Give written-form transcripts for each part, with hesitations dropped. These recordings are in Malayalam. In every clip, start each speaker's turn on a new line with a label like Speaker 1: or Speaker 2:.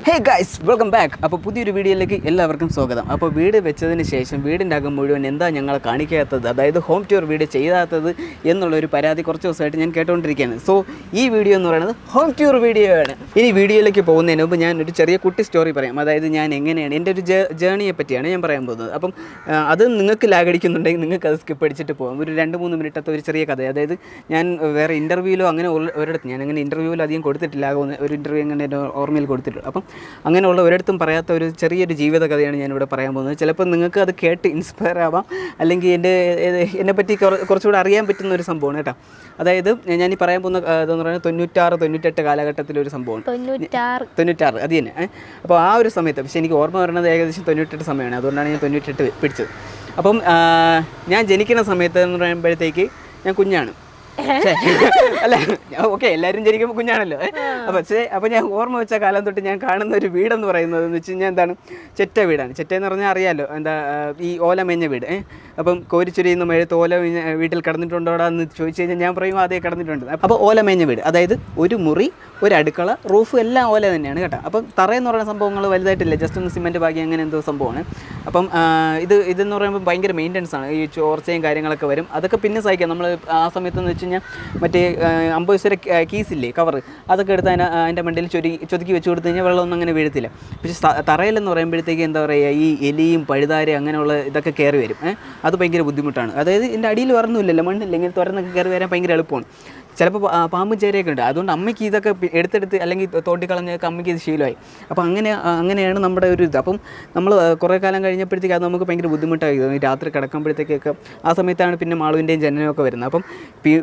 Speaker 1: Hey guys, welcome back. അപ്പോൾ പുതിയൊരു വീഡിയോയിലേക്ക് എല്ലാവർക്കും സ്വാഗതം. അപ്പോൾ വീട് വെച്ചതിന് ശേഷം വീടിൻ്റെ അകം മുഴുവൻ എന്താ ഞങ്ങൾ കാണിക്കാത്തത്, അതായത് ഹോം ടൂർ വീഡിയോ ചെയ്യാത്തത് എന്നുള്ളൊരു പരാതി കുറച്ച് ദിവസമായിട്ട് ഞാൻ കേട്ടുകൊണ്ടിരിക്കുകയാണ്. സോ ഈ വീഡിയോ എന്ന് പറയുന്നത് ഹോം ടൂർ വീഡിയോ ആണ്. ഇനി വീഡിയോയിലേക്ക് പോകുന്നതിന് മുമ്പ് ഞാൻ ഒരു ചെറിയ കുട്ടി സ്റ്റോറി പറയാം. അതായത് ഞാൻ എങ്ങനെയാണ് എൻ്റെ ഒരു ജേണിയെ പറ്റിയാണ് ഞാൻ പറയാൻ പോകുന്നത്. അപ്പം അത് നിങ്ങൾക്ക് ലാഗടിക്കുന്നുണ്ടെങ്കിൽ നിങ്ങൾക്ക് അത് സ്കിപ്പ് അടിച്ചിട്ട് പോകാം. ഒരു 2-3 മിനിറ്റത്തെ ഒരു ചെറിയ കഥ. അതായത് ഞാൻ വേറെ ഇൻ്റർവ്യൂവിലോ അങ്ങനെ ഒരിടത്ത് ഞാൻ അങ്ങനെ ഇൻ്റർവ്യൂവിൽ അധികം കൊടുത്തിട്ടില്ല. ഒരു ഇൻ്റർവ്യൂ അങ്ങനെ എൻ്റെ ഓർമ്മയിൽ കൊടുത്തിട്ടുള്ളൂ. അപ്പം അങ്ങനെയുള്ള ഒരിടത്തും പറയാത്ത ഒരു ചെറിയൊരു ജീവിത കഥയാണ് ഞാനിവിടെ പറയാൻ പോകുന്നത്. ചിലപ്പോൾ നിങ്ങൾക്ക് അത് കേട്ട് ഇൻസ്പയർ ആവാം, അല്ലെങ്കിൽ എന്നെപ്പറ്റി കുറച്ചുകൂടെ അറിയാൻ പറ്റുന്ന ഒരു സംഭവമാണ് കേട്ടോ. അതായത് ഞാൻ ഈ പറയാൻ പോകുന്ന ഇതെന്ന് പറയുന്നത് 96-98 കാലഘട്ടത്തിലൊരു സംഭവമാണ്. 96 അത് തന്നെ. അപ്പോൾ ആ ഒരു സമയത്ത്, പക്ഷേ എനിക്ക് ഓർമ്മ വരുന്നത് ഏകദേശം 98 സമയമാണ്. അതുകൊണ്ടാണ് ഞാൻ 98 പിടിച്ചത്. അപ്പം ഞാൻ ജനിക്കുന്ന സമയത്ത് എന്ന് പറയുമ്പോഴത്തേക്ക് ഞാൻ കുഞ്ഞാണ്. അല്ല, ഓക്കെ, എല്ലാവരും ജനിക്കുമ്പോൾ കുഞ്ഞാണല്ലോ. അപ്പോൾ ഞാൻ ഓർമ്മ വെച്ച കാലം തൊട്ട് ഞാൻ കാണുന്ന ഒരു വീടെന്ന് പറയുന്നത് എന്ന് വെച്ച് കഴിഞ്ഞാൽ എന്താണ്, ചെറ്റ വീടാണ്. ചെറ്റ എന്ന് പറഞ്ഞാൽ അറിയാമല്ലോ, എന്താ ഈ ഓല മേഞ്ഞ വീട്. അപ്പം കോരിച്ചൊരിയുന്ന മഴയത്ത് ഓല വീട്ടിൽ കിടന്നിട്ടുണ്ടോടാ എന്ന് ചോദിച്ചു കഴിഞ്ഞാൽ ഞാൻ പറയും അതേ കിടന്നിട്ടുണ്ട്. അപ്പോൾ ഓല മേഞ്ഞ വീട്, അതായത് ഒരു മുറി, ഒരു അടുക്കള, റൂഫ് എല്ലാം ഓല തന്നെയാണ് കേട്ടോ. അപ്പം തറയെന്ന് പറയുന്ന സംഭവങ്ങൾ വലുതായിട്ടില്ല, ജസ്റ്റ് ഒന്ന് സിമെൻറ്റ് ബാക്കി അങ്ങനെ എന്തോ സംഭവമാണ്. അപ്പം ഇതെന്ന് പറയുമ്പോൾ ഭയങ്കര മെയിൻ്റനൻസ് ആണ്. ഈ ചോർച്ചയും കാര്യങ്ങളൊക്കെ വരും, അതൊക്കെ പിന്നെ സഹിക്കാം. നമ്മൾ ആ സമയത്തെന്ന് വെച്ച് കഴിഞ്ഞാൽ മറ്റേ 50 പൈസ കീസില്ലേ, കവർ, അതൊക്കെ എടുത്ത് അതിൻ്റെ മണ്ടയിൽ ചൊതുക്കി വെച്ച് കൊടുത്തു കഴിഞ്ഞാൽ വെള്ളമൊന്നും അങ്ങനെ വീഴത്തില്ല. പക്ഷേ തറയിലെന്ന് പറയുമ്പോഴത്തേക്ക് എന്താ പറയുക, ഈ എലിയും പഴുതാരയും അങ്ങനെയുള്ള ഇതൊക്കെ കയറി വരും. അത് ഭയങ്കര ബുദ്ധിമുട്ടാണ്. അതായത് എൻ്റെ അടിയിൽ വരണമെന്നില്ലല്ലോ, മണ്ണില്ല, ഇങ്ങനെ തുറന്നൊക്കെ കയറി വരാൻ ഭയങ്കര എളുപ്പമാണ്. ചിലപ്പോൾ പാമ്പും ചേരയൊക്കെ ഉണ്ട്. അതുകൊണ്ട് അമ്മയ്ക്ക് ഇതൊക്കെ എടുത്തെടുത്ത് അല്ലെങ്കിൽ തോട്ടിക്കളഞ്ഞൊക്കെ അമ്മയ്ക്ക് ഇത് ശീലമായി. അപ്പോൾ അങ്ങനെയാണ് നമ്മുടെ ഒരു ഇത്. അപ്പം നമ്മൾ കുറേ കാലം കഴിഞ്ഞപ്പോഴത്തേക്ക് അത് നമുക്ക് ഭയങ്കര ബുദ്ധിമുട്ടായി. രാത്രി കിടക്കുമ്പോഴത്തേക്കൊക്കെ ആ സമയത്താണ് പിന്നെ മാളുവിൻ്റെയും ജനനമൊക്കെ വരുന്നത്. അപ്പം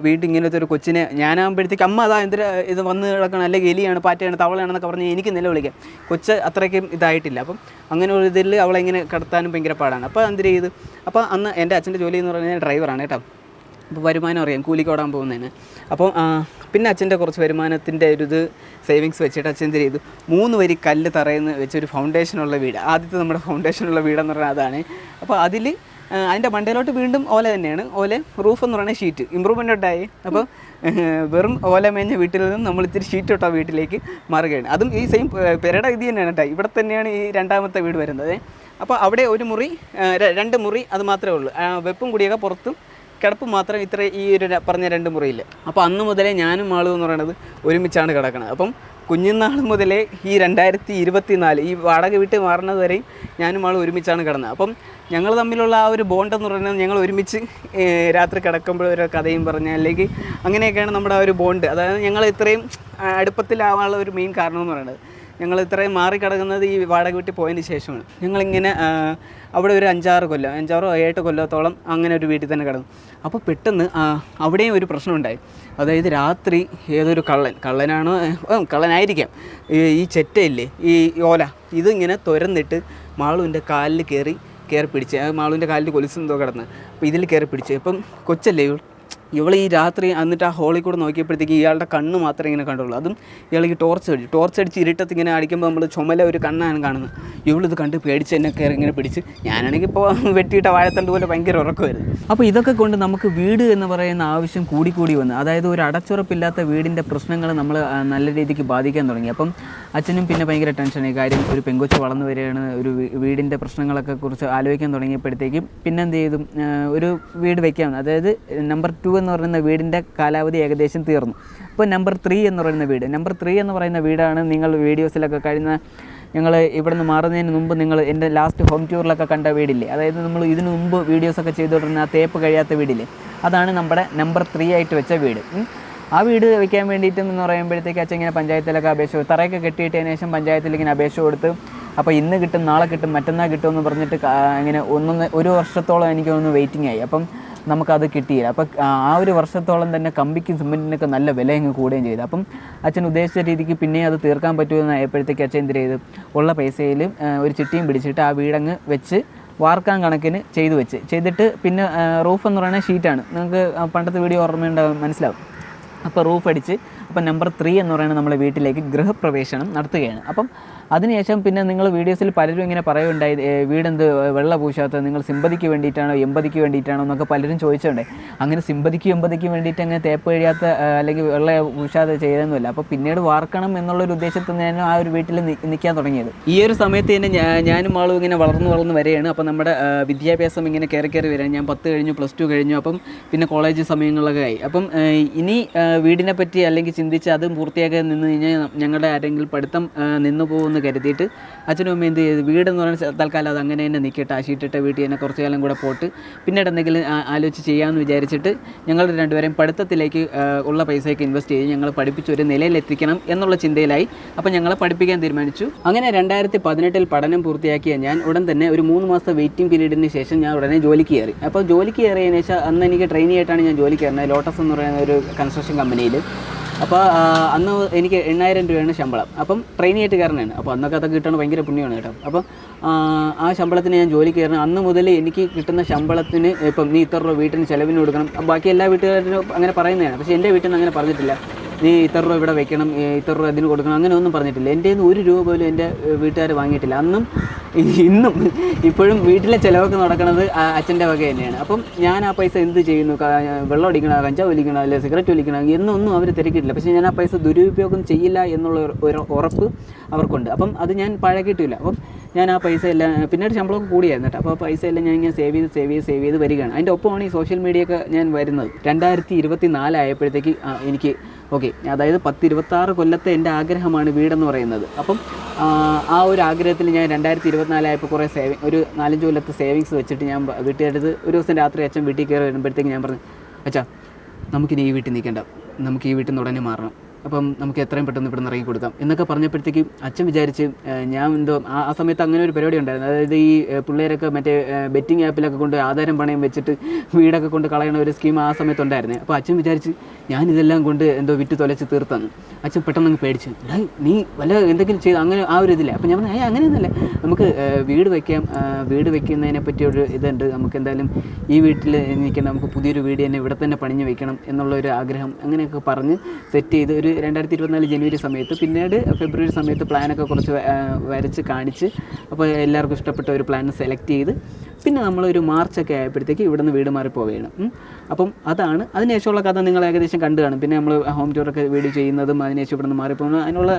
Speaker 1: വീട്ടിൽ ഇങ്ങനത്തെ ഒരു കൊച്ചിനെ ഞാനാകുമ്പോഴത്തേക്ക് അമ്മ അതാ എന്തിനാ ഇത് വന്ന് കിടക്കണം, അല്ലെങ്കിൽ എലിയാണ്, പാറ്റയാണ്, തവളയാണെന്നൊക്കെ പറഞ്ഞ് എനിക്ക് നിലവിളിക്കാം. കൊച്ച് അത്രയ്ക്കും ഇതായിട്ടില്ല. അപ്പം അങ്ങനെ ഒരു ഇതിൽ അവളെ ഇങ്ങനെ കടത്താനും ഭയങ്കര പാടാണ്. അപ്പോൾ എന്തിനാ ചെയ്ത്, അപ്പോൾ അന്ന് എൻ്റെ അച്ഛൻ്റെ ജോലി എന്ന് പറഞ്ഞാൽ ഡ്രൈവറാണ് കേട്ടോ. അപ്പോൾ വരുമാനം അറിയാം, കൂലിക്ക് ഓടാൻ പോകുന്നതിന്. അപ്പം പിന്നെ അച്ഛൻ്റെ കുറച്ച് വരുമാനത്തിൻ്റെ ഒരു ഇത് സേവിങ്സ് വെച്ചിട്ട് അച്ഛൻ എന്ത് ചെയ്തു, 3 വരി കല്ല് തറയെന്ന് വെച്ചൊരു ഫൗണ്ടേഷനുള്ള വീട്, ആദ്യത്തെ നമ്മുടെ ഫൗണ്ടേഷനുള്ള വീടെന്ന് പറഞ്ഞാൽ അതാണ്. അപ്പോൾ അതിൻ്റെ മണ്ടയിലോട്ട് വീണ്ടും ഓല തന്നെയാണ്. റൂഫ് എന്ന് പറയുന്നത് ഷീറ്റ്, ഇമ്പ്രൂവ്മെൻ്റ് ഉണ്ടായി. അപ്പോൾ വെറും ഓല മേഞ്ഞ വീട്ടിൽ നിന്നും നമ്മൾ ഇത്തിരി ഷീറ്റ് ഇട്ട വീട്ടിലേക്ക് മാറുകയാണ്. അതും ഈ സെയിം പെരയുടെ ഇത് തന്നെയാണ് കേട്ടോ. ഇവിടെ തന്നെയാണ് ഈ 2ാമത്തെ വീട് വരുന്നത്. അപ്പോൾ അവിടെ ഒരു മുറി, 2 മുറി, അത് മാത്രമേ ഉള്ളൂ. വെപ്പും കുടിയൊക്കെ പുറത്തും, കിടപ്പ് മാത്രം ഇത്ര ഈ ഒരു പറഞ്ഞ 2 മുറിയില്ല. അപ്പോൾ അന്ന് മുതലേ ഞാനും ആളും എന്ന് പറയുന്നത് ഒരുമിച്ചാണ് കിടക്കുന്നത്. അപ്പം കുഞ്ഞുനാൾ മുതലേ ഈ 2024 ഈ വാടക വീട്ടിൽ മാറുന്നത് വരെയും ഞാനും ആളും ഒരുമിച്ചാണ് കിടന്നത്. അപ്പം ഞങ്ങൾ തമ്മിലുള്ള ആ ഒരു ബോണ്ടെന്ന് പറയുന്നത്, ഞങ്ങൾ ഒരുമിച്ച് രാത്രി കിടക്കുമ്പോൾ ഒരു കഥയും പറഞ്ഞാൽ, അല്ലെങ്കിൽ അങ്ങനെയൊക്കെയാണ് നമ്മുടെ ആ ഒരു ബോണ്ട്. അതായത് ഞങ്ങൾ ഇത്രയും അടുപ്പത്തിലാവാനുള്ള ഒരു മെയിൻ കാരണം എന്ന് പറയുന്നത്, ഞങ്ങൾ ഇത്രയും മാറിക്കിടക്കുന്നത് ഈ വാടക വീട്ടിൽ പോയതിന് ശേഷമാണ്. ഞങ്ങളിങ്ങനെ അവിടെ ഒരു 5-7 കൊല്ലത്തോളം അങ്ങനെ ഒരു വീട്ടിൽ തന്നെ കിടന്നു. അപ്പോൾ പെട്ടെന്ന് അവിടെയും ഒരു പ്രശ്നം ഉണ്ടായി. അതായത് രാത്രി ഏതൊരു കള്ളനായിരിക്കാം, ഈ ചെറ്റയില്ലേ, ഈ ഓല, ഇതിങ്ങനെ തുരന്നിട്ട് മാളുവിൻ്റെ കാലിൽ കയറി പിടിച്ച്, മാളുവിൻ്റെ കാലിൽ കൊലുസെന്തോ കിടന്ന്, അപ്പോൾ ഇതിൽ കയറി പിടിച്ച്. ഇപ്പം കൊച്ചല്ലേ ഇവൾ ഈ രാത്രി എന്നിട്ട് ആ ഹോളിൽ കൂടെ നോക്കിയപ്പോഴത്തേക്ക് ഇയാളുടെ കണ്ണ് മാത്രമേ ഇങ്ങനെ കണ്ടുള്ളൂ. അതും ഇയാൾക്ക് ടോർച്ച് അടിച്ച് ഇരുട്ടത്ത് ഇങ്ങനെ അടിക്കുമ്പോൾ നമ്മൾ ചുമല ഒരു കണ്ണാണ് കാണുന്നത്. ഇവളിത് കണ്ട് പേടിച്ച് എന്നെ കയറി ഇങ്ങനെ പിടിച്ച്, ഞാനാണെങ്കിൽ ഇപ്പോൾ വെട്ടിയിട്ട വാഴത്തണ്ട് പോലെ ഭയങ്കര ഉറക്കമായിരുന്നു. അപ്പോൾ ഇതൊക്കെ കൊണ്ട് നമുക്ക് വീട് എന്ന് പറയുന്ന ആവശ്യം കൂടി വന്നു. അതായത് ഒരു അടച്ചുറപ്പില്ലാത്ത വീടിൻ്റെ പ്രശ്നങ്ങൾ നമ്മൾ നല്ല രീതിക്ക് ബാധിക്കാൻ തുടങ്ങി. അപ്പം അച്ഛനും പിന്നെ ഭയങ്കര ടെൻഷനായി. കാര്യം ഒരു പെങ്കൊച്ച് വളർന്നു വരികയാണ്, ഒരു വീടിൻ്റെ പ്രശ്നങ്ങളൊക്കെ കുറിച്ച് ആലോചിക്കാൻ തുടങ്ങിയപ്പോഴത്തേക്കും പിന്നെ എന്ത് ചെയ്തു, ഒരു വീട് വയ്ക്കാം. അതായത് നമ്പർ 2 എന്ന് പറയുന്ന വീടിൻ്റെ കാലാവധി ഏകദേശം തീർന്നു. അപ്പോൾ നമ്പർ 3 എന്ന് പറയുന്ന വീടാണ് നിങ്ങൾ വീഡിയോസിലൊക്കെ കഴിഞ്ഞ ഞങ്ങൾ ഇവിടെ നിന്ന് മാറുന്നതിന് മുമ്പ് നിങ്ങൾ എൻ്റെ ലാസ്റ്റ് ഹോം ടൂറിലൊക്കെ കണ്ട വീടില്ലേ, അതായത് നമ്മൾ ഇതിനു മുമ്പ് വീഡിയോസൊക്കെ ചെയ്തുകൊണ്ടിരുന്ന ആ തേപ്പ് കഴിയാത്ത വീടില്ലേ, അതാണ് നമ്മുടെ നമ്പർ 3 ആയിട്ട് വെച്ച വീട്. ആ വീട് വയ്ക്കാൻ വേണ്ടിയിട്ടെന്ന് പറയുമ്പോഴത്തേക്ക് അച്ഛൻ ഇങ്ങനെ പഞ്ചായത്തിലൊക്കെ അപേക്ഷ, തറയൊക്കെ കെട്ടിയിട്ടതിന് ശേഷം പഞ്ചായത്തിൽ ഇങ്ങനെ അപേക്ഷ കൊടുത്ത്, അപ്പോൾ ഇന്ന് കിട്ടും, നാളെ കിട്ടും, മറ്റന്നാൾ കിട്ടുമെന്ന് പറഞ്ഞിട്ട് ഇങ്ങനെ 1 വർഷത്തോളം എനിക്കൊന്ന് വെയിറ്റിംഗ് ആയി. അപ്പം നമുക്കത് കിട്ടിയില്ല. അപ്പോൾ ആ ഒരു വർഷത്തോളം തന്നെ കമ്പിക്കും സിമെൻറ്റിനൊക്കെ നല്ല വില അങ്ങ് കൂടുകയും ചെയ്തു. അപ്പം അച്ഛൻ ഉദ്ദേശിച്ച രീതിക്ക് പിന്നെ അത് തീർക്കാൻ പറ്റുമെന്നായപ്പോഴത്തേക്ക് അച്ഛൻ എന്ത് ചെയ്തു, ഉള്ള പൈസയിൽ ഒരു ചിട്ടിയും പിടിച്ചിട്ട് ആ വീടങ്ങ് വെച്ച് വാർക്കാൻ കണക്കിന് ചെയ്തിട്ട് പിന്നെ റൂഫ് എന്ന് പറയുന്നത് ഷീറ്റാണ്. നിങ്ങൾക്ക് പണ്ടത്തെ വീഡിയോ ഓർമ്മയുണ്ടാകും, മനസ്സിലാവും. അപ്പോൾ റൂഫ് അടിച്ച് അപ്പം നമ്പർ 3 എന്ന് പറയുന്നത് നമ്മുടെ വീട്ടിലേക്ക് ഗൃഹപ്രവേശനം നടത്തുകയാണ്. അപ്പം അതിനുശേഷം പിന്നെ നിങ്ങൾ വീഡിയോസിൽ പലരും ഇങ്ങനെ പറയുണ്ടായി, വീടെന്ത് വെള്ള പൂശാത്തത്, നിങ്ങൾ സിമ്പതിക്ക് വേണ്ടിയിട്ടാണോ എമ്പതിക്ക് വേണ്ടിയിട്ടാണോ എന്നൊക്കെ പലരും ചോദിച്ചിട്ടുണ്ട്. അങ്ങനെ സിമ്പതിക്ക് എമ്പതിക്ക് വേണ്ടിയിട്ട് അങ്ങനെ തേപ്പ് കഴിയാത്ത അല്ലെങ്കിൽ വെള്ള പൂശാതെ ചെയ്തൊന്നുമില്ല. അപ്പോൾ പിന്നീട് വാർക്കണം എന്നുള്ളൊരു ഉദ്ദേശത്തിൽ ഞാൻ ആ ഒരു വീട്ടിൽ നിൽക്കാൻ തുടങ്ങിയത്. ഈ ഒരു സമയത്ത് തന്നെ ഞാനും ആളും ഇങ്ങനെ വളർന്നു വരികയാണ്. അപ്പോൾ നമ്മുടെ വിദ്യാഭ്യാസം ഇങ്ങനെ കയറി വരികയാണ്. ഞാൻ 10 കഴിഞ്ഞു, +2 കഴിഞ്ഞു, അപ്പം പിന്നെ കോളേജ് സമയങ്ങളിലൊക്കെ ആയി. അപ്പം ഇനി വീടിനെ പറ്റി അല്ലെങ്കിൽ ചിന്തിച്ച് അത് പൂർത്തിയാക്കാൻ നിന്ന് കഴിഞ്ഞാൽ ഞങ്ങളുടെ ആരെങ്കിലും പഠിത്തം നിന്നു പോകുമെന്ന് കരുതിയിട്ട് അച്ഛനും അമ്മയും എന്ത് ചെയ്ത്, വീടെന്ന് പറയുന്ന തൽക്കാലം അത് അങ്ങനെ തന്നെ നിൽക്കട്ടെ, ആശിയിട്ടിട്ട് വീട്ടിൽ തന്നെ കുറച്ച് കാലം കൂടെ പോട്ട് പിന്നീട് എന്തെങ്കിലും ആലോചിച്ച് ചെയ്യാമെന്ന് വിചാരിച്ചിട്ട് ഞങ്ങൾ രണ്ടുപേരും പഠിത്തത്തിലേക്ക് ഉള്ള പൈസയൊക്കെ ഇൻവെസ്റ്റ് ചെയ്ത് ഞങ്ങൾ പഠിപ്പിച്ച് ഒരു നിലയിലെത്തിക്കണം എന്നുള്ള ചിന്തയിലായി. അപ്പോൾ ഞങ്ങളെ പഠിപ്പിക്കാൻ തീരുമാനിച്ചു. അങ്ങനെ 2018 പഠനം പൂർത്തിയാക്കിയ ഞാൻ ഉടൻ തന്നെ ഒരു 3 മാസം വെയിറ്റിംഗ് പീരീഡിന് ശേഷം ഞാൻ ഉടനെ ജോലിക്ക് കയറി. അപ്പോൾ ജോലിക്ക് കയറിയതിന് ശേഷം അന്ന് എനിക്ക് ട്രെയിനി ആയിട്ടാണ് ഞാൻ ജോലിക്ക് കയറുന്നത്, ലോട്ടസ് എന്ന് പറയുന്ന ഒരു കൺസ്ട്രക്ഷൻ കമ്പനിയിൽ. അപ്പോൾ അന്ന് എനിക്ക് 8,000 രൂപയാണ് ശമ്പളം. അപ്പം ട്രെയിനി ആയിട്ട് കയറണതാണ്. അപ്പോൾ അന്നൊക്കെ അതൊക്കെ കിട്ടണം ഭയങ്കര പുണ്യമാണ് കേട്ടോ. അപ്പം ആ ശമ്പളത്തിന് ഞാൻ ജോലി കയറണം. അന്ന് മുതൽ എനിക്ക് കിട്ടുന്ന ശമ്പളത്തിന് ഇപ്പം നീ ഇത്ര രൂപ വീട്ടിന് ചിലവിന് കൊടുക്കണം, ബാക്കി എല്ലാ വീട്ടുകാരും അങ്ങനെ പറയുന്നതാണ്. പക്ഷേ എൻ്റെ വീട്ടിൽ നിന്ന് അങ്ങനെ പറഞ്ഞിട്ടില്ല, നീ ഇത്ര രൂപ ഇവിടെ വെക്കണം, ഇത്ര രൂപ ഇതിന് കൊടുക്കണം, അങ്ങനെ ഒന്നും പറഞ്ഞിട്ടില്ല. എൻ്റെ കയ്യിൽ നിന്ന് 1 രൂപ പോലും എൻ്റെ വീട്ടുകാർ വാങ്ങിയിട്ടില്ല. അന്നും ഇന്നും ഇപ്പോഴും വീട്ടിലെ ചിലവൊക്കെ നടക്കുന്നത് അച്ഛൻ്റെ വക തന്നെയാണ്. അപ്പം ഞാൻ ആ പൈസ എന്ത് ചെയ്യുന്നു, വെള്ളം അടിക്കണോ, കഞ്ചാവ് വലിക്കണോ, അല്ലെങ്കിൽ സിഗരറ്റ് വലിക്കണോ എന്നൊന്നും അവർ തിരക്കിയിട്ടില്ല. പക്ഷേ ഞാൻ ആ പൈസ ദുരുപയോഗം ചെയ്യില്ല എന്നുള്ള ഒരു ഉറപ്പ് അവർക്കുണ്ട്. അപ്പം അത് ഞാൻ പഴകിയിട്ടില്ല. അപ്പം ഞാൻ ആ പൈസ എല്ലാം പിന്നീട് ശമ്പളമൊക്കെ കൂടിയായിരുന്നു കേട്ടോ. അപ്പോൾ ആ പൈസ എല്ലാം ഞാൻ ഇങ്ങനെ സേവ് ചെയ്ത് വരികയാണ്. അതിൻ്റെ ഒപ്പമാണ് ഈ സോഷ്യൽ മീഡിയയൊക്കെ ഞാൻ വരുന്നത്. 2024 ആയപ്പോഴത്തേക്ക് എനിക്ക് ഓക്കെ, അതായത് 10-26 കൊല്ലത്തെ എൻ്റെ ആഗ്രഹമാണ് വീടെന്ന് പറയുന്നത്. അപ്പം ആ ഒരു ആഗ്രഹത്തിൽ ഞാൻ 2024 ആയപ്പോൾ കുറേ ഒരു 4-5 കൊല്ലത്തെ സേവിങ്സ് വെച്ചിട്ട് ഞാൻ വീട്ടുകാരത് ഒരു ദിവസം രാത്രി അച്ഛൻ വീട്ടിൽ കയറി വരുമ്പോഴത്തേക്ക് ഞാൻ പറഞ്ഞു, അച്ഛാ നമുക്കിനി ഈ വീട്ടിൽ നിൽക്കേണ്ട, നമുക്ക് ഈ വീട്ടിൽ നിന്ന് ഉടനെ മാറണം, അപ്പം നമുക്ക് എത്രയും പെട്ടെന്ന് ഇവിടെ നിന്ന് ഇറങ്ങി കൊടുക്കാം എന്നൊക്കെ പറഞ്ഞപ്പോഴത്തേക്കും അച്ഛൻ വിചാരിച്ച് ഞാൻ എന്തോ ആ സമയത്ത് അങ്ങനെ ഒരു പരിപാടി ഉണ്ടായിരുന്നു. അതായത് ഈ പിള്ളേരൊക്കെ മറ്റേ ബെറ്റിംഗ് ആപ്പിലൊക്കെ കൊണ്ട് ആധാരം പണയം വെച്ചിട്ട് വീടൊക്കെ കൊണ്ട് കളയണ ഒരു സ്കീം ആ സമയത്തുണ്ടായിരുന്നു. അപ്പോൾ അച്ഛൻ വിചാരിച്ച് ഞാനിതെല്ലാം കൊണ്ട് എന്തോ വിറ്റ് തൊലച്ച് തീർത്തെന്ന്. അച്ഛൻ പെട്ടെന്ന് അങ്ങ് പേടിച്ച്, നീ വല്ല എന്തെങ്കിലും ചെയ്ത് അങ്ങനെ ആ ഒരു ഇതില്ല. അപ്പോൾ ഞാൻ പറഞ്ഞു, അങ്ങനെയൊന്നുമല്ല, നമുക്ക് വീട് വയ്ക്കാം, വീട് വയ്ക്കുന്നതിനെ പറ്റിയൊരു ഇതുണ്ട്, നമുക്ക് എന്തായാലും ഈ വീട്ടിൽ നിൽക്കേണ്ട, നമുക്ക് പുതിയൊരു വീട് തന്നെ ഇവിടെ തന്നെ പണിഞ്ഞ് വയ്ക്കണം എന്നുള്ളൊരു ആഗ്രഹം അങ്ങനെയൊക്കെ പറഞ്ഞ് സെറ്റ് ചെയ്ത് ഒരു 2024 ജനുവരി സമയത്ത്, പിന്നീട് ഫെബ്രുവരി സമയത്ത് പ്ലാനൊക്കെ കുറച്ച് വരച്ച് കാണിച്ച്, അപ്പോൾ എല്ലാവർക്കും ഇഷ്ടപ്പെട്ട ഒരു പ്ലാൻ സെലക്ട് ചെയ്ത് പിന്നെ നമ്മളൊരു മാർച്ചൊക്കെ ആയപ്പോഴത്തേക്ക് ഇവിടെ നിന്ന് വീട് മാറി പോവുകയാണ്. അപ്പം അതാണ് അതിനുശേഷമുള്ള കഥ നിങ്ങൾ ഏകദേശം കണ്ടു കാണും. പിന്നെ നമ്മൾ ഹോം ടൂറൊക്കെ വീഡിയോ ചെയ്യുന്നതും അതിനുശേഷം ഇവിടെ നിന്ന് മാറിപ്പോകുന്നതും അതിനുള്ള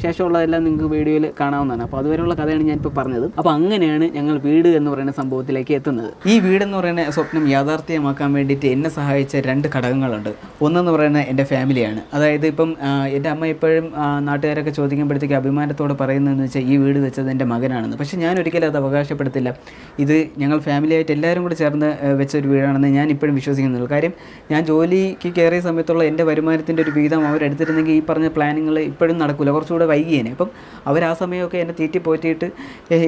Speaker 1: ശേഷമുള്ളതെല്ലാം നിങ്ങൾക്ക് വീഡിയോയിൽ കാണാവുന്നതാണ്. അപ്പോൾ അതുവരെയുള്ള കഥയാണ് ഞാനിപ്പോൾ പറഞ്ഞത്. അപ്പോൾ അങ്ങനെയാണ് ഞങ്ങൾ വീട് എന്ന് പറയുന്ന സംഭവത്തിലേക്ക് എത്തുന്നത്. ഈ വീടെന്ന് പറയുന്ന സ്വപ്നം യാഥാർത്ഥ്യമാക്കാൻ വേണ്ടിയിട്ട് എന്നെ സഹായിച്ച 2 ഘടകങ്ങളുണ്ട്. ഒന്നെന്ന് പറയുന്നത് എൻ്റെ ഫാമിലിയാണ്. അതായത് ഇപ്പം എൻ്റെ അമ്മ എപ്പോഴും നാട്ടുകാരൊക്കെ ചോദിക്കുമ്പോഴത്തേക്ക് അഭിമാനത്തോടെ പറയുന്നതെന്ന് വെച്ചാൽ ഈ വീട് വെച്ചത് എൻ്റെ മകനാണെന്ന്. പക്ഷേ ഞാൻ ഒരിക്കലും അത് അവകാശപ്പെടുത്തില്ല. ഇത് ഞങ്ങൾ ഫാമിലിയായിട്ട് എല്ലാവരും കൂടെ ചേർന്ന് വെച്ചൊരു വീടാണെന്ന് ഞാൻ ഇപ്പോഴും വിശ്വസിക്കുന്നുള്ളൂ. കാര്യം ഞാൻ ജോലിക്ക് കയറിയ സമയത്തുള്ള എൻ്റെ വരുമാനത്തിൻ്റെ ഒരു വിഹിതം അവരെടുത്തിരുന്നെങ്കിൽ ഈ പറഞ്ഞ പ്ലാനിങ്ങൾ ഇപ്പോഴും നടക്കില്ല, കുറച്ചുകൂടെ വൈകിയേനെ. അപ്പം അവർ ആ സമയമൊക്കെ എന്നെ തീറ്റി പോറ്റിയിട്ട്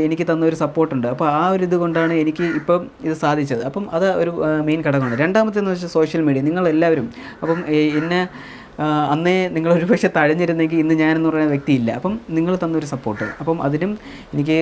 Speaker 1: എനിക്ക് തന്നൊരു സപ്പോർട്ടുണ്ട്. അപ്പോൾ ആ ഒരു ഇത് കൊണ്ടാണ് എനിക്ക് ഇപ്പം ഇത് സാധിച്ചത്. അപ്പം അത് ഒരു മെയിൻ ഘടകമാണ്. രണ്ടാമത്തേന്ന് വെച്ചാൽ സോഷ്യൽ മീഡിയ, നിങ്ങളെല്ലാവരും. അപ്പം എന്നെ അന്നേ നിങ്ങളൊരു പക്ഷേ തഴഞ്ഞിരുന്നെങ്കിൽ ഇന്ന് ഞാനെന്ന് പറയുന്ന വ്യക്തിയില്ല. അപ്പം നിങ്ങൾ തന്നൊരു സപ്പോർട്ട്, അപ്പം അതിനും എനിക്ക്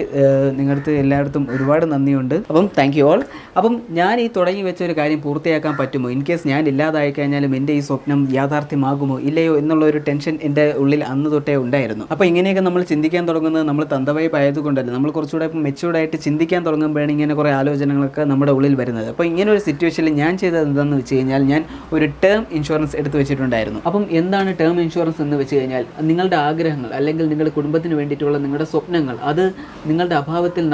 Speaker 1: നിങ്ങളടുത്ത് എല്ലായിടത്തും ഒരുപാട് നന്ദിയുണ്ട്. അപ്പം താങ്ക് യു ഓൾ. അപ്പം ഞാൻ ഈ തുടങ്ങി വെച്ച ഒരു കാര്യം പൂർത്തിയാക്കാൻ പറ്റുമോ, ഇൻ കേസ് ഞാൻ ഇല്ലാതായി കഴിഞ്ഞാലും എൻ്റെ ഈ സ്വപ്നം യാഥാർത്ഥ്യമാകുമോ ഇല്ലയോ എന്നുള്ളൊരു ടെൻഷൻ എൻ്റെ ഉള്ളിൽ അന്ന് തൊട്ടേ ഉണ്ടായിരുന്നു. അപ്പോൾ ഇങ്ങനെയൊക്കെ നമ്മൾ ചിന്തിക്കാൻ തുടങ്ങുന്നത് നമ്മൾ തന്തവൈബ് ആയതുകൊണ്ടല്ല, നമ്മൾ കുറച്ചുകൂടെ ഇപ്പം മെച്യൂർഡായിട്ട് ചിന്തിക്കാൻ തുടങ്ങുമ്പോഴാണ് ഇങ്ങനെ കുറേ ആലോചനകളൊക്കെ നമ്മുടെ ഉള്ളിൽ വരുന്നത്. അപ്പോൾ ഇങ്ങനെ ഒരു സിറ്റുവേഷനിൽ ഞാൻ ചെയ്തത് എന്താണെന്ന് വെച്ച് കഴിഞ്ഞാൽ ഞാൻ ഒരു ടേം ഇൻഷുറൻസ് എടുത്ത് വെച്ചിട്ടുണ്ടായിരുന്നു. അപ്പം എന്താണ് ടേം ഇൻഷുറൻസ് എന്ന് വെച്ച് കഴിഞ്ഞാൽ, നിങ്ങളുടെ ആഗ്രഹങ്ങൾ അല്ലെങ്കിൽ നിങ്ങളുടെ കുടുംബത്തിന് വേണ്ടിയിട്ടുള്ള നിങ്ങളുടെ സ്വപ്നങ്ങൾ അത് നിങ്ങളുടെ അഭാവത്തിൽ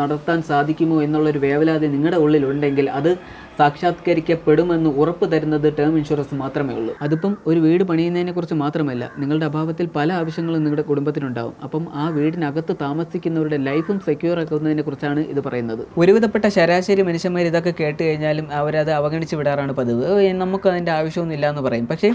Speaker 1: നടത്താൻ സാധിക്കുമോ എന്നുള്ളൊരു വേവലാതി നിങ്ങളുടെ ഉള്ളിലുണ്ടെങ്കിൽ അത് സാക്ഷാത്കരിക്കപ്പെടുമെന്ന് ഉറപ്പ് തരുന്നത് ടേം ഇൻഷുറൻസ് മാത്രമേ ഉള്ളൂ. അതിപ്പം ഒരു വീട് പണിയുന്നതിനെ കുറിച്ച് മാത്രമല്ല, നിങ്ങളുടെ അഭാവത്തിൽ പല ആവശ്യങ്ങളും നിങ്ങളുടെ കുടുംബത്തിനുണ്ടാവും. അപ്പം ആ വീടിനകത്ത് താമസിക്കുന്നവരുടെ ലൈഫും സെക്യൂർ ആക്കുന്നതിനെ കുറിച്ചാണ് ഇത് പറയുന്നത്. ഒരുവിധപ്പെട്ട ശരാശരി മനുഷ്യന്മാർ ഇതൊക്കെ കേട്ട് കഴിഞ്ഞാലും അവരത് അവഗണിച്ച് വിടാറാണ് പതിവ്. നമുക്ക് അതിൻ്റെ ആവശ്യമൊന്നുമില്ല എന്ന് പറയും. പക്ഷേ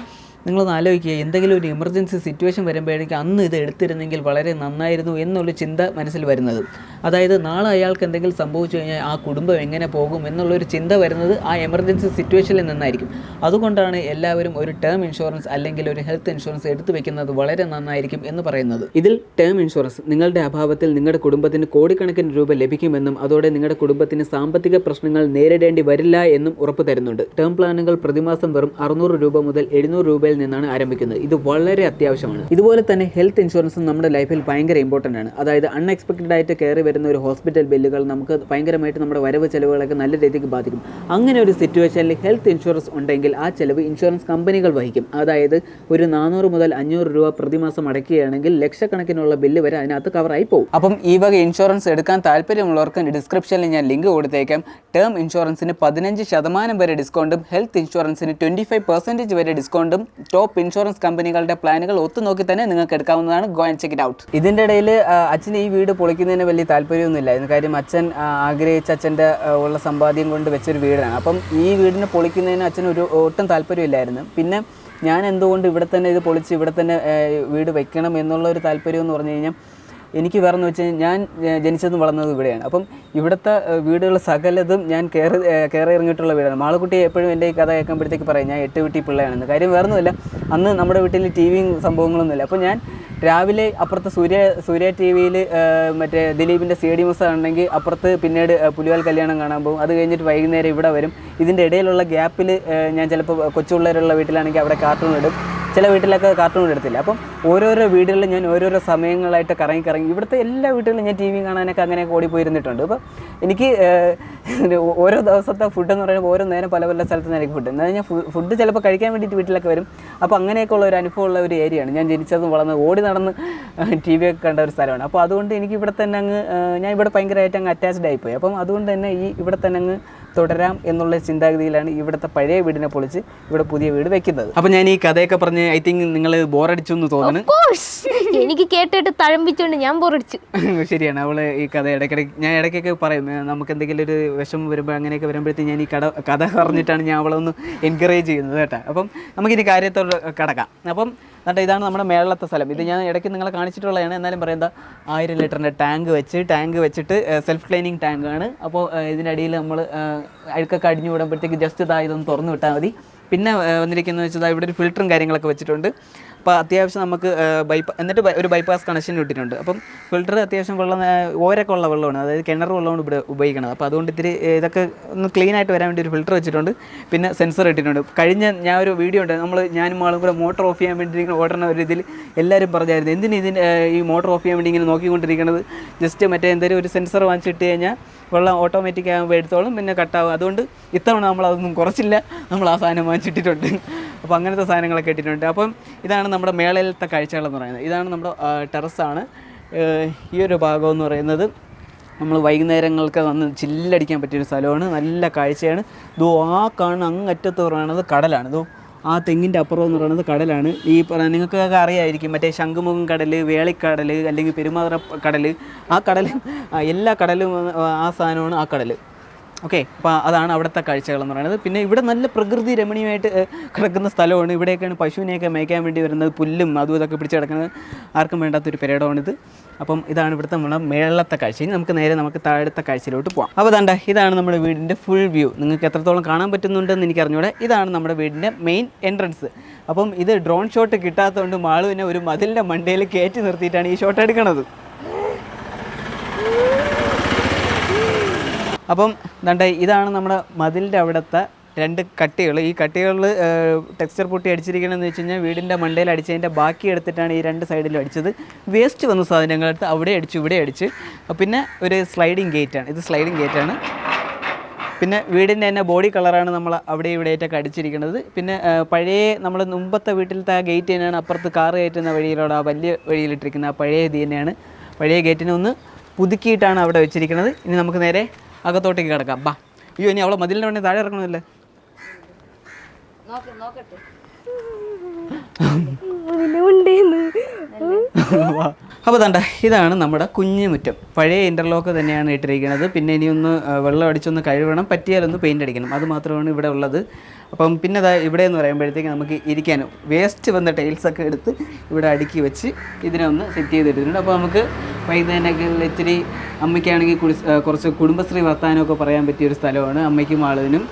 Speaker 1: നിങ്ങളൊന്ന് ആലോചിക്കുക, എന്തെങ്കിലും ഒരു എമർജൻസി സിറ്റുവേഷൻ വരുമ്പോഴേക്കും അന്ന് ഇത് എടുത്തിരുന്നെങ്കിൽ വളരെ നന്നായിരുന്നു എന്നുള്ള ചിന്ത മനസ്സിൽ വരുന്നത്. അതായത് നാളെ അയാൾക്ക് എന്തെങ്കിലും സംഭവിച്ചു കഴിഞ്ഞാൽ ആ കുടുംബം എങ്ങനെ പോകും എന്നുള്ളൊരു ചിന്ത വരുന്നത് ആ എമർജൻസി സിറ്റുവേഷനിൽ നിന്നായിരിക്കും. അതുകൊണ്ടാണ് എല്ലാവരും ഒരു ടേം ഇൻഷുറൻസ് അല്ലെങ്കിൽ ഒരു ഹെൽത്ത് ഇൻഷുറൻസ് എടുത്തു വെക്കുന്നത് വളരെ നന്നായിരിക്കും എന്ന് പറയുന്നത്. ഇതിൽ ടേം ഇൻഷുറൻസ് നിങ്ങളുടെ അഭാവത്തിൽ നിങ്ങളുടെ കുടുംബത്തിന് കോടിക്കണക്കിന് രൂപ ലഭിക്കുമെന്നും അതോടെ നിങ്ങളുടെ കുടുംബത്തിന് സാമ്പത്തിക പ്രശ്നങ്ങൾ നേരിടേണ്ടി വരില്ല എന്നും ഉറപ്പ് തരുന്നുണ്ട്. ടേം പ്ലാനുകൾ പ്രതിമാസം വെറും 600 രൂപ മുതൽ 700 രൂപയിൽ നിന്നാണ് ആരംഭിക്കുന്നത്. ഇത് വളരെ അത്യാവശ്യമാണ്. ഇതുപോലെ തന്നെ ഹെൽത്ത് ഇൻഷുറൻസും നമ്മുടെ ലൈഫിൽ ഭയങ്കര ഇമ്പോർട്ടൻ്റ് ആണ്. അതായത് അൺഎക്സ്പെക്റ്റഡ് ആയിട്ട് കയറി വരുന്ന ഒരു ഹോസ്പിറ്റൽ ബില്ലുകൾ നമുക്ക് ഭയങ്കരമായിട്ട് നമ്മുടെ വരവ് ചെലവുകളൊക്കെ നല്ല രീതിക്ക് ബാധിക്കും. അങ്ങനെ ഒരു സിറ്റുവേഷനിൽ ഹെൽത്ത് ഇൻഷുറൻസ് ഉണ്ടെങ്കിൽ ആ ചിലവ് ഇൻഷുറൻസ് കമ്പനികൾ വഹിക്കും. അതായത് ഒരു 400 മുതൽ 500 രൂപ പ്രതിമാസം അടയ്ക്കുകയാണെങ്കിൽ ലക്ഷക്കണക്കിനുള്ള ബില്ല് വരെ അതിനകത്ത് കവറായി പോകും. അപ്പം ഈ വക ഇൻഷുറൻസ് എടുക്കാൻ താല്പര്യമുള്ളവർക്ക് ഡിസ്ക്രിപ്ഷനിൽ ഞാൻ ലിങ്ക് കൊടുത്തേക്കാം. ടേം ഇൻഷുറൻസിന് 15% വരെ ഡിസ്കൗണ്ടും ഹെൽത്ത് ഇൻഷുറൻസിന് 25% വരെ ഡിസ്കൗണ്ടും ടോപ്പ് ഇൻഷുറൻസ് കമ്പനികളുടെ പ്ലാനുകൾ ഒത്തുനോക്കി തന്നെ നിങ്ങൾക്ക് എടുക്കാവുന്നതാണ്. Go and check it out. ഇതിൻ്റെ ഇടയിൽ അച്ഛന് ഈ വീട് പൊളിക്കുന്നതിന് വലിയ താല്പര്യമൊന്നുമില്ലായിരുന്നു. കാര്യം അച്ഛൻ ആഗ്രഹിച്ച അച്ഛൻ്റെ ഉള്ള സമ്പാദ്യം കൊണ്ട് വെച്ചൊരു വീടാണ്. അപ്പം ഈ വീടിനെ പൊളിക്കുന്നതിന് അച്ഛന് ഒട്ടും താല്പര്യമില്ലായിരുന്നു. പിന്നെ ഞാൻ എന്തുകൊണ്ട് ഇവിടെ തന്നെ ഇത് പൊളിച്ച് ഇവിടെ തന്നെ വീട് വെക്കണം എന്നുള്ള ഒരു താല്പര്യം എന്ന് പറഞ്ഞു കഴിഞ്ഞാൽ എനിക്ക് വേറെ എന്ന് വെച്ച് കഴിഞ്ഞാൽ ഞാൻ ജനിച്ചതും വളർന്നതും ഇവിടെയാണ്. അപ്പം ഇവിടുത്തെ വീടുകൾ സകലതും ഞാൻ കയറി ഇറങ്ങിയിട്ടുള്ള വീടാണ്. മാളക്കുട്ടി എപ്പോഴും എൻ്റെ ഈ കഥ കേൾക്കുമ്പോഴത്തേക്ക് പറയും ഞാൻ 8 വീട്ടിൽ പിള്ളയാണെന്ന്. കാര്യം വേറെ ഒന്നുമില്ല, അന്ന് നമ്മുടെ വീട്ടിൽ ടി വിയും സംഭവങ്ങളൊന്നുമില്ല. അപ്പോൾ ഞാൻ രാവിലെ അപ്പുറത്ത് സൂര്യ ടി വിയിൽ മറ്റേ ദിലീപിൻ്റെ CDMS ആണെങ്കിൽ അപ്പുറത്ത് പിന്നീട് പുലിവാൽ കല്യാണം കാണാൻ പോകും. അത് കഴിഞ്ഞിട്ട് വൈകുന്നേരം ഇവിടെ വരും. ഇതിൻ്റെ ഇടയിലുള്ള ഗ്യാപ്പിൽ ഞാൻ ചിലപ്പോൾ കൊച്ചുപിള്ളേരുള്ള വീട്ടിലാണെങ്കിൽ അവിടെ കാർട്ടൂൺ ഇടും. ചില വീട്ടിലൊക്കെ കാർട്ടൂൺ എടുത്തില്ല. അപ്പം ഓരോരോ വീടുകളിൽ ഞാൻ ഓരോരോ സമയങ്ങളായിട്ട് കറങ്ങി ഇവിടുത്തെ എല്ലാ വീടുകളിലും ഞാൻ TV കാണാനൊക്കെ അങ്ങനെ ഓടിപ്പോയിരുന്നിട്ടുണ്ട്. അപ്പോൾ എനിക്ക് ഓരോ ദിവസത്തെ ഫുഡ് എന്ന് പറയുമ്പോൾ ഓരോ നേരം പല സ്ഥലത്ത് നിന്നായിരിക്കും ഫുഡ്. എന്നാൽ ഞാൻ ഫുഡ് ചിലപ്പോൾ കഴിക്കാൻ വേണ്ടിയിട്ട് വീട്ടിലൊക്കെ വരും. അപ്പോൾ അങ്ങനെയൊക്കെയുള്ള ഒരു അനുഭവമുള്ള ഒരു ഏരിയയാണ്. ഞാൻ ജനിച്ചതും വളർന്നത് ഓടി നടന്ന് TV ഒക്കെ കണ്ട ഒരു സ്ഥലമാണ്. അപ്പോൾ അതുകൊണ്ട് എനിക്ക് ഇവിടെ തന്നെ ഞാൻ ഇവിടെ ഭയങ്കരമായിട്ട് അറ്റാച്ച്ഡ് ആയിപ്പോയി. അപ്പം അതുകൊണ്ട് തന്നെ ഇവിടെ തന്നെ തുടരാം എന്നുള്ള ചിന്താഗതിയിലാണ് ഇവിടുത്തെ പഴയ വീടിനെ പൊളിച്ച് ഇവിടെ പുതിയ വീട് വെക്കുന്നത്. അപ്പോൾ ഞാൻ ഈ കഥയൊക്കെ പറഞ്ഞ് ഐ തിങ്ക് നിങ്ങൾ ബോറടിച്ചു എന്ന് തോന്നുന്നു.
Speaker 2: എനിക്ക് കേട്ടിട്ട് തഴമ്പിച്ചുകൊണ്ട് ഞാൻ ബോറടിച്ചു.
Speaker 1: ശരിയാണ്. അവള് ഈ കഥ ഞാൻ ഇടയ്ക്കൊക്കെ പറയും, നമുക്ക് എന്തെങ്കിലും ഒരു വിഷമം വരുമ്പോൾ അങ്ങനെയൊക്കെ വരുമ്പോഴത്തേക്ക് ഞാൻ ഈ കഥ പറഞ്ഞിട്ടാണ് ഞാൻ അവളൊന്ന് എൻകറേജ് ചെയ്യുന്നത് കേട്ടോ. അപ്പം നമുക്കിനി കാര്യത്തോട് കടക്കാം. അപ്പം എന്നിട്ട് ഇതാണ് നമ്മുടെ മേളത്തെ സ്ഥലം. ഇത് ഞാൻ ഇടയ്ക്ക് നിങ്ങളെ കാണിച്ചിട്ടുള്ളതാണ്. എന്നാലും പറയുന്നത് 1000 ലിറ്ററിൻ്റെ ടാങ്ക് വെച്ചിട്ട് സെൽഫ് ക്ലീനിങ് ടാങ്കാണ്. അപ്പോൾ ഇതിനടിയിൽ നമ്മൾ അഴുക്കൊക്കെ അടിഞ്ഞു വിടുമ്പോഴത്തേക്ക് ജസ്റ്റ് ഇതൊന്ന് തുറന്നു വിട്ടാൽ മതി. പിന്നെ വന്നിരിക്കുന്നത് വെച്ചാൽ ഇവിടെ ഒരു ഫിൽറ്ററും കാര്യങ്ങളൊക്കെ വെച്ചിട്ടുണ്ട്. അപ്പോൾ അത്യാവശ്യം നമുക്ക് എന്നിട്ട് ഒരു ബൈപ്പാസ് കണക്ഷൻ ഇട്ടിട്ടുണ്ട്. അപ്പം ഫിൽറ്റർ അത്യാവശ്യം വെള്ളം ഓരൊക്കെ ഉള്ള വെള്ളമാണ്, അതായത് കിണർ വെള്ളമാണ് ഇവിടെ ഉപയോഗിക്കുന്നത്. അപ്പോൾ അതുകൊണ്ട് ഇത്തിരി ഇതൊക്കെ ഒന്ന് ക്ലീൻ ആയിട്ട് വരാൻ വേണ്ടി ഒരു ഫിൽറ്റർ വെച്ചിട്ടുണ്ട്. പിന്നെ സെൻസർ ഇട്ടിട്ടുണ്ട്. ഞാൻ ഒരു വീഡിയോ ഉണ്ട്, ഞാനും ആളും കൂടെ മോട്ടർ ഓഫ് ചെയ്യാൻ വേണ്ടി ഓടുന്ന ഒരു ഇതിൽ എല്ലാവരും പറഞ്ഞായിരുന്നു എന്തിന് ഈ മോട്ടർ ഓഫ് ചെയ്യാൻ വേണ്ടി ഇങ്ങനെ നോക്കിക്കൊണ്ടിരിക്കുന്നത്, ജസ്റ്റ് മറ്റേ എന്തെങ്കിലും ഒരു സെൻസർ വാങ്ങിച്ചിട്ട് കഴിഞ്ഞാൽ വെള്ളം ഓട്ടോമാറ്റിക് ആകുമ്പോൾ എടുത്തോളും, പിന്നെ കട്ടാവും. അതുകൊണ്ട് ഇത്തവണ നമ്മളതൊന്നും കുറച്ചില്ല, നമ്മൾ ആ സാധനം വാങ്ങിച്ചിട്ടിട്ടുണ്ട്. അപ്പോൾ അങ്ങനത്തെ സാധനങ്ങളൊക്കെ ഇട്ടിട്ടുണ്ട്. അപ്പം ഇതാണ് നമ്മുടെ മേളയിലത്തെ കാഴ്ചകളെന്ന് പറയുന്നത്. ഇതാണ് നമ്മുടെ ടെറസാണ്. ഈ ഒരു ഭാഗം എന്ന് പറയുന്നത് നമ്മൾ വൈകുന്നേരങ്ങൾക്ക് വന്ന് ചില്ലടിക്കാൻ പറ്റിയൊരു സ്ഥലമാണ്. നല്ല കാഴ്ചയാണ്. കാണുന്ന അങ്ങറ്റത്ത് പറയുന്നത് കടലാണ്. ആ തെങ്ങിൻ്റെ അപ്പുറം എന്ന് പറയുന്നത് കടലാണ്. നിങ്ങൾക്കൊക്കെ അറിയായിരിക്കും, മറ്റേ ശംഖുമുഖം കടൽ, വേളിക്കടൽ, അല്ലെങ്കിൽ പെരുമാറ കടൽ, ആ കടൽ, എല്ലാ കടലും ആ സാധനമാണ് ആ കടൽ. ഓക്കെ, അപ്പോൾ അതാണ് അവിടുത്തെ കാഴ്ചകളെന്ന് പറയുന്നത്. പിന്നെ ഇവിടെ നല്ല പ്രകൃതി രമണീയമായിട്ട് കിടക്കുന്ന സ്ഥലമാണ്. ഇവിടെയൊക്കെയാണ് പശുവിനെയൊക്കെ മേയ്ക്കാൻ വേണ്ടി വരുന്നത്. പുല്ലും അതും ഇതൊക്കെ പിടിച്ച് കിടക്കുന്നത് ആർക്കും വേണ്ടാത്തൊരു പെരേടമാണിത്. അപ്പം ഇതാണ് ഇവിടുത്തെ നമ്മുടെ മേളത്തെ കാഴ്ച. ഇനി നമുക്ക് താഴത്തെ കാഴ്ചയിലോട്ട് പോകാം. അപ്പോൾ ഇതാണ് നമ്മുടെ വീടിൻ്റെ ഫുൾ വ്യൂ. നിങ്ങൾക്ക് എത്രത്തോളം കാണാൻ പറ്റുന്നുണ്ടെന്ന് എനിക്ക് അറിഞ്ഞൂടെ. ഇതാണ് നമ്മുടെ വീടിൻ്റെ മെയിൻ എൻട്രൻസ്. അപ്പം ഇത് ഡ്രോൺ ഷോട്ട് കിട്ടാത്തതുകൊണ്ട് മാളുവിനെ ഒരു മതിലിൻ്റെ മണ്ടയിൽ കയറ്റി നിർത്തിയിട്ടാണ് ഈ ഷോട്ട് എടുക്കുന്നത്. അപ്പം ഇതാണ് നമ്മുടെ മതിലിൻ്റെ അവിടുത്തെ 2 കട്ടികൾ. ഈ കട്ടികളിൽ ടെക്സ്ചർ പൊട്ടി അടിച്ചിരിക്കണമെന്ന് വെച്ച് കഴിഞ്ഞാൽ വീടിൻ്റെ മണ്ടയിൽ അടിച്ചതിൻ്റെ ബാക്കി എടുത്തിട്ടാണ് ഈ 2 സൈഡിലും അടിച്ചത്. വേസ്റ്റ് വന്ന സാധനങ്ങളെടുത്ത് അവിടെ അടിച്ചു, ഇവിടെ അടിച്ച്. പിന്നെ ഒരു സ്ലൈഡിങ് ഗേറ്റാണ്, ഇത് സ്ലൈഡിങ് ഗേറ്റാണ്. പിന്നെ വീടിൻ്റെ തന്നെ ബോഡി കളറാണ് നമ്മൾ അവിടെ ഇവിടെയായിട്ടൊക്കെ അടിച്ചിരിക്കുന്നത്. പിന്നെ പഴയ നമ്മൾ മുമ്പത്തെ വീട്ടിലത്തെ ആ ഗേറ്റ് തന്നെയാണ് അപ്പുറത്ത് കാറ് കയറ്റുന്ന വഴിയിലൂടെ ആ വലിയ വഴിയിലിട്ടിരിക്കുന്നത്. ആ പഴയ ഇത് തന്നെയാണ്. പഴയ ഗേറ്റിനെ ഒന്ന് പുതുക്കിയിട്ടാണ് അവിടെ വെച്ചിരിക്കുന്നത്. ഇനി നമുക്ക് നേരെ അകത്തോട്ടേക്ക് കിടക്കാം. അയ്യോ, ഇനി അവളെ മതിലിൻ്റെ വേണ്ടി താഴെ ഇറക്കണമല്ലേ. അപ്പോൾ ഇതാണ് നമ്മുടെ കുഞ്ഞുമുറ്റം. പഴയ ഇൻ്റർലോക്ക് തന്നെയാണ് ഇട്ടിരിക്കുന്നത്. പിന്നെ ഇനിയൊന്ന് വെള്ളം അടിച്ചൊന്ന് കഴുകണം, പറ്റിയാലൊന്ന് പെയിൻ്റ് അടിക്കണം. അത് മാത്രമാണ് ഇവിടെ ഉള്ളത്. അപ്പം പിന്നെ ഇവിടെ എന്ന് പറയുമ്പോഴത്തേക്ക് നമുക്ക് ഇരിക്കാനും വേസ്റ്റ് വന്ന ടൈൽസൊക്കെ എടുത്ത് ഇവിടെ അടുക്കി വെച്ച് ഇതിനെ ഒന്ന് സെറ്റ് ചെയ്തിട്ടുണ്ട്. അപ്പോൾ നമുക്ക് വൈകുന്നേരങ്ങളിൽ ഇച്ചിരി അമ്മയ്ക്കാണെങ്കിൽ കുറച്ച് കുടുംബശ്രീ വർത്താനമൊക്കെ പറയാൻ പറ്റിയൊരു സ്ഥലമാണ്. അമ്മയ്ക്കും ആളിനും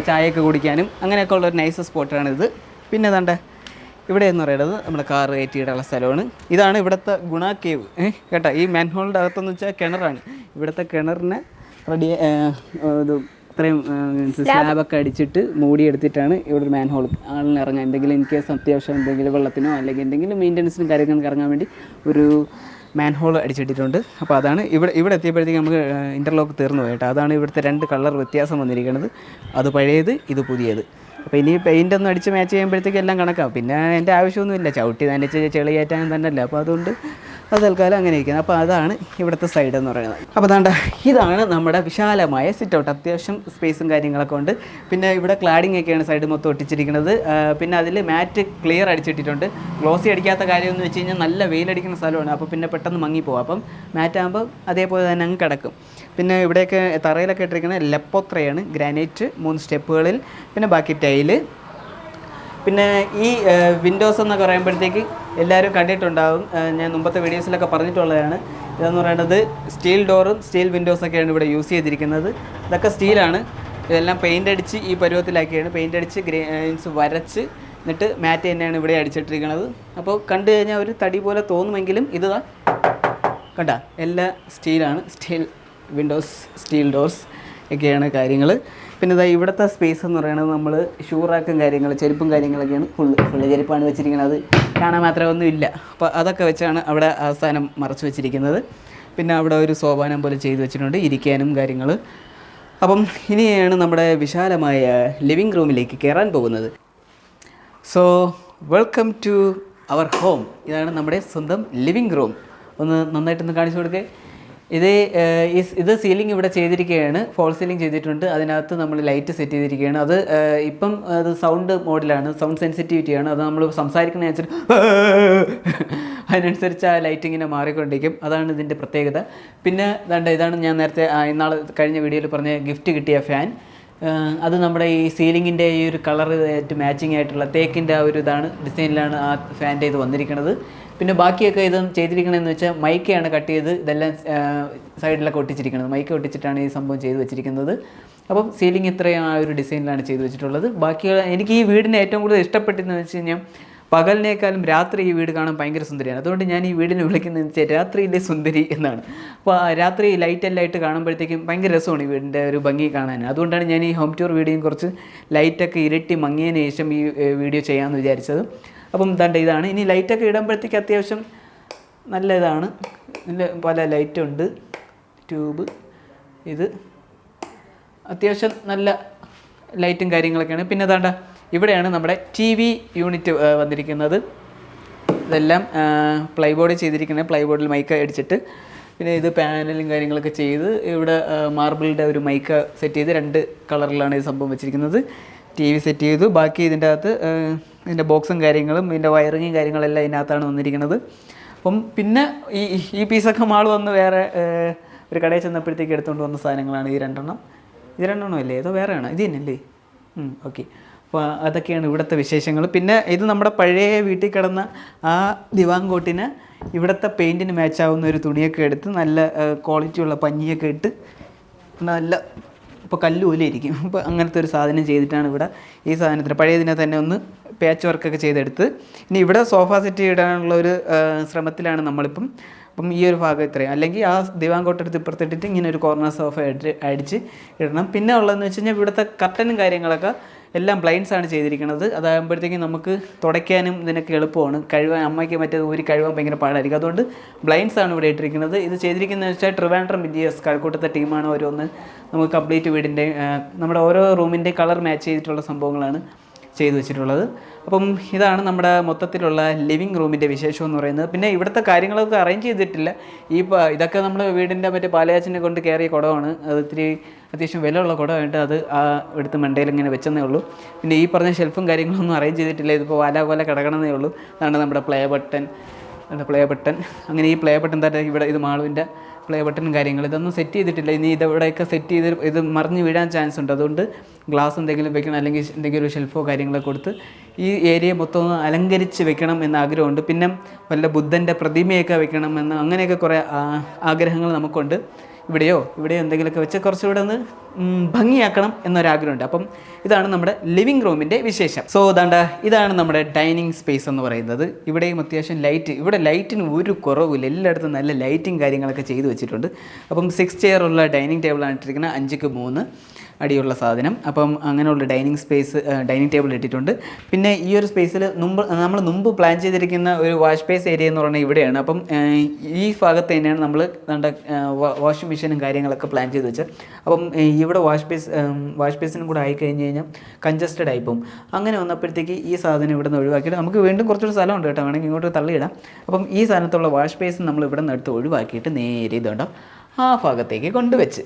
Speaker 1: ചായയൊക്കെ കുടിക്കാനും അങ്ങനെയൊക്കെ ഉള്ളൊരു നൈസ് സ്പോട്ടാണിത്. പിന്നെ ഇവിടെ എന്ന് പറയുന്നത് നമ്മുടെ കാർ കയറ്റിയിടുള്ള സ്ഥലമാണ്. ഇതാണ് ഇവിടുത്തെ ഗുണ കേവ് കേട്ടോ. ഈ മാൻഹോളിൻ്റെ അകത്തെന്ന് വെച്ചാൽ കിണറാണ്. ഇവിടുത്തെ കിണറിനെ ഇത്രയും സ്ലാബൊക്കെ അടിച്ചിട്ട് മൂടിയെടുത്തിട്ടാണ് ഇവിടെ ഒരു മാൻ ഹോൾ ആളിന് ഇറങ്ങാൻ എന്തെങ്കിലും ഇൻ കേസ് അത്യാവശ്യം എന്തെങ്കിലും വെള്ളത്തിനോ അല്ലെങ്കിൽ എന്തെങ്കിലും മെയിൻ്റനൻസിനും കാര്യങ്ങൾക്ക് ഇറങ്ങാൻ വേണ്ടി ഒരു മാൻ ഹോൾ അടിച്ചിട്ടിട്ടുണ്ട്. അപ്പോൾ അതാണ് ഇവിടെ എത്തിയപ്പോഴത്തേക്ക് നമുക്ക് ഇൻ്റർലോക്ക് തീർന്നു പോയിട്ട് അതാണ് ഇവിടുത്തെ 2 കളർ വ്യത്യാസം വന്നിരിക്കുന്നത്. അത് പഴയത്, ഇത് പുതിയത്. അപ്പോൾ ഇനി പെയിൻ്റൊന്നും അടിച്ച് മാച്ച് ചെയ്യുമ്പോഴത്തേക്ക് എല്ലാം കണക്കാവും. പിന്നെ എൻ്റെ ആവശ്യമൊന്നുമില്ല, ചവിട്ടി നനച്ച് ചെളിയേറ്റാൻ തന്നെയല്ല. അപ്പോൾ അതുകൊണ്ട് അത് തൽക്കാലം അങ്ങനെ ഇരിക്കുന്നത്. അപ്പോൾ അതാണ് ഇവിടുത്തെ സൈഡ് എന്ന് പറയുന്നത്. അപ്പോൾ അതാണ്ട് ഇതാണ് നമ്മുടെ വിശാലമായ സിറ്റ് ഔട്ട്. അത്യാവശ്യം സ്പേസും കാര്യങ്ങളൊക്കെ ഉണ്ട്. പിന്നെ ഇവിടെ ക്ലാഡിംഗ് ഒക്കെയാണ് സൈഡ് മൊത്തം ഒട്ടിച്ചിരിക്കുന്നത്. പിന്നെ അതിൽ മാറ്റ് ക്ലിയർ അടിച്ചിട്ടിട്ടുണ്ട്. ഗ്ലോസി അടിക്കാത്ത കാര്യം എന്ന് വെച്ച് കഴിഞ്ഞാൽ നല്ല വെയിലടിക്കുന്ന സ്ഥലമാണ്. അപ്പോൾ പിന്നെ പെട്ടെന്ന് മങ്ങിപ്പോകും. അപ്പം മാറ്റ് ആകുമ്പോൾ അതേപോലെ തന്നെ അങ്ങ് കിടക്കും. പിന്നെ ഇവിടെയൊക്കെ തറയിലൊക്കെ ഇട്ടിരിക്കുന്നത് ലെപ്പോത്രയാണ്, ഗ്രാനൈറ്റ് 3 സ്റ്റെപ്പുകളിൽ. പിന്നെ ബാക്കി ടൈല്. പിന്നെ ഈ വിൻഡോസ് എന്നൊക്കെ പറയുമ്പോഴത്തേക്ക് എല്ലാവരും കണ്ടിട്ടുണ്ടാകും, ഞാൻ മുമ്പത്തെ വീഡിയോസിലൊക്കെ പറഞ്ഞിട്ടുള്ളതാണ്. ഇതെന്ന് പറയുന്നത് സ്റ്റീൽ ഡോറും സ്റ്റീൽ വിൻഡോസൊക്കെയാണ് ഇവിടെ യൂസ് ചെയ്തിരിക്കുന്നത്. ഇതൊക്കെ സ്റ്റീലാണ്. ഇതെല്ലാം പെയിൻ്റ് അടിച്ച് ഈ പരുവത്തിലാക്കിയാണ് പെയിൻ്റ് അടിച്ച് ഗ്രെയിൻസ് വരച്ച് എന്നിട്ട് മാറ്റ് തന്നെയാണ് ഇവിടെ അടിച്ചിട്ടിരിക്കുന്നത്. അപ്പോൾ കണ്ടു കഴിഞ്ഞാൽ ഒരു തടി പോലെ തോന്നുമെങ്കിലും ഇത് കണ്ട എല്ലാം സ്റ്റീലാണ്. സ്റ്റീൽ വിൻഡോസ്, സ്റ്റീൽ ഡോർസ് ഒക്കെയാണ് കാര്യങ്ങൾ. പിന്നെ ഇതാ ഇവിടുത്തെ സ്പേസ് എന്ന് പറയുന്നത് നമ്മൾ ഷൂ റാക്കും കാര്യങ്ങൾ, ചെരുപ്പും കാര്യങ്ങളൊക്കെയാണ് ഫുള്ള് ചെരുപ്പാണ് വെച്ചിരിക്കുന്നത്. കാണാൻ മാത്രമേ ഒന്നുമില്ല. അപ്പോൾ അതൊക്കെ വെച്ചാണ് അവിടെ അവസാനം മറച്ചു വെച്ചിരിക്കുന്നത്. പിന്നെ അവിടെ ഒരു സോപാനം പോലെ ചെയ്തു വെച്ചിട്ടുണ്ട് ഇരിക്കാനും കാര്യങ്ങൾ. അപ്പം ഇനിയാണ് നമ്മുടെ വിശാലമായ ലിവിങ് റൂമിലേക്ക് കയറാൻ പോകുന്നത്. So welcome to our home. ഇതാണ് നമ്മുടെ സ്വന്തം ലിവിങ് റൂം. ഒന്ന് നന്നായിട്ടൊന്ന് കാണിച്ചു കൊടുക്കേ. ഇത് സീലിംഗ് ഇവിടെ ചെയ്തിരിക്കുകയാണ്, ഫോൾ സീലിംഗ് ചെയ്തിട്ടുണ്ട്. അതിനകത്ത് നമ്മൾ ലൈറ്റ് സെറ്റ് ചെയ്തിരിക്കുകയാണ്. ഇപ്പം അത് സൗണ്ട് മോഡിലാണ്, സൗണ്ട് സെൻസിറ്റിവിറ്റിയാണ്. അത് നമ്മൾ അതിനനുസരിച്ച് ആ ലൈറ്റ് ഇങ്ങനെ മാറിക്കൊണ്ടിരിക്കും. അതാണ് ഇതിൻ്റെ പ്രത്യേകത. പിന്നെ ഇതാണ് ഞാൻ നേരത്തെ ഇന്നാൾ കഴിഞ്ഞ വീഡിയോയിൽ പറഞ്ഞ ഗിഫ്റ്റ് കിട്ടിയ ഫാൻ. അത് നമ്മുടെ ഈ സീലിങ്ങിൻ്റെ ഈ ഒരു കളർ മാച്ചിങ് ആയിട്ടുള്ള തേക്കിൻ്റെ ആ ഒരു ഡിസൈനിലാണ് ആ ഫാൻ്റെ ഇത് വന്നിരിക്കുന്നത്. പിന്നെ ബാക്കിയൊക്കെ ഇത് ചെയ്തിരിക്കണമെന്ന് വെച്ചാൽ മൈക്കയാണ് കട്ട് ചെയ്ത് ഇതെല്ലാം സൈഡിലൊക്കെ ഒട്ടിച്ചിരിക്കുന്നത്. മൈക്ക ഒട്ടിച്ചിട്ടാണ് ഈ സംഭവം ചെയ്ത് വെച്ചിരിക്കുന്നത്. അപ്പം സീലിംഗ് ഇത്രയും ആ ഒരു ഡിസൈനിലാണ് ചെയ്ത് വെച്ചിട്ടുള്ളത്. ബാക്കിയുള്ള എനിക്ക് ഈ വീടിനെ ഏറ്റവും കൂടുതൽ ഇഷ്ടപ്പെട്ടതെന്ന് വെച്ച് കഴിഞ്ഞാൽ പകലിനേക്കാളും രാത്രി ഈ വീട് കാണാൻ ഭയങ്കര സുന്ദരിയാണ്. അതുകൊണ്ട് ഞാൻ ഈ വീടിനെ വിളിക്കുന്നതെന്ന് വെച്ചാൽ രാത്രിയിലെ സുന്ദരി എന്നാണ്. അപ്പോൾ രാത്രി ലൈറ്റെല്ലാം ആയിട്ട് കാണുമ്പോഴത്തേക്കും ഭയങ്കര രസമാണ് ഈ വീടിൻ്റെ ഒരു ഭംഗി കാണാൻ. അതുകൊണ്ടാണ് ഞാൻ ഈ ഹോം ടൂർ വീഡിയോയും കുറച്ച് ലൈറ്റൊക്കെ ഇരട്ടി മങ്ങിയതിന് ശേഷം ഈ വീഡിയോ ചെയ്യാമെന്ന് വിചാരിച്ചത്. അപ്പം ഇതാണ്. ഇനി ലൈറ്റൊക്കെ ഇടുമ്പോഴത്തേക്ക് അത്യാവശ്യം നല്ല ഇതാണ്. ഇതിൽ പല ലൈറ്റുണ്ട്, ട്യൂബ്. ഇത് അത്യാവശ്യം നല്ല ലൈറ്റും കാര്യങ്ങളൊക്കെയാണ്. പിന്നെ ഇവിടെയാണ് നമ്മുടെ TV യൂണിറ്റ് വന്നിരിക്കുന്നത്. ഇതെല്ലാം പ്ലൈബോർഡ് ചെയ്തിരിക്കുന്നത്, പ്ലൈബോർഡിൽ മൈക്ക അടിച്ചിട്ട്. പിന്നെ ഇത് പാനലും കാര്യങ്ങളൊക്കെ ചെയ്ത് ഇവിടെ മാർബിളിൻ്റെ ഒരു മൈക്ക സെറ്റ് ചെയ്ത് 2 കളറിലാണ് ഈ സംഭവം വെച്ചിരിക്കുന്നത്. TV സെറ്റ് ചെയ്തു. ബാക്കി ഇതിൻ്റെ അകത്ത് ഇതിൻ്റെ ബോക്സും കാര്യങ്ങളും ഇതിൻ്റെ വയറിങ്ങും കാര്യങ്ങളെല്ലാം ഇതിനകത്താണ് വന്നിരിക്കുന്നത്. അപ്പം പിന്നെ ഈ പീസൊക്കെ മാൾ വന്ന് വേറെ ഒരു കടയിൽ ചെന്നപ്പോഴത്തേക്ക് എടുത്തുകൊണ്ട് വന്ന സാധനങ്ങളാണ് ഈ 2 എണ്ണം. ഇത് 2 എണ്ണം അല്ലേ? ഏതോ വേറെയാണ്, ഇത് തന്നെയല്ലേ? ഓക്കെ. അപ്പോൾ അതൊക്കെയാണ് ഇവിടുത്തെ വിശേഷങ്ങൾ. പിന്നെ ഇത് നമ്മുടെ പഴയ വീട്ടിൽ കിടന്ന ആ ദിവാങ്കോട്ടിന് ഇവിടുത്തെ പെയിൻറ്റിന് മാച്ചാവുന്ന ഒരു തുണിയൊക്കെ എടുത്ത് നല്ല ക്വാളിറ്റിയുള്ള പഞ്ഞിയൊക്കെ ഇട്ട് നല്ല ഇപ്പോൾ കല്ലുപോലെ ഇരിക്കും. അപ്പോൾ അങ്ങനത്തെ ഒരു സാധനം ചെയ്തിട്ടാണ് ഇവിടെ ഈ സാധനത്തിന് പഴയതിനെ തന്നെ ഒന്ന് പാച്ച് വർക്കൊക്കെ ചെയ്തെടുത്ത്. ഇനി ഇവിടെ സോഫ സെറ്റ് ഇടാനുള്ള ഒരു ശ്രമത്തിലാണ് നമ്മളിപ്പം. അപ്പം ഈ ഒരു ഭാഗം ഇത്രയും, അല്ലെങ്കിൽ ആ ദിവാങ്കോട്ടെടുത്ത് ഇപ്പുറത്തിട്ടിട്ട് ഇങ്ങനെ ഒരു കോർണർ സോഫ അടിച്ച് ഇടണം. പിന്നെ ഉള്ളതെന്ന് വെച്ച് കഴിഞ്ഞാൽ ഇവിടുത്തെ കർട്ടനും കാര്യങ്ങളൊക്കെ എല്ലാം ബ്ലൈൻഡ്സാണ് ചെയ്തിരിക്കുന്നത്. അതാകുമ്പോഴത്തേക്കും നമുക്ക് തുടയ്ക്കാനും ഇതിനൊക്കെ എളുപ്പമാണ്. അമ്മയ്ക്ക് മറ്റേത് കഴുകാൻ ഭയങ്കര പാടായിരിക്കും. അതുകൊണ്ട് ബ്ലൈൻഡ്സാണ് ഇവിടെ ഇട്ടിരിക്കുന്നത്. ഇത് ചെയ്തിരിക്കുന്നത് വെച്ചാൽ ട്രിവാൻഡ്രം BGS കഴക്കൂട്ടത്തെ ടീമാണ് ഓരോന്ന് നമുക്ക് കംപ്ലീറ്റ് വീടിൻ്റെ നമ്മുടെ ഓരോ റൂമിൻ്റെ കളർ മാച്ച് ചെയ്തിട്ടുള്ള സംഭവങ്ങളാണ് ചെയ്തു വെച്ചിട്ടുള്ളത്. അപ്പം ഇതാണ് നമ്മുടെ മൊത്തത്തിലുള്ള ലിവിങ് റൂമിൻ്റെ വിശേഷം എന്ന് പറയുന്നത്. പിന്നെ ഇവിടുത്തെ കാര്യങ്ങളൊക്കെ അറേഞ്ച് ചെയ്തിട്ടില്ല. ഇതൊക്കെ നമ്മൾ വീടിൻ്റെ മറ്റേ പാലയാച്ചിനെ കൊണ്ട് കയറിയ കുടമാണ്. അത് ഇത്തിരി അത്യാവശ്യം വിലയുള്ള കുടമായിട്ട് അത് എടുത്ത് മണ്ടയിൽ ഇങ്ങനെ വെച്ചെന്നേ ഉള്ളൂ. പിന്നെ ഈ പറഞ്ഞ ഷെൽഫും കാര്യങ്ങളൊന്നും അറേഞ്ച് ചെയ്തിട്ടില്ല. ഇതിപ്പോൾ വല കിടക്കണമെന്നേ ഉള്ളൂ. അതാണ് നമ്മുടെ പ്ലേ ബട്ടൺ. അങ്ങനെ ഈ പ്ലേ ബട്ടൺ തന്നെ ഇവിടെ ഇത് മാളുവിൻ്റെ പ്ലേ ബട്ടണും കാര്യങ്ങൾ ഇതൊന്നും സെറ്റ് ചെയ്തിട്ടില്ല. ഇനി ഇതെവിടെയൊക്കെ സെറ്റ് ചെയ്ത് ഇത് മറിഞ്ഞ് വീഴാൻ ചാൻസ് ഉണ്ട്. അതുകൊണ്ട് ഗ്ലാസ് എന്തെങ്കിലും വെക്കണം, അല്ലെങ്കിൽ എന്തെങ്കിലും ഒരു ഷെൽഫോ കാര്യങ്ങളൊക്കെ കൊടുത്ത് ഈ ഏരിയ മൊത്തം ഒന്ന് അലങ്കരിച്ച് വെക്കണം എന്ന ആഗ്രഹമുണ്ട്. പിന്നെ വല്ല ബുദ്ധൻ്റെ പ്രതിമയൊക്കെ വെക്കണം എന്ന് അങ്ങനെയൊക്കെ കുറേ ആഗ്രഹങ്ങൾ നമുക്കുണ്ട്. ഇവിടെയോ എന്തെങ്കിലുമൊക്കെ വെച്ച് കുറച്ചുകൂടെ ഒന്ന് ഭംഗിയാക്കണം എന്നൊരാഗ്രഹമുണ്ട്. അപ്പം ഇതാണ് നമ്മുടെ ലിവിങ് റൂമിൻ്റെ വിശേഷം. സോ ഇതാണ് നമ്മുടെ ഡൈനിങ് സ്പേസ് എന്ന് പറയുന്നത്. ഇവിടെയും അത്യാവശ്യം ഇവിടെ ലൈറ്റിന് ഒരു കുറവില്ല. എല്ലായിടത്തും നല്ല ലൈറ്റിങ് കാര്യങ്ങളൊക്കെ ചെയ്തു വെച്ചിട്ടുണ്ട്. അപ്പം 6 ചെയറുള്ള ഡൈനിങ് ടേബിളാണ് ഇട്ടിരിക്കുന്നത്, 5x3. അടിയുള്ള സാധനം. അപ്പം അങ്ങനെയുള്ള ഡൈനിങ് ടേബിൾ ഇട്ടിട്ടുണ്ട്. പിന്നെ ഈ ഒരു സ്പേസിൽ നമ്മൾ മുമ്പ് പ്ലാൻ ചെയ്തിരിക്കുന്ന ഒരു വാഷ് ബേസ് ഏരിയ എന്ന് പറഞ്ഞാൽ ഇവിടെയാണ്. അപ്പം ഈ ഭാഗത്ത് തന്നെയാണ് നമ്മൾ നമ്മുടെ വാഷിംഗ് മെഷീനും കാര്യങ്ങളൊക്കെ പ്ലാൻ ചെയ്ത് വെച്ചത്. അപ്പം ഇവിടെ വാഷ് ബേസിനും കൂടെ ആയിക്കഴിഞ്ഞ് കഴിഞ്ഞാൽ കൺജസ്റ്റഡ് ആയിപ്പോവും. അങ്ങനെ വന്നപ്പോഴത്തേക്ക് ഈ സാധനം ഇവിടെ നിന്ന് ഒഴിവാക്കിയിട്ട് നമുക്ക് വീണ്ടും കുറച്ചൊരു സ്ഥലമുണ്ട് കേട്ടോ, വേണമെങ്കിൽ ഇങ്ങോട്ട് തള്ളിയിടാം. അപ്പം ഈ സാധനത്തുള്ള വാഷ് ബേസ് നമ്മൾ ഇവിടെ നിന്ന് എടുത്ത് ഒഴിവാക്കിയിട്ട് നേരെ ഇതുണ്ടോ ആ ഭാഗത്തേക്ക് കൊണ്ടുവച്ച്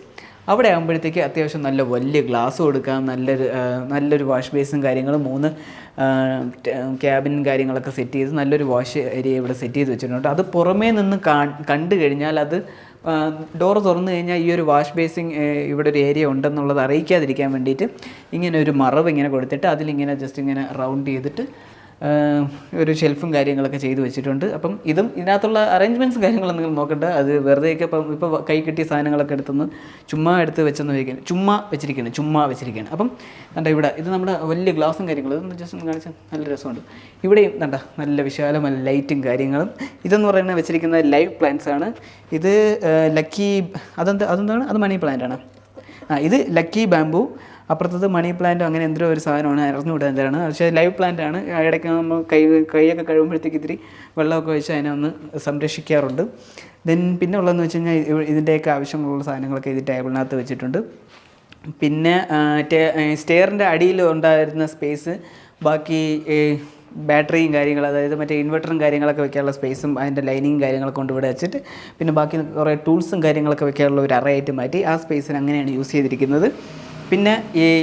Speaker 1: അവിടെ ആകുമ്പോഴത്തേക്ക് അത്യാവശ്യം നല്ല വലിയ ഗ്ലാസ് കൊടുക്കാം, നല്ലൊരു വാഷ് ബേസും കാര്യങ്ങളും 3 ക്യാബിനും കാര്യങ്ങളൊക്കെ സെറ്റ് ചെയ്ത് നല്ലൊരു വാഷ് ഏരിയ ഇവിടെ സെറ്റ് ചെയ്ത് വെച്ചിട്ടുണ്ട്. അത് പുറമേ നിന്ന് കണ്ടു കഴിഞ്ഞാൽ അത് ഡോറ് തുറന്നു കഴിഞ്ഞാൽ ഈ ഒരു വാഷ് ബേസിങ് ഇവിടെ ഒരു ഏരിയ ഉണ്ടെന്നുള്ളത് അറിയിക്കാതിരിക്കാൻ വേണ്ടിയിട്ട് ഇങ്ങനെ ഒരു മറവ് ഇങ്ങനെ കൊടുത്തിട്ട് അതിലിങ്ങനെ ജസ്റ്റ് ഇങ്ങനെ റൗണ്ട് ചെയ്തിട്ട് ഒരു ഷെൽഫും കാര്യങ്ങളൊക്കെ ചെയ്ത് വെച്ചിട്ടുണ്ട്. അപ്പം ഇതിനകത്തുള്ള അറേഞ്ച്മെൻറ്റ്സും കാര്യങ്ങളും നിങ്ങൾ നോക്കണ്ട, അത് വെറുതെയൊക്കെ ഇപ്പോൾ കൈ കിട്ടിയ സാധനങ്ങളൊക്കെ എടുത്തുനിന്ന് ചുമ്മാ എടുത്ത് ചുമ്മാ വെച്ചിരിക്കുകയാണ്. അപ്പം കണ്ട ഇവിടെ ഇത് നമ്മുടെ വലിയ ഗ്ലാസും കാര്യങ്ങളും ജസ്റ്റ് കാണിച്ചാൽ നല്ല രസമുണ്ട്. ഇവിടെയും കണ്ട നല്ല വിശാലമായ ലൈറ്റും കാര്യങ്ങളും. ഇതെന്ന് പറയുന്നത് വെച്ചിരിക്കുന്ന ലൈവ് പ്ലാന്റ്സ് ആണ്. ഇത് ലക്കി അതെന്താണ് അത് മണി പ്ലാന്റ് ആണ്. ഇത് ലക്കി ബാംബു, അപ്പുറത്തത് മണി പ്ലാന്റോ അങ്ങനെ എന്തോ ഒരു സാധനമാണ്, അറിഞ്ഞുകൂടാ എന്താണ്. പക്ഷേ ലൈവ് പ്ലാന്റ് ആണ്. ഇടയ്ക്ക് നമ്മൾ കൈയൊക്കെ കഴിയുമ്പോഴത്തേക്ക് ഇത്തിരി വെള്ളമൊക്കെ വെച്ച് അതിനെ ഒന്ന് സംരക്ഷിക്കാറുണ്ട്. പിന്നെ ഉള്ളതെന്ന് വെച്ച് കഴിഞ്ഞാൽ ഇതിൻ്റെയൊക്കെ ആവശ്യമുള്ള സാധനങ്ങളൊക്കെ ഇത് ടേബിളിനകത്ത് വെച്ചിട്ടുണ്ട്. പിന്നെ സ്റ്റെയറിൻ്റെ അടിയിൽ ഉണ്ടായിരുന്ന സ്പേസ് ബാക്കി ബാറ്ററിയും കാര്യങ്ങൾ, അതായത് മറ്റേ ഇൻവെർട്ടറും കാര്യങ്ങളൊക്കെ വെക്കാനുള്ള സ്പേസും അതിൻ്റെ ലൈനിങ് കാര്യങ്ങളൊക്കെ കൊണ്ട് ഇവിടെ വെച്ചിട്ട് പിന്നെ ബാക്കി കുറേ ടൂൾസും കാര്യങ്ങളൊക്കെ വെക്കാനുള്ള ഒരു അറയായിട്ട് മാറ്റി ആ സ്പേസിന് അങ്ങനെയാണ് യൂസ് ചെയ്തിരിക്കുന്നത്. പിന്നെ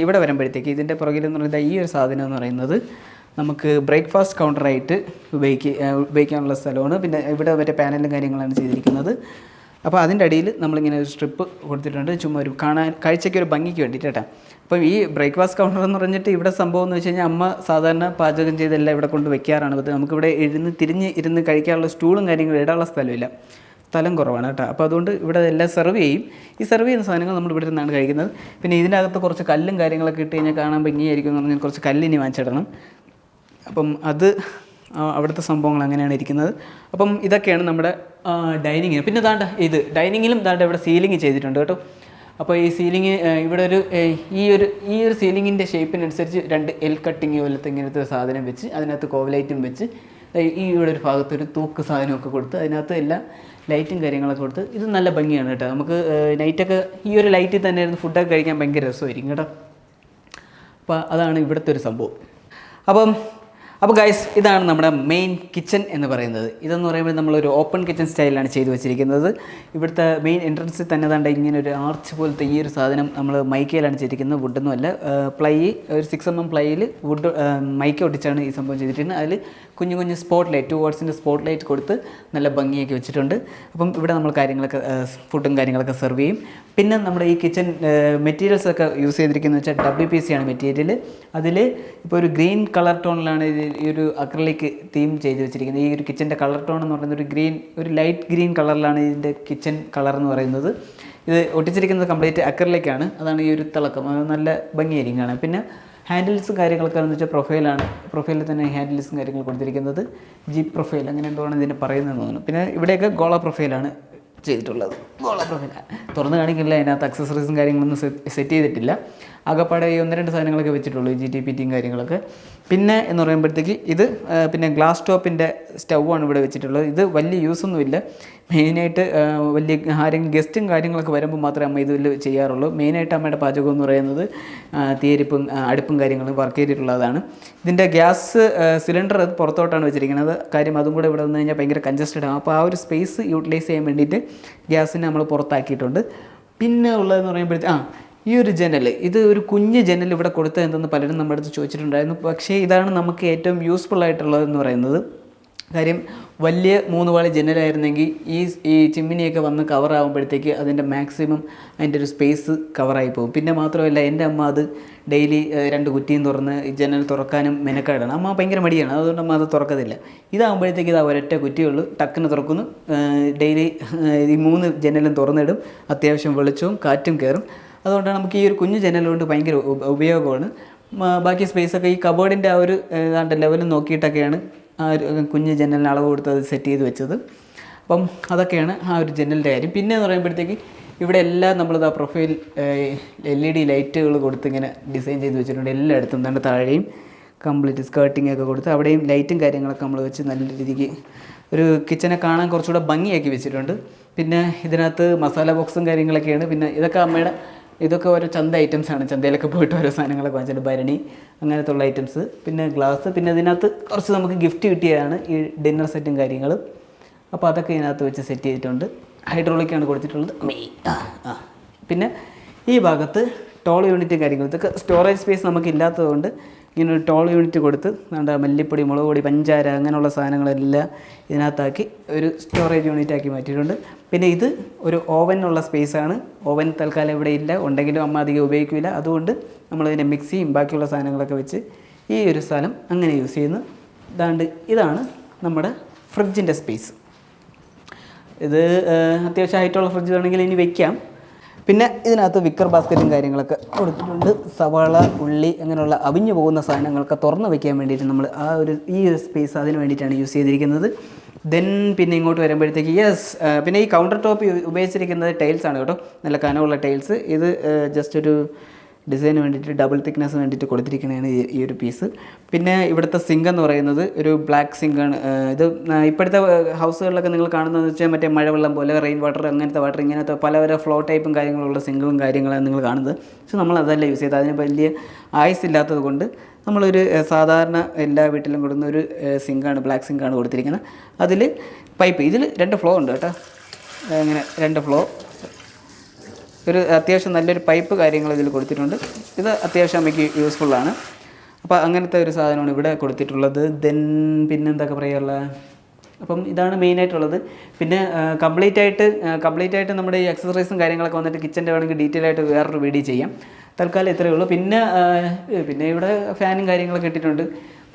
Speaker 1: ഇവിടെ വരുമ്പോഴത്തേക്ക് ഇതിൻ്റെ പുറകിലെന്ന് പറയുന്നത് ഈ ഒരു സാധനം എന്ന് പറയുന്നത് നമുക്ക് ബ്രേക്ക്ഫാസ്റ്റ് കൗണ്ടറായിട്ട് ഉപയോഗിക്കാനുള്ള സ്ഥലമാണ്. പിന്നെ ഇവിടെ മറ്റേ പാനലും കാര്യങ്ങളാണ് ചെയ്തിരിക്കുന്നത്. അപ്പോൾ അതിൻ്റെ അടിയിൽ നമ്മളിങ്ങനെ ഒരു സ്ട്രിപ്പ് കൊടുത്തിട്ടുണ്ട്, ചുമ്മാ ഒരു കാഴ്ചയ്ക്ക് ഒരു ഭംഗിക്ക് വേണ്ടിയിട്ട് കേട്ടോ. അപ്പം ഈ ബ്രേക്ക്ഫാസ്റ്റ് കൗണ്ടർ എന്ന് പറഞ്ഞിട്ട് ഇവിടെ സംഭവം എന്ന് വെച്ച് കഴിഞ്ഞാൽ അമ്മ സാധാരണ പാചകം ചെയ്തെല്ലാം ഇവിടെ കൊണ്ട് വെക്കാറാണ്. നമുക്കിവിടെ തിരിഞ്ഞ് ഇരുന്ന് കഴിക്കാനുള്ള സ്റ്റൂളും കാര്യങ്ങളും ഇടാനുള്ള സ്ഥലമില്ല, സ്ഥലം കുറവാണ് കേട്ടോ. അപ്പോൾ അതുകൊണ്ട് ഇവിടെ എല്ലാം സെർവ് ചെയ്യും. ഈ സെർവ് ചെയ്യുന്ന സാധനങ്ങൾ നമ്മൾ ഇവിടെ നിന്നാണ് കഴിക്കുന്നത്. പിന്നെ ഇതിനകത്ത് കുറച്ച് കല്ലും കാര്യങ്ങളൊക്കെ ഇട്ട് കഴിഞ്ഞാൽ കാണാൻ ഭംഗിയായിരിക്കും എന്ന് പറഞ്ഞാൽ കുറച്ച് കല്ലിനി വാങ്ങിച്ചിടണം. അപ്പം അത് അവിടുത്തെ സംഭവങ്ങൾ അങ്ങനെയാണ് ഇരിക്കുന്നത്. അപ്പം ഇതൊക്കെയാണ് നമ്മുടെ ഡൈനിങ്. പിന്നെ ഡൈനിങ്ങിലും ഇവിടെ സീലിംഗ് ചെയ്തിട്ടുണ്ട് കേട്ടോ. അപ്പോൾ ഈ സീലിംഗ് ഇവിടെ ഈ ഒരു സീലിങ്ങിൻ്റെ ഷേപ്പിനനുസരിച്ച് 2 എൽ കട്ടിങ് പോലത്തെ ഇങ്ങനത്തെ സാധനം വെച്ച് അതിനകത്ത് കോവലൈറ്റും വെച്ച് ഇവിടെ ഒരു ഭാഗത്തൊരു തൂക്ക് സാധനമൊക്കെ കൊടുത്ത് അതിനകത്ത് എല്ലാം ലൈറ്റും കാര്യങ്ങളൊക്കെ കൊടുത്ത് ഇത് നല്ല ഭംഗിയാണ് കേട്ടോ. നമുക്ക് നൈറ്റൊക്കെ ഈ ഒരു ലൈറ്റിൽ തന്നെ ഇരുന്ന് ഫുഡൊക്കെ കഴിക്കാൻ ഭയങ്കര രസമായിരിക്കും കേട്ടോ. അപ്പോൾ അതാണ് ഇവിടുത്തെ ഒരു സംഭവം. അപ്പോൾ ഗൈസ്, ഇതാണ് നമ്മുടെ മെയിൻ കിച്ചൺ എന്ന് പറയുന്നത്. ഇതെന്ന് പറയുമ്പോൾ നമ്മളൊരു ഓപ്പൺ കിച്ചൺ സ്റ്റൈലിലാണ് ചെയ്തു വെച്ചിരിക്കുന്നത്. ഇവിടുത്തെ മെയിൻ എൻട്രൻസിൽ തന്നെ ദാണ്ട ഇങ്ങനെ ഒരു ആർച്ച് പോലത്തെ ഈ ഒരു സാധനം നമ്മൾ മൈക്കയിലാണ് ചെയ്തിരിക്കുന്നത്, വുഡൊന്നുമല്ല. ഒരു 6mm പ്ലൈയിൽ വുഡ് മൈക്ക ഒട്ടിച്ചാണ് ഈ സംഭവം ചെയ്തിരിക്കുന്നത്. അതിൽ കുഞ്ഞു സ്പോട്ട് ലൈറ്റ് 2 വാട്ട്സിൻ്റെ സ്പോട്ട് ലൈറ്റ് കൊടുത്ത് നല്ല ഭംഗിയൊക്കെ വെച്ചിട്ടുണ്ട്. അപ്പം ഇവിടെ നമ്മൾ ഫുഡും കാര്യങ്ങളൊക്കെ സെർവ് ചെയ്യും. പിന്നെ നമ്മുടെ ഈ കിച്ചൺ മെറ്റീരിയൽസൊക്കെ യൂസ് ചെയ്തിരിക്കുന്നത് വെച്ചാൽ WPC ആണ് മെറ്റീരിയൽ. അതിൽ ഇപ്പോൾ ഒരു ഗ്രീൻ കളർ ടോണിലാണ് ഈ ഒരു അക്രലിക് തീം ചെയ്ത് വെച്ചിരിക്കുന്നത്. ഈ ഒരു കിച്ചൻ്റെ കളർ ടോൺ എന്ന് പറയുന്നത് ഒരു ലൈറ്റ് ഗ്രീൻ കളറിലാണ് ഇതിൻ്റെ കിച്ചൺ കളർ എന്ന് പറയുന്നത്. ഇത് ഒട്ടിച്ചിരിക്കുന്നത് കംപ്ലീറ്റ് അക്രലിക്കാണ്. അതാണ് ഈ ഒരു തിളക്കം, അത് നല്ല ഭംഗിയായിരിക്കും കാണാൻ. പിന്നെ ഹാൻഡിൽസും കാര്യങ്ങളൊക്കെ എന്ന് വെച്ചാൽ പ്രൊഫൈലിൽ തന്നെ ഹാൻഡിൽസും കാര്യങ്ങൾ കൊടുത്തിരിക്കുന്നത് ജീപ്പ് പ്രൊഫൈൽ അങ്ങനെ എന്തോആണ് ഇതിനെ പറയുന്നതെന്ന് തോന്നുന്നു. പിന്നെ ഇവിടെയൊക്കെ ഗോള പ്രൊഫൈലാണ് ചെയ്തിട്ടുള്ളത്. ഗോള പ്രൊഫൈൽ തുറന്ന് കാണിക്കില്ല, അതിനകത്ത് അക്സസറീസും കാര്യങ്ങളൊന്നും സെറ്റ് ചെയ്തിട്ടില്ല. ആകെപ്പാടെ 1-2 സാധനങ്ങളൊക്കെ വെച്ചിട്ടുള്ളൂ, GTPTയും കാര്യങ്ങളൊക്കെ. പിന്നെ എന്ന് പറയുമ്പോഴത്തേക്ക് ഇത് പിന്നെ ഗ്ലാസ് ടോപ്പിൻ്റെ സ്റ്റൗവാണ് ഇവിടെ വെച്ചിട്ടുള്ളത്. ഇത് വലിയ യൂസൊന്നുമില്ല. മെയിനായിട്ട് ആരെങ്കിലും ഗസ്റ്റും കാര്യങ്ങളൊക്കെ വരുമ്പോൾ മാത്രമേ അമ്മ ഇതിൽ ചെയ്യാറുള്ളൂ. മെയിനായിട്ട് അമ്മയുടെ പാചകം എന്ന് പറയുന്നത് തീയരിപ്പും അടുപ്പും കാര്യങ്ങളും വർക്ക് ചെയ്തിട്ടുള്ളതാണ്. ഇതിൻ്റെ ഗ്യാസ് സിലിണ്ടർ പുറത്തോട്ടാണ് വെച്ചിരിക്കുന്നത്. കാര്യം അതും കൂടെ ഇവിടെ വന്നു കഴിഞ്ഞാൽ ഭയങ്കര കൺജസ്റ്റഡ് ആകും. അപ്പോൾ ആ ഒരു സ്പേസ് യൂട്ടിലൈസ് ചെയ്യാൻ വേണ്ടിയിട്ട് ഗ്യാസിനെ നമ്മൾ പുറത്താക്കിയിട്ടുണ്ട്. പിന്നെ ഉള്ളതെന്ന് പറയുമ്പോഴത്തേക്ക് ഈ ഒരു ഇത് ഒരു കുഞ്ഞ് ജനൽ ഇവിടെ കൊടുത്തത് എന്തെന്ന് പലരും നമ്മുടെ അടുത്ത് ചോദിച്ചിട്ടുണ്ടായിരുന്നു. പക്ഷേ ഇതാണ് നമുക്ക് ഏറ്റവും യൂസ്ഫുൾ ആയിട്ടുള്ളതെന്ന് പറയുന്നത്. കാര്യം വലിയ 3 വാളി ജനലായിരുന്നെങ്കിൽ ഈ ചിമ്മിനിയൊക്കെ വന്ന് കവറാകുമ്പോഴത്തേക്ക് അതിൻ്റെ മാക്സിമം അതിൻ്റെ ഒരു സ്പേസ് കവറായി പോകും. പിന്നെ മാത്രമല്ല എൻ്റെ അമ്മ അത് ഡെയിലി 2 കുറ്റിയും തുറന്ന് ജനൽ തുറക്കാനും മെനക്കാടാണ്. അമ്മ ഭയങ്കര മടിയാണ്, അതുകൊണ്ട് അമ്മ അത് തുറക്കത്തില്ല. ഇതാകുമ്പോഴത്തേക്ക് ഒരൊറ്റ കുറ്റിയുള്ളൂ, ടക്കിന് തുറക്കുന്നു. ഡെയിലി ഈ 3 ജനലും തുറന്നിടും. അത്യാവശ്യം വെളിച്ചവും കാറ്റും കയറും. അതുകൊണ്ടാണ് നമുക്ക് ഈ ഒരു കുഞ്ഞു ജനലുകൊണ്ട് ഭയങ്കര ഉപയോഗമാണ്. ബാക്കി സ്പേസൊക്കെ ഈ കബോർഡിൻ്റെ ആ ഒരു ലെവൽ നോക്കിയിട്ടൊക്കെയാണ് ആ ഒരു കുഞ്ഞ് ജനലിന് അളവ് കൊടുത്ത് അത് സെറ്റ് ചെയ്ത് വെച്ചത്. അപ്പം അതൊക്കെയാണ് ആ ഒരു ജനലിൻ്റെ കാര്യം. പിന്നെ എന്ന് പറയുമ്പോഴത്തേക്ക് ഇവിടെ എല്ലാം നമ്മളിതാ പ്രൊഫൈൽ LED ലൈറ്റുകൾ കൊടുത്ത് ഇങ്ങനെ ഡിസൈൻ ചെയ്ത് വെച്ചിട്ടുണ്ട്. എല്ലായിടത്തും തന്നെ താഴെയും കംപ്ലീറ്റ് സ്കേർട്ടിംഗ് ഒക്കെ കൊടുത്ത് അവിടെയും ലൈറ്റും കാര്യങ്ങളൊക്കെ നമ്മൾ വെച്ച് നല്ല രീതിക്ക് ഒരു കിച്ചനെ കാണാൻ കുറച്ചുകൂടെ ഭംഗിയാക്കി വെച്ചിട്ടുണ്ട്. പിന്നെ ഇതിനകത്ത് മസാല ബോക്സും കാര്യങ്ങളൊക്കെയാണ്. പിന്നെ ഇതൊക്കെ ഓരോ ചന്ത ഐറ്റംസാണ്. ചന്തയിലൊക്കെ പോയിട്ട് ഓരോ സാധനങ്ങളൊക്കെ വാങ്ങിച്ചിട്ട് ഭരണി അങ്ങനത്തെ ഉള്ള ഐറ്റംസ്, പിന്നെ ഗ്ലാസ്, പിന്നെ ഇതിനകത്ത് കുറച്ച് നമുക്ക് ഗിഫ്റ്റ് കിട്ടിയതാണ് ഈ ഡിന്നർ സെറ്റും കാര്യങ്ങളും. അപ്പോൾ അതൊക്കെ ഇതിനകത്ത് വെച്ച് സെറ്റ് ചെയ്തിട്ടുണ്ട്. ഹൈഡ്രോളിക്കാണ് കൊടുത്തിട്ടുള്ളത് മെയിൻ. പിന്നെ ഈ ഭാഗത്ത് ടോൾ യൂണിറ്റും കാര്യങ്ങളും, ഇതൊക്കെ സ്റ്റോറേജ് സ്പേസ് നമുക്ക് ഇല്ലാത്തതുകൊണ്ട് ഇങ്ങനെ ഒരു ടോൾ യൂണിറ്റ് കൊടുത്ത് നമ്മുടെ മല്ലിപ്പൊടി, മുളക് പൊടി, പഞ്ചാര അങ്ങനെയുള്ള സാധനങ്ങളെല്ലാം ഇതിനകത്താക്കി ഒരു സ്റ്റോറേജ് യൂണിറ്റാക്കി മാറ്റിയിട്ടുണ്ട്. പിന്നെ ഇത് ഒരു ഓവനുള്ള സ്പേസാണ്. ഓവൻ തൽക്കാലം ഇവിടെ ഇല്ല, ഉണ്ടെങ്കിലും അമ്മ അധികം ഉപയോഗിക്കില്ല. അതുകൊണ്ട് നമ്മളിതിൻ്റെ മിക്സിയും ബാക്കിയുള്ള സാധനങ്ങളൊക്കെ വെച്ച് ഈ ഒരു സ്ഥലം അങ്ങനെ യൂസ് ചെയ്യുന്നു. ഇതാണ് നമ്മുടെ ഫ്രിഡ്ജിൻ്റെ സ്പേസ്. ഇത് അത്യാവശ്യം ഹൈറ്റുള്ള ഫ്രിഡ്ജ് വേണമെങ്കിൽ ഇനി വയ്ക്കാം. പിന്നെ ഇതിനകത്ത് വിക്കർ ബാസ്ക്കറ്റും കാര്യങ്ങളൊക്കെ കൊടുത്തിട്ടുണ്ട്. സവാള, ഉള്ളി അങ്ങനെയുള്ള അവിഞ്ഞു പോകുന്ന സാധനങ്ങളൊക്കെ തുറന്ന് വയ്ക്കാൻ വേണ്ടിയിട്ട് നമ്മൾ ഈ ഒരു സ്പേസ് അതിന് വേണ്ടിയിട്ടാണ് യൂസ് ചെയ്തിരിക്കുന്നത്. പിന്നെ ഇങ്ങോട്ട് വരുമ്പോഴത്തേക്ക് പിന്നെ ഈ കൗണ്ടർ ടോപ്പ് ഉപയോഗിച്ചിരിക്കുന്നത് ടൈൽസാണ് കേട്ടോ, നല്ല കനമുള്ള ടൈൽസ്. ഇത് ജസ്റ്റ് ഒരു ഡിസൈന് വേണ്ടിയിട്ട് ഡബിൾ തിക്നെസ് വേണ്ടിയിട്ട് കൊടുത്തിരിക്കുന്നതാണ് ഈ ഒരു പീസ്. പിന്നെ ഇവിടുത്തെ സിങ്ക് എന്ന് പറയുന്നത് ഒരു ബ്ലാക്ക് സിങ്കാണ്. ഇത് ഇപ്പോഴത്തെ ഹൗസുകളിലൊക്കെ നിങ്ങൾ കാണുന്നതെന്ന് വെച്ചാൽ മറ്റേ മഴവെള്ളം പോലെ റെയിൻ വാട്ടർ, അങ്ങനത്തെ വാട്ടർ, ഇങ്ങനത്തെ പല ഫ്ലോ ടൈപ്പും കാര്യങ്ങളുള്ള സിങ്കും കാര്യങ്ങളാണ് നിങ്ങൾ കാണുന്നത്. പക്ഷെ നമ്മൾ അതല്ല യൂസ് ചെയ്തത്. അതിന് വലിയ ആയുസ് ഇല്ലാത്തത് കൊണ്ട് നമ്മളൊരു സാധാരണ എല്ലാ വീട്ടിലും കൊടുക്കുന്ന ഒരു സിങ്കാണ്, ബ്ലാക്ക് സിങ്കാണ് കൊടുത്തിരിക്കുന്നത്. അതിൽ പൈപ്പ്, ഇതിൽ 2 ഫ്ലോ ഉണ്ട് കേട്ടോ. അങ്ങനെ 2 ഫ്ലോ, ഒരു അത്യാവശ്യം നല്ലൊരു പൈപ്പ് കാര്യങ്ങൾ ഇതിൽ കൊടുത്തിട്ടുണ്ട്. ഇത് അത്യാവശ്യം അമ്മയ്ക്ക് യൂസ്ഫുള്ളാണ്. അപ്പോൾ അങ്ങനത്തെ ഒരു സാധനമാണ് ഇവിടെ കൊടുത്തിട്ടുള്ളത്. പിന്നെ എന്തൊക്കെ പറയാനുള്ള, അപ്പം ഇതാണ് മെയിനായിട്ടുള്ളത്. പിന്നെ കംപ്ലീറ്റ് ആയിട്ട് നമ്മുടെ ഈ എക്സസറീസും കാര്യങ്ങളൊക്കെ വന്നിട്ട് കിച്ചൻ്റെ വേണമെങ്കിൽ ഡീറ്റെയിൽ ആയിട്ട് വേറൊരു വീഡിയോ ചെയ്യാം. തൽക്കാലം ഇത്രയേ ഉള്ളൂ. പിന്നെ ഇവിടെ ഫാനും കാര്യങ്ങളൊക്കെ ഇട്ടിട്ടുണ്ട്.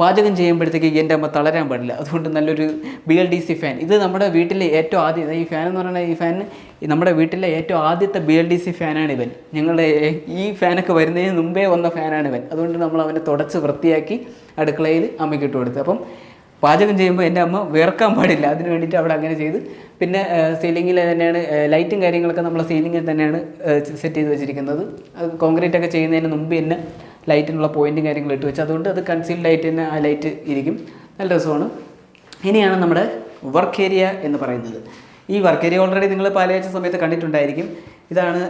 Speaker 1: പാചകം ചെയ്യുമ്പോഴത്തേക്ക് എൻ്റെ അമ്മ തളരാൻ പാടില്ല. അതുകൊണ്ട് നല്ലൊരു BLDC ഫാൻ. ഇത് നമ്മുടെ വീട്ടിലെ ഏറ്റവും ആദ്യം, ഈ ഫാൻ എന്ന് പറയുന്നത് ഈ ഫാൻ നമ്മുടെ വീട്ടിലെ ഏറ്റവും ആദ്യത്തെ BLDC ഫാനാണ് ഇവൻ. ഞങ്ങളുടെ ഈ ഫാനൊക്കെ വരുന്നതിന് മുമ്പേ വന്ന ഫാനാണ് ഇവൻ. അതുകൊണ്ട് നമ്മൾ അവനെ തുടച്ച് വൃത്തിയാക്കി അടുക്കളയിൽ അമ്മയ്ക്ക് ഇട്ട് കൊടുത്തു. അപ്പം പാചകം ചെയ്യുമ്പോൾ എൻ്റെ അമ്മ വിയർക്കാൻ പാടില്ല, അതിന് വേണ്ടിയിട്ട് അവിടെ അങ്ങനെ ചെയ്ത്. പിന്നെ സീലിങ്ങിൽ തന്നെയാണ് ലൈറ്റും കാര്യങ്ങളൊക്കെ നമ്മൾ സീലിങ്ങിൽ തന്നെയാണ് സെറ്റ് ചെയ്ത് വെച്ചിരിക്കുന്നത്. അത് കോൺക്രീറ്റ് ഒക്കെ ചെയ്യുന്നതിന് മുമ്പ് തന്നെ ലൈറ്റിനുള്ള പോയിൻറ്റും കാര്യങ്ങളും ഇട്ട് വെച്ച്, അതുകൊണ്ട് അത് കൺസീൽഡ് ആയിട്ട് തന്നെ ആ ലൈറ്റ് ഇരിക്കും. നല്ല രസമാണ്. ഇനിയാണ് നമ്മുടെ വർക്ക് ഏരിയ എന്ന് പറയുന്നത്. ഈ വർക്ക് ഏരിയ ഓൾറെഡി നിങ്ങൾ പാലയച്ച സമയത്ത് കണ്ടിട്ടുണ്ടായിരിക്കും. ഇതാണ്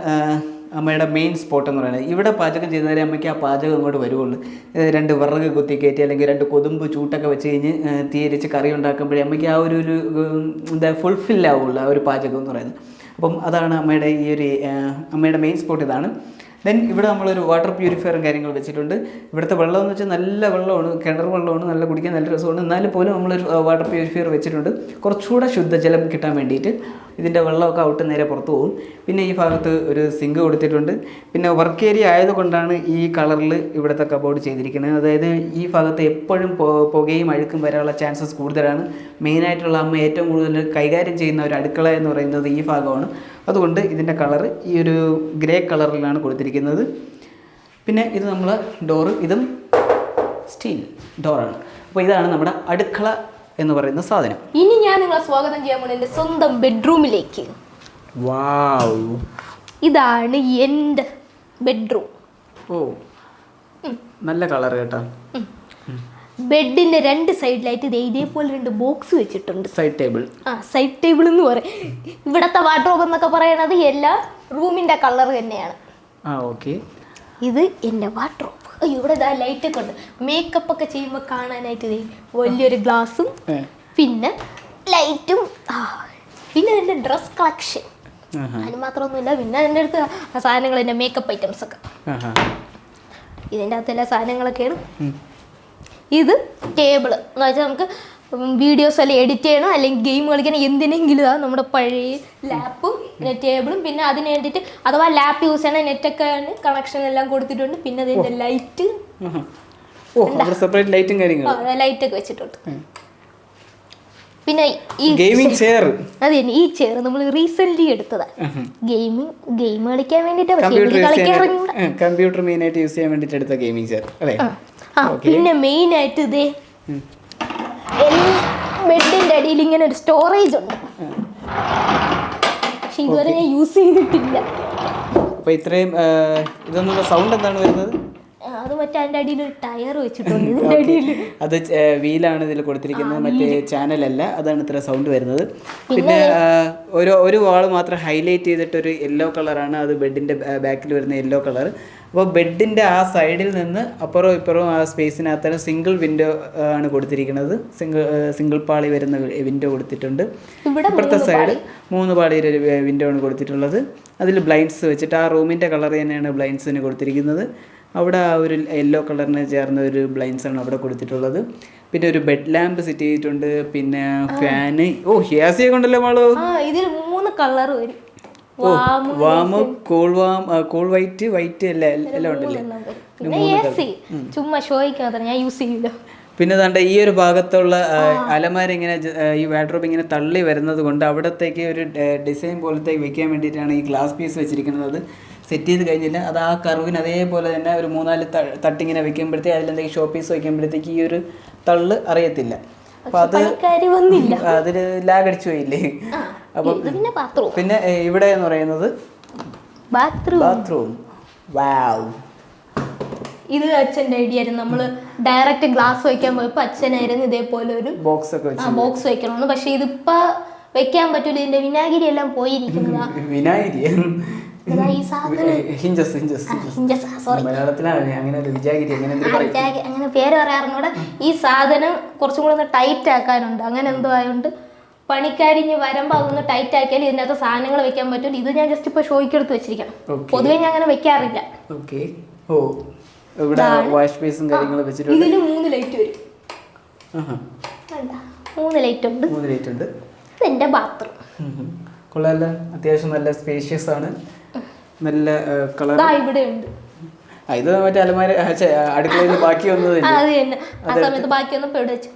Speaker 1: അമ്മയുടെ മെയിൻ സ്പോട്ട് എന്ന് പറയുന്നത്. ഇവിടെ പാചകം ചെയ്യുന്നവരെ അമ്മയ്ക്ക് ആ പാചകം അങ്ങോട്ട് വരുവുള്ളൂ. 2 വിറക് കുത്തി കയറ്റി അല്ലെങ്കിൽ 2 കൊതുമ്പ് ചൂട്ടൊക്കെ വെച്ച് കഴിഞ്ഞ് തീയരിച്ച് കറി ഉണ്ടാക്കുമ്പോഴേ അമ്മയ്ക്ക് ആ ഒരു ഫുൾഫിൽ ആവുള്ളൂ ആ ഒരു പാചകം എന്ന് പറയുന്നത്. അപ്പം അതാണ് അമ്മയുടെ മെയിൻ സ്പോട്ട് ഇതാണ്. ദെൻ ഇവിടെ നമ്മളൊരു വാട്ടർ പ്യൂരിഫയറും കാര്യങ്ങളും വെച്ചിട്ടുണ്ട്. ഇവിടുത്തെ വെള്ളം എന്ന് വെച്ചാൽ നല്ല വെള്ളമാണ്, കിണർ വെള്ളമാണ്, നല്ല കുടിക്കാൻ നല്ല രസമാണ്. എന്നാലും പോലും നമ്മളൊരു വാട്ടർ പ്യൂരിഫയർ വെച്ചിട്ടുണ്ട് കുറച്ചുകൂടെ ശുദ്ധജലം കിട്ടാൻ വേണ്ടിയിട്ട്. ഇതിൻ്റെ വെള്ളമൊക്കെ ഔട്ട് നേരെ പുറത്തു പോകും. പിന്നെ ഈ ഭാഗത്ത് ഒരു സിങ്ക് കൊടുത്തിട്ടുണ്ട്. പിന്നെ വർക്ക് ഏരിയ ആയതുകൊണ്ടാണ് ഈ കളറിൽ ഇവിടുത്തെ കബോർഡ് ചെയ്തിരിക്കുന്നത്. അതായത് ഈ ഭാഗത്ത് എപ്പോഴും പുകയും അഴുക്കും വരാനുള്ള ചാൻസസ് കൂടുതലാണ്. മെയിനായിട്ടുള്ള അമ്മ ഏറ്റവും കൂടുതൽ കൈകാര്യം ചെയ്യുന്ന ഒരു അടുക്കള എന്ന് പറയുന്നത് ഈ ഭാഗമാണ്. അതുകൊണ്ട് ഇതിൻ്റെ കളറ് ഈ ഒരു ഗ്രേ കളറിലാണ് കൊടുത്തിരിക്കുന്നത്. പിന്നെ ഇത് നമ്മൾ ഡോറ്, ഇതും സ്റ്റീൽ ഡോറാണ്. അപ്പോൾ ഇതാണ് നമ്മുടെ അടുക്കള എന്ന് പറയുന്ന സാധനം.
Speaker 2: ഇനി ഞാൻ നിങ്ങളെ സ്വാഗതം ചെയ്യാൻ പോകുന്നത് എൻ്റെ സ്വന്തം ബെഡ്റൂമിലേക്ക്.
Speaker 1: വാവ്,
Speaker 2: ഇതാണ് എൻ്റെ ബെഡ്റൂം.
Speaker 1: ഓ, നല്ല കളർ കേട്ടോ.
Speaker 2: ബെഡിന്റെ 2 സൈഡിലായിട്ട് ഇതേപോലെ 2 ബോക്സ് വെച്ചിട്ടുണ്ട്.
Speaker 1: Side table.
Speaker 2: സൈഡ് ടേബിൾ എന്ന് പറയും. ഇവിടത്തെ വാർഡ്രോബ് എന്നൊക്കെ പറയണത് എല്ലാ റൂമിന്റെ കളർ തന്നെയാണ്.
Speaker 1: ഓക്കെ.
Speaker 2: ഇത് എൻ്റെ വാർഡ്രോബ്. ഇവിടെ ഇതാ ലൈറ്റ് ഒക്കെ ഉണ്ട്. മേക്കപ്പ് ഒക്കെ ചെയ്യുമ്പോൾ കാണാനായിട്ട് വലിയൊരു ഗ്ലാസും പിന്നെ ലൈറ്റും. പിന്നെ എൻ്റെ ഡ്രസ് കളക്ഷൻ അതിന് മാത്രമൊന്നുമില്ല. പിന്നെ എൻ്റെ അടുത്ത് സാധനങ്ങൾ, എൻ്റെ മേക്കപ്പ് ഐറ്റംസ് ഒക്കെ ഇതിൻ്റെ അകത്ത് എല്ലാ സാധനങ്ങളൊക്കെയാണ്. ഇത് ടേബിൾ എന്ന് വെച്ചാൽ നമുക്ക് വീഡിയോസ് എല്ലാം എഡിറ്റ് ചെയ്യണം അല്ലെങ്കിൽ ഗെയിം കളിക്കണം എന്തിനെങ്കിലും നമ്മുടെ പഴയ ലാപ്പും പിന്നെ ടേബിളും. പിന്നെ അതിന് വേണ്ടിയിട്ട് അഥവാ ലാപ്പ് യൂസ് ചെയ്യണ നെറ്റൊക്കെ കണക്ഷൻ എല്ലാം കൊടുത്തിട്ടുണ്ട്. പിന്നെ അതിൻ്റെ ലൈറ്റ്, ലൈറ്റൊക്കെ വെച്ചിട്ടുണ്ട്. പിന്നെ ഈ ഗെയിമിംഗ് ചെയർ, അതെ, ഈ ചെയർ നമ്മൾ റീസെന്റ് എടുത്തതാണ്. ഗെയിം കളിക്കാൻ വേണ്ടിയിട്ട്,
Speaker 1: കമ്പ്യൂട്ടർ മെയിൻ ആയിട്ട് യൂസ് ചെയ്യാൻ വേണ്ടിയിട്ട് എടുത്ത ഗെയിമിംഗ് ചെയർ അല്ലേ.
Speaker 2: പിന്നെ മെയിൻ ആയിട്ട് ഇതേ ബെഡിന്റെ അടിയിൽ ഇങ്ങനെ ഒരു സ്റ്റോറേജ് ഉണ്ട്. പക്ഷെ ഇതുവരെ ഞാൻ യൂസ് ചെയ്തിട്ടില്ല.
Speaker 1: അപ്പോൾ ഇത്രയും ഇതൊന്നുള്ള സൗണ്ട് എന്താണ് വരുന്നത്?
Speaker 2: അത് മറ്റേ അതിൻ്റെ അടിയിൽ ഒരു ടയർ വെച്ചിട്ടുണ്ട് ഇതിൻ്റെ അടിയിൽ.
Speaker 1: അത് വീലാണ് ഇതിൽ കൊടുത്തിരിക്കുന്നത്, മറ്റേ ചാനലല്ല. അതാണ് ഇത്ര സൗണ്ട് വരുന്നത്. പിന്നെ ഒരു വാൾ മാത്രം ഹൈലൈറ്റ് ചെയ്തിട്ടൊരു യെല്ലോ കളറാണ്, അത് ബെഡിൻ്റെ ബാക്കിൽ വരുന്ന യെല്ലോ കളർ. അപ്പോൾ ബെഡിൻ്റെ ആ സൈഡിൽ നിന്ന് അപ്പുറവും ഇപ്പുറവും ആ സ്പേസിനകത്താണ് സിംഗിൾ വിൻഡോ ആണ് കൊടുത്തിരിക്കുന്നത്. സിംഗിൾ പാളി വരുന്ന വിൻഡോ കൊടുത്തിട്ടുണ്ട്. ഇപ്പുറത്തെ സൈഡ് 3 പാളിയുടെ ഒരു വിൻഡോ ആണ് കൊടുത്തിട്ടുള്ളത്. അതിൽ ബ്ലൈൻഡ്സ് വെച്ചിട്ട് ആ റൂമിൻ്റെ കളർ തന്നെയാണ് ബ്ലൈൻഡ്സിന് കൊടുത്തിരിക്കുന്നത്. അവിടെ ആ ഒരു യെല്ലോ കളറിന് ചേർന്ന ഒരു ബ്ലൈൻഡ്സാണ് അവിടെ കൊടുത്തിട്ടുള്ളത്. പിന്നെ ഒരു ബെഡ് ലാമ്പ് സെറ്റ് ചെയ്തിട്ടുണ്ട്. പിന്നെ ഫാന്, ഹിയാസിയെ കൊണ്ടല്ലോ മാളോ.
Speaker 2: ഇതിൽ 3 കളർ വരും.
Speaker 1: വാം, കൂൾ വൈറ്റ് എല്ലാം ഉണ്ടല്ലേ.
Speaker 2: ചുമ്മാ ഷോയ്ക്ക് മാത്രം ഞാൻ യൂസ് ചെയ്യില്ല.
Speaker 1: പിന്നെ ദാണ്ട ഈ ഒരു ഭാഗത്തുള്ള അലമാര ഇങ്ങനെ ഈ വാർഡ്രോബ് ഇങ്ങനെ തള്ളി വരുന്നത് കൊണ്ട് അവിടത്തേക്ക് ഒരു ഡിസൈൻ പോലത്തേക്ക് വെക്കാൻ വേണ്ടിയിട്ടാണ് ഈ ഗ്ലാസ് പീസ് വെച്ചിരിക്കുന്നത്. അത് സെറ്റ് ചെയ്ത് കഴിഞ്ഞില്ല, അത് ആ കർവിന് അതേപോലെ തന്നെ ഒരു 3-4 തട്ടിങ്ങനെ വെക്കുമ്പോഴത്തേക്ക് അതിലെന്തെങ്കിലും ഷോ പീസ് വെക്കുമ്പോഴത്തേക്ക് ഈ ഒരു തള്ള് അറിയത്തില്ല. അപ്പൊ അത് അതില് ലാഗ് അടിച്ചു പോയില്ലേ. അപ്പം പിന്നെ ഇവിടെ എന്ന് പറയുന്നത് ബാത്റൂം. വാവ്,
Speaker 2: ഇത് അച്ഛൻ്റെ ഐഡിയ ആയിരുന്നു. നമ്മള് ഡയറക്റ്റ് ഗ്ലാസ് വെക്കാൻ പോയപ്പോ അച്ഛനായിരുന്നു ഇതേപോലെ ഒരു ബോക്സ് വെക്കണമെന്ന്. പക്ഷെ ഇതിപ്പോ വെക്കാൻ പറ്റൂല, ഇതിന്റെ വിനാഗിരി എല്ലാം പോയിരിക്കുന്നതാ.
Speaker 1: വിനാഗിരി
Speaker 2: അങ്ങനെ പേര് പറയാറുണ്ട്. ഈ സാധനം കുറച്ചും കൂടെ ഒന്ന് ടൈറ്റ് ആക്കാനുണ്ട്, അങ്ങനെ എന്തോ ആയതുകൊണ്ട് പണിക്കാരിഞ്ഞ് വരുമ്പോ അതൊന്ന് ടൈറ്റ് ആക്കിയാൽ ഇതിനകത്ത് സാധനങ്ങൾ വെക്കാൻ പറ്റും. ഇത് ഞാൻ ജസ്റ്റ് ഇപ്പൊ ഷോയ്ക്ക് എടുത്ത് വെച്ചിരിക്കണം. പൊതുവെ ഞാൻ അങ്ങനെ വെക്കാറില്ല. ഇതില് 3 ലൈറ്റ് വരും. 3 ലൈറ്റ് ഉണ്ട്. ഇതെന്റെ ബാത്റൂം.
Speaker 1: കൊള്ളാല്ല, അത്യാവശ്യം നല്ല സ്പേഷ്യസ് ആണ്, നല്ല കളർ.
Speaker 2: ഇവിടെ ഉണ്ട്.
Speaker 1: ഇത് മറ്റേ അലമാര അടുക്കളയിൽ ബാക്കി വന്നത്.
Speaker 2: ആ സമയത്ത് ബാക്കി വന്നപ്പോ ഇവിടെ വെച്ചു.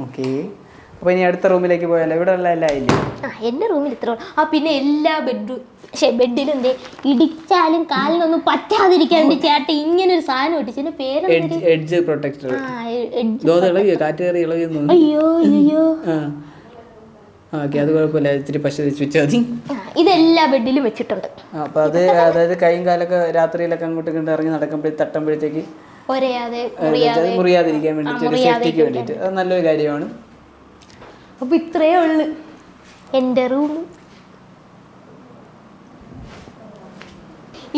Speaker 1: ഓക്കെ, അപ്പൊ ഇനി അടുത്ത റൂമിലേക്ക് പോയാലോ? ഇവിടെ ഉള്ള എല്ലാം ഇല്ലേ?
Speaker 2: എന്റെ റൂമിൽ ഇത്ര. പിന്നെ എല്ലാ ബെഡിലും എന്തേ ഇടിച്ചാലും കാലിനൊന്നും പറ്റാതിരിക്കാൻ വേണ്ടി ചേട്ടൻ ഇങ്ങനെ ഒരു സാധനം ഇട്ടിച്ച് പേര്
Speaker 1: എഡ്ജ് പ്രൊട്ടക്ടർ. കാറ്റ് കയറി ഇളകുന്നു.
Speaker 2: അയ്യോ
Speaker 1: അത് കുഴപ്പമില്ല, ഇത്തിരി പശ വെച്ചാൽ മതി.
Speaker 2: ഇതെല്ലാ ബെഡിലും വെച്ചിട്ടുണ്ട്.
Speaker 1: അപ്പൊ അത് അതായത് കൈയും കാലൊക്കെ രാത്രിയിലൊക്കെ അങ്ങോട്ട് ഇങ്ങോട്ട് ഇറങ്ങി തട്ടുമ്പോഴത്തേക്ക് മുറിയാതിരിക്കാൻ വേണ്ടിട്ട്, സേഫ്റ്റിക്ക് വേണ്ടിട്ട് അത് നല്ലൊരു കാര്യമാണ്.
Speaker 2: അപ്പൊ ഇത്രയേ ഉള്ളു എന്റെ റൂം.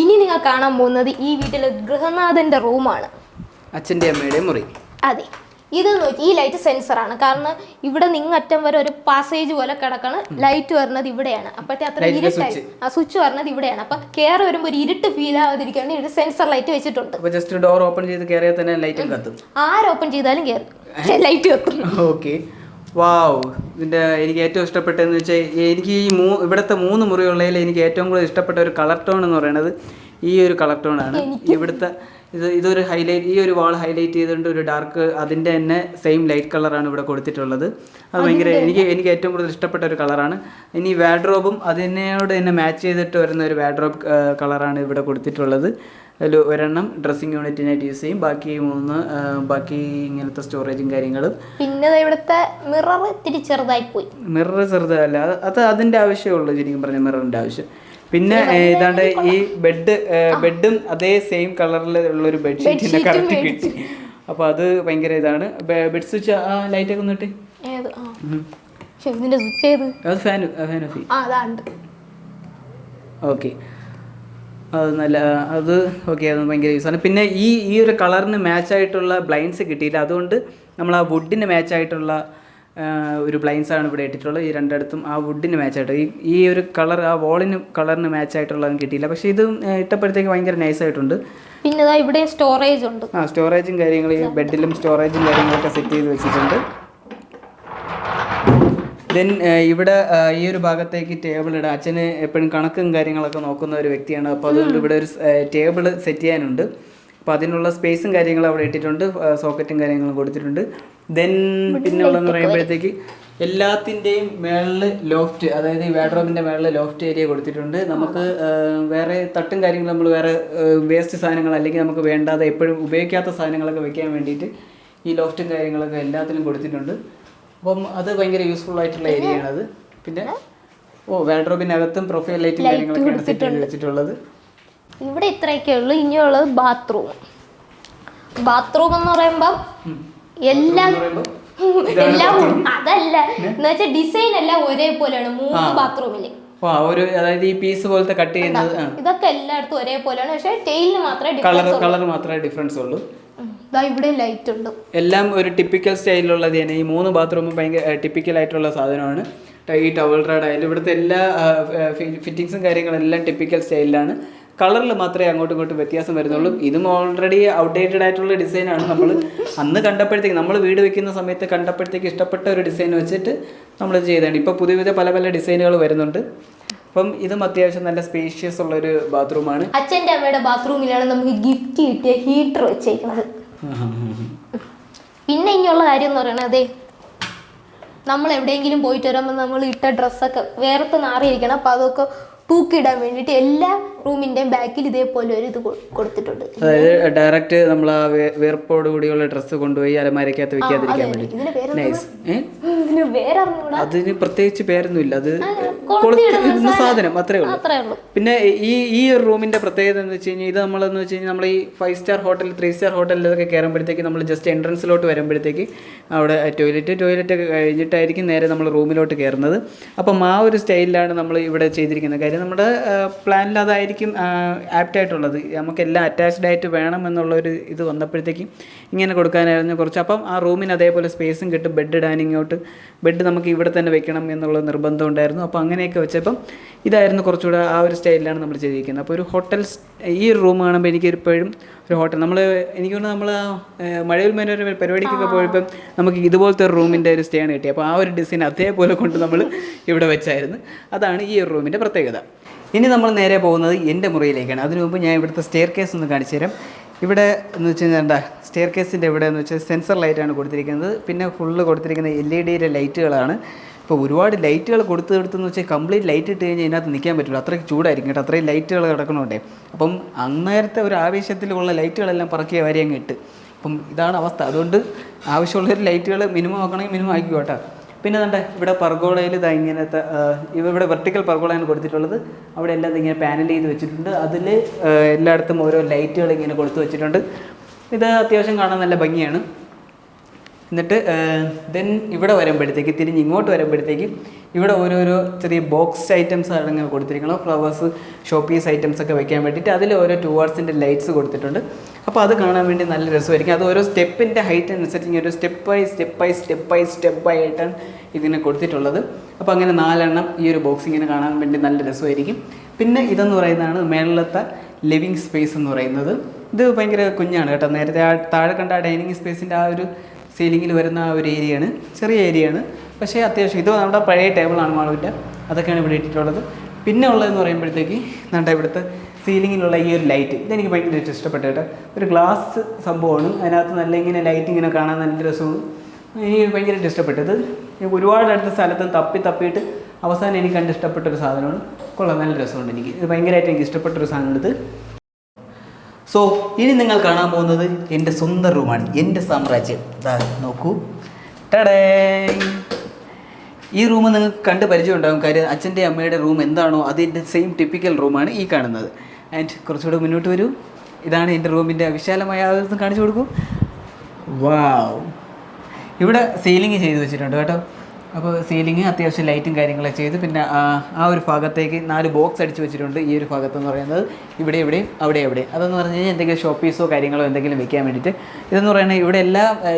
Speaker 2: ഇനി നിങ്ങൾ കാണാൻ പോകുന്നത് ഈ വീട്ടിലെ ഗൃഹനാഥന്റെ റൂമാണ്,
Speaker 1: അച്ഛൻ്റെ അമ്മയുടെ മുറി.
Speaker 2: അതെ, ഇത് നോക്കി ഈ ലൈറ്റ് സെൻസറാണ്. കാരണം ഇവിടെ നിങ്ങറ്റം വരെ ഒരു പാസേജ് പോലെ കിടക്കണം. ലൈറ്റ് വരുന്നത് ഇവിടെയാണ്. അപ്പോഴത്തെ അത്ര ഇരുട്ടായി ആ സ്വിച്ച് വരുന്നത് ഇവിടെയാണ്. അപ്പൊ കയറി വരുമ്പോൾ ഒരു ഇരുട്ട് ഫീൽ ആവാതിരിക്കാൻ ഒരു സെൻസർ ലൈറ്റ് വെച്ചിട്ടുണ്ട്.
Speaker 1: ജസ്റ്റ് ഡോർ ഓപ്പൺ ചെയ്ത് കയറിയാൽ തന്നെ ലൈറ്റും കത്തും.
Speaker 2: ആര് ഓപ്പൺ ചെയ്താലും കയറും, ലൈറ്റ് കത്തും.
Speaker 1: ഓക്കെ, വാവ്. ഇതിൻ്റെ എനിക്ക് ഏറ്റവും ഇഷ്ടപ്പെട്ടതെന്ന് വെച്ചാൽ എനിക്ക് ഈ ഇവിടുത്തെ 3 മുറിയുള്ളതിൽ എനിക്ക് ഏറ്റവും കൂടുതൽ ഇഷ്ടപ്പെട്ട ഒരു കളർ ടോൺ എന്ന് പറയുന്നത് ഈ ഒരു കളർ ടോൺ ആണ്. ഇവിടുത്തെ ഇതൊരു ഹൈലൈറ്റ്, ഈ ഒരു വാൾ ഹൈലൈറ്റ് ചെയ്തുകൊണ്ട് ഒരു ഡാർക്ക് അതിൻ്റെ തന്നെ സെയിം ലൈറ്റ് കളറാണ് ഇവിടെ കൊടുത്തിട്ടുള്ളത്. അത് ഭയങ്കര എനിക്ക് ഏറ്റവും കൂടുതൽ ഇഷ്ടപ്പെട്ട ഒരു കളറാണ്. ഇനി വാർഡ്രോബും അതിനോട് തന്നെ മാച്ച് ചെയ്തിട്ട് വരുന്ന ഒരു വാർഡ്രോബ് കളറാണ് ഇവിടെ കൊടുത്തിട്ടുള്ളത്. അതിൽ ഒരെണ്ണം ഡ്രസ്സിങ് യൂണിറ്റിനായിട്ട് യൂസ് ചെയ്യും, ബാക്കി 3 ബാക്കി ഇങ്ങനത്തെ സ്റ്റോറേജും കാര്യങ്ങളും.
Speaker 2: പിന്നെ ഇവിടുത്തെ മിറർ ഇത്തിരി ചെറുതായി പോയി.
Speaker 1: മിറർ ചെറുതല്ല, അത് അതിൻ്റെ ആവശ്യമുള്ളൂ ശരിക്കും പറഞ്ഞ മിററിൻ്റെ ആവശ്യം. പിന്നെ ഇതാണ്ട് ഈ ബെഡും അതേ സെയിം കളറിൽ ഉള്ളൊരു ബെഡ്ഷീറ്റിന്റെ കറക്റ്റ് കിട്ടി. അപ്പൊ അത് ഭയങ്കര ഇതാണ്. ബെഡ് സ്വിച്ച് ആ ലൈറ്റ് ഒക്കെ ഒന്നിട്ട് ഓക്കെ, അത് നല്ല അത് ഓക്കെ, അത് ഭയങ്കര യൂസാണ്. പിന്നെ ഈ ഒരു കളറിന് മാച്ച് ആയിട്ടുള്ള ബ്ലൈൻഡ്സ് കിട്ടിയില്ല, അതുകൊണ്ട് നമ്മൾ ആ വുഡിന് മാച്ച് ആയിട്ടുള്ള ഒരു ബ്ലൈൻഡ്സാണ് ഇവിടെ ഇട്ടിട്ടുള്ളത്. ഈ രണ്ടിടത്തും ആ വുഡിന് മാച്ചായിട്ട് ഈ ഒരു കളർ ആ കളറിന് മാച്ച് ആയിട്ടുള്ളതും കിട്ടിയില്ല. പക്ഷേ ഇത് ഇട്ടപ്പോഴത്തേക്ക് ഭയങ്കര നൈസായിട്ടുണ്ട്.
Speaker 2: പിന്നെ ഇവിടെ സ്റ്റോറേജ് ഉണ്ട്.
Speaker 1: സ്റ്റോറേജും കാര്യങ്ങളും ബെഡിലും സ്റ്റോറേജും കാര്യങ്ങളൊക്കെ സെറ്റ് ചെയ്ത് വെച്ചിട്ടുണ്ട്. ദെൻ ഇവിടെ ഈ ഒരു ഭാഗത്തേക്ക് ടേബിൾ ഇടാം. അച്ഛന് എപ്പോഴും കണക്കും കാര്യങ്ങളൊക്കെ നോക്കുന്ന ഒരു വ്യക്തിയാണ്. അപ്പോൾ അതുകൊണ്ട് ഇവിടെ ഒരു ടേബിൾ സെറ്റ് ചെയ്യാനുണ്ട്. അപ്പോൾ അതിനുള്ള സ്പേസും കാര്യങ്ങളും അവിടെ ഇട്ടിട്ടുണ്ട്, സോക്കറ്റും കാര്യങ്ങളും കൊടുത്തിട്ടുണ്ട്. ദെൻ പിന്നെ ഉള്ളതെന്ന് പറയുമ്പോഴത്തേക്ക് എല്ലാത്തിൻ്റെയും മേളിൽ ലോഫ്റ്റ്, അതായത് ഈ വാർഡ്രോബിൻ്റെ മേളിൽ ലോഫ്റ്റ് ഏരിയ കൊടുത്തിട്ടുണ്ട്. നമുക്ക് വേറെ തട്ടും കാര്യങ്ങളും നമ്മൾ വേറെ വേസ്റ്റ് സാധനങ്ങൾ അല്ലെങ്കിൽ നമുക്ക് വേണ്ടാതെ എപ്പോഴും ഉപയോഗിക്കാത്ത സാധനങ്ങളൊക്കെ വെക്കാൻ വേണ്ടിയിട്ട് ഈ ലോഫ്റ്റും കാര്യങ്ങളൊക്കെ എല്ലാത്തിനും കൊടുത്തിട്ടുണ്ട്. അപ്പം അത് ഭയങ്കര യൂസ്ഫുൾ ആയിട്ടുള്ള ഏരിയയാണത്. പിന്നെ ഓ വാർഡ്രോബിനകത്തും പ്രൊഫൈൽ ലൈറ്റും കാര്യങ്ങളൊക്കെയാണ് സെറ്റ് ചെയ്ത് വെച്ചിട്ടുള്ളത്.
Speaker 2: ഇവിടെ ഇത്രയൊക്കെ ഉള്ളൂ. ഇനിയുള്ളത് ബാത്റൂം. ബാത്റൂം എന്ന് പറയുമ്പോൾ എല്ലാം അതല്ല എന്ന് വെച്ചാൽ ഡിസൈൻ എല്ലാം ഒരേപോലെയാണ് 3 ബാത്റൂമില്.
Speaker 1: അതായത് ഈ പീസ് പോലത്തെ കട്ട് ചെയ്യുന്നത്
Speaker 2: ഇതൊക്കെ എല്ലായിടത്തും ഒരേപോലെയാണ്. പക്ഷെ ടൈലിന് മാത്രമേ
Speaker 1: കളർ മാത്രമേ ഡിഫറൻസ് ഉള്ളൂ.
Speaker 2: ഇവിടെ ലൈറ്റ് ഉണ്ട്.
Speaker 1: എല്ലാം ഒരു ടിപ്പിക്കൽ സ്റ്റൈലിലുള്ളത് തന്നെ. ഈ 3 ബാത്റൂമും ഭയങ്കര ടിപ്പിക്കൽ ആയിട്ടുള്ള സാധനമാണ്. ഈ ടവൽ റാഡ് ആയാലും ഇവിടുത്തെ എല്ലാ ഫിറ്റിങ്സും കാര്യങ്ങളെല്ലാം ടിപ്പിക്കൽ സ്റ്റൈലിലാണ്. കളറിൽ മാത്രമേ അങ്ങോട്ടും ഇങ്ങോട്ടും വ്യത്യാസം വരുന്നുള്ളൂ. ഇതും ഓൾറെഡി ഔട്ട്ഡേറ്റഡ് ആയിട്ടുള്ള ഡിസൈനാണ്. നമ്മൾ അന്ന് കണ്ടപ്പോഴത്തേക്ക്, നമ്മൾ വീട് വെക്കുന്ന സമയത്ത് കണ്ടപ്പോഴത്തേക്ക് ഇഷ്ടപ്പെട്ട ഒരു ഡിസൈൻ വെച്ചിട്ട് നമ്മൾ ചെയ്തതാണ്. ഇപ്പോൾ പുതിയ പല പല ഡിസൈനുകൾ വരുന്നുണ്ട്. അപ്പം ഇതും അത്യാവശ്യം നല്ല സ്പേഷ്യസ് ഉള്ളൊരു ബാത്റൂമാണ്.
Speaker 2: അച്ഛൻ്റെ അമ്മയുടെ ബാത്റൂമിലാണ് നമുക്ക് ഗിഫ്റ്റ് കിട്ടിയ ഹീറ്റർ വെച്ചേക്കുന്നത്. പിന്നെ ഇനിയുള്ള കാര്യം എന്ന് പറയുന്നത്, നമ്മൾ എവിടെയെങ്കിലും പോയിട്ട് വരുമ്പോൾ നമ്മൾ ഇട്ട ഡ്രസ്സൊക്കെ വേർത്ത് നാറിയിരിക്കണം. അപ്പോൾ അതൊക്കെ തൂക്കിയിടാൻ വേണ്ടിയിട്ട് എല്ലാ റൂമിൻ്റെയും ബാക്കിൽ ഇതേപോലെ ഒരു ഇത് കൊടുത്തിട്ടുണ്ട്.
Speaker 1: അതായത് ഡയറക്റ്റ് നമ്മൾ ആ വേർപ്പോട് കൂടിയുള്ള ഡ്രസ്സ് കൊണ്ടുപോയി അലമാരക്കകത്ത് വെക്കാതിരിക്കാൻ വേണ്ടി. അതിന് പ്രത്യേകിച്ച് പേരൊന്നുമില്ല, അത് കൊളുത്തുന്ന സാധനം അത്രേ ഉള്ളൂ. പിന്നെ ഈ ഒരു റൂമിന്റെ പ്രത്യേകത എന്ന് വെച്ച് കഴിഞ്ഞാൽ, ഇത് നമ്മളെന്ന് വെച്ച് കഴിഞ്ഞാൽ നമ്മൾ ഈ 5 സ്റ്റാർ ഹോട്ടൽ 3 സ്റ്റാർ ഹോട്ടലിലൊക്കെ കയറുമ്പോഴത്തേക്ക് നമ്മൾ ജസ്റ്റ് എൻട്രൻസിലോട്ട് വരുമ്പോഴത്തേക്ക് അവിടെ ടോയ്ലറ്റ് ഒക്കെ കഴിഞ്ഞിട്ടായിരിക്കും നേരെ നമ്മൾ റൂമിലോട്ട് കയറുന്നത്. അപ്പം ആ ഒരു സ്റ്റൈലിലാണ് നമ്മൾ ഇവിടെ ചെയ്തിരിക്കുന്നത്. കാര്യം നമ്മുടെ പ്ലാനിൽ അതായിരിക്കും ആപ്റ്റായിട്ടുള്ളത്. നമുക്കെല്ലാം അറ്റാച്ച്ഡ് ആയിട്ട് വേണം എന്നുള്ളൊരു ഇത് വന്നപ്പോഴത്തേക്കും ഇങ്ങനെ കൊടുക്കാനായിരുന്നു കുറച്ച്. അപ്പം ആ റൂമിന് അതേപോലെ സ്പേസും കിട്ടും. ബെഡ് ഇടാൻ ഇങ്ങോട്ട് ബെഡ് നമുക്ക് ഇവിടെ തന്നെ വെക്കണം എന്നുള്ള നിർബന്ധം ഉണ്ടായിരുന്നു. അപ്പോൾ അങ്ങനെയൊക്കെ വെച്ചപ്പം ഇതായിരുന്നു കുറച്ചുകൂടെ ആ ഒരു സ്റ്റൈലിലാണ് നമ്മൾ ചെയ്തിരിക്കുന്നത്. അപ്പോൾ ഒരു ഹോട്ടൽ, ഈ ഒരു റൂം കാണുമ്പോൾ എനിക്ക് എപ്പോഴും ഒരു ഹോട്ടൽ, എനിക്ക് തോന്നുന്നു നമ്മൾ മഴവിൽ മനോരമ പരിപാടിക്കൊക്കെ പോയപ്പം നമുക്ക് ഇതുപോലത്തെ ഒരു റൂമിൻ്റെ ഒരു സ്റ്റേ ആണ് കിട്ടി. അപ്പോൾ ആ ഒരു ഡിസൈൻ അതേപോലെ കൊണ്ട് നമ്മൾ ഇവിടെ വെച്ചായിരുന്നു. അതാണ് ഈ ഒരു റൂമിൻ്റെ പ്രത്യേകത. ഇനി നമ്മൾ നേരെ പോകുന്നത് എൻ്റെ മുറിയിലേക്കാണ്. അതിനു മുമ്പ് ഞാൻ ഇവിടുത്തെ സ്റ്റെയർ കേസ് ഒന്ന് കാണിച്ചു തരാം. ഇവിടെ എന്ന് വെച്ച് കഴിഞ്ഞാൽ സ്റ്റെയർ കേസിൻ്റെ ഇവിടെ എന്ന് വെച്ചാൽ സെൻസർ ലൈറ്റാണ് കൊടുത്തിരിക്കുന്നത്. പിന്നെ ഫുള്ള് കൊടുത്തിരിക്കുന്ന LED ലൈറ്റുകളാണ്. ഇപ്പോൾ ഒരുപാട് ലൈറ്റുകൾ കൊടുത്തെന്ന് വെച്ചാൽ കംപ്ലീറ്റ് ലൈറ്റ് ഇട്ട് കഴിഞ്ഞാൽ ഇതിനകത്ത് നിൽക്കാൻ പറ്റില്ല. അത്രയ്ക്ക് ചൂടായിരിക്കും കേട്ടോ, അത്രയും ലൈറ്റുകൾ കിടക്കണോണ്ടേ. അപ്പം അന്നേരത്തെ ഒരു ആവേശത്തിലുള്ള ലൈറ്റുകളെല്ലാം പറക്കിയ വരെ അങ്ങ് ഇട്ട്. അപ്പം ഇതാണ് അവസ്ഥ. അതുകൊണ്ട് ആവശ്യമുള്ളൊരു ലൈറ്റുകൾ മിനിമം ആക്കണമെങ്കിൽ മിനിമം ആക്കി കേട്ടോ. പിന്നെ ഇവിടെ പർഗോളയിൽ ഇങ്ങനത്തെ ഇവിടെ വെർട്ടിക്കൽ പർഗോളയാണ് കൊടുത്തിട്ടുള്ളത്. അവിടെ എല്ലാം ഇങ്ങനെ പാനൽ ചെയ്ത് വെച്ചിട്ടുണ്ട്. അതിൽ എല്ലായിടത്തും ഓരോ ലൈറ്റുകൾ ഇങ്ങനെ കൊടുത്തു വെച്ചിട്ടുണ്ട്. ഇത് അത്യാവശ്യം കാണാൻ നല്ല ഭംഗിയാണ്. എന്നിട്ട് ദെൻ ഇവിടെ വരുമ്പോഴത്തേക്ക് തിരിഞ്ഞ് ഇങ്ങോട്ട് വരുമ്പോഴത്തേക്ക് ഇവിടെ ഓരോരോ ചെറിയ ബോക്സ് ഐറ്റംസ് ആണ് ഇങ്ങനെ കൊടുത്തിരിക്കണം. ഫ്ലവേഴ്സ്, ഷോപ്പീസ് ഐറ്റംസ് ഒക്കെ വെക്കാൻ വേണ്ടിയിട്ട് അതിൽ ഓരോ 2 വാട്ട്സിൻ്റെ ലൈറ്റ്സ് കൊടുത്തിട്ടുണ്ട്. അപ്പോൾ അത് കാണാൻ വേണ്ടി നല്ല രസമായിരിക്കും. അത് ഓരോ സ്റ്റെപ്പിൻ്റെ ഹൈറ്റ് അനുസരിച്ച് ഇങ്ങനെ ഒരു സ്റ്റെപ്പ് ബൈ ആയിട്ടാണ് ഇതിനെ കൊടുത്തിട്ടുള്ളത്. അപ്പോൾ അങ്ങനെ 4 എണ്ണം ഈ ഒരു ബോക്സ് ഇങ്ങനെ കാണാൻ വേണ്ടി നല്ല രസമായിരിക്കും. പിന്നെ ഇതെന്ന് പറയുന്നതാണ് മേളിലത്തെ ലിവിങ് സ്പേസ് എന്ന് പറയുന്നത്. ഇത് ഭയങ്കര കുഞ്ഞാണ് കേട്ടോ. നേരത്തെ താഴെ കണ്ട ഡൈനിങ് സ്പേസിൻ്റെ ആ ഒരു സീലിങ്ങിൽ വരുന്ന ആ ഒരു ഏരിയയാണ്, ചെറിയ ഏരിയയാണ്. പക്ഷേ അത്യാവശ്യം ഇത് നമ്മുടെ പഴയ ടേബിളാണ് മാളൂൻ്റെ, അതൊക്കെയാണ് ഇവിടെ ഇട്ടിട്ടുള്ളത്. പിന്നെ ഉള്ളതെന്ന് പറയുമ്പോഴത്തേക്ക് ഇവിടുത്തെ സീലിങ്ങിലുള്ള ഈ ഒരു ലൈറ്റ്, ഇതെനിക്ക് ഭയങ്കരമായിട്ട് ഇഷ്ടപ്പെട്ടു കേട്ടോ. ഒരു ഗ്ലാസ് സംഭവമാണ്, അതിനകത്ത് നല്ല ഇങ്ങനെ ലൈറ്റ് ഇങ്ങനെ കാണാൻ നല്ല രസമാണ്. എനിക്ക് ഭയങ്കരമായിട്ട് ഇഷ്ടപ്പെട്ടത്. ഒരുപാട് അടുത്ത സ്ഥലത്ത് തപ്പിയിട്ട് അവസാനം എനിക്ക് കണ്ട് ഇഷ്ടപ്പെട്ടൊരു സാധനമാണ്. കൊള്ളാം, നല്ല രസമുണ്ട്. ഇത് ഭയങ്കരമായിട്ട് എനിക്ക് ഇഷ്ടപ്പെട്ടൊരു സാധനം ഇത്. സോ ഇനി നിങ്ങൾ കാണാൻ പോകുന്നത് എൻ്റെ സ്വന്തം റൂമാണ്, എൻ്റെ സാമ്രാജ്യം. ഇതാ നോക്കൂ, ടടേ. ഈ റൂം നിങ്ങൾക്ക് കണ്ട് പരിചയം ഉണ്ടാകും. കാര്യം അച്ഛൻ്റെ അമ്മയുടെ റൂം എന്താണോ അതിൻ്റെ സെയിം ടിപ്പിക്കൽ റൂമാണ് ഈ കാണുന്നത്. ആൻഡ് കുറച്ചുകൂടെ മുന്നോട്ട് വരൂ. ഇതാണ് എൻ്റെ റൂമിൻ്റെ വിശാലമായ ആവശ്യം കാണിച്ചു കൊടുക്കൂ. വാവ്, ഇവിടെ സീലിംഗ് ചെയ്ത് വെച്ചിട്ടുണ്ട് കേട്ടോ. അപ്പോൾ സീലിംഗ് അത്യാവശ്യം ലൈറ്റും കാര്യങ്ങളൊക്കെ ചെയ്ത്, പിന്നെ ആ ഒരു ഭാഗത്തേക്ക് 4 ബോക്സ് അടിച്ച് വെച്ചിട്ടുണ്ട്. ഈ ഒരു ഭാഗത്തെന്ന് പറയുന്നത് ഇവിടെയും അവിടെ. അതെന്ന് പറഞ്ഞു കഴിഞ്ഞാൽ എന്തെങ്കിലും ഷോപ്പീസോ കാര്യങ്ങളോ എന്തെങ്കിലും വെക്കാൻ വേണ്ടിയിട്ട്. ഇതെന്ന് പറയുന്നത് ഇവിടെ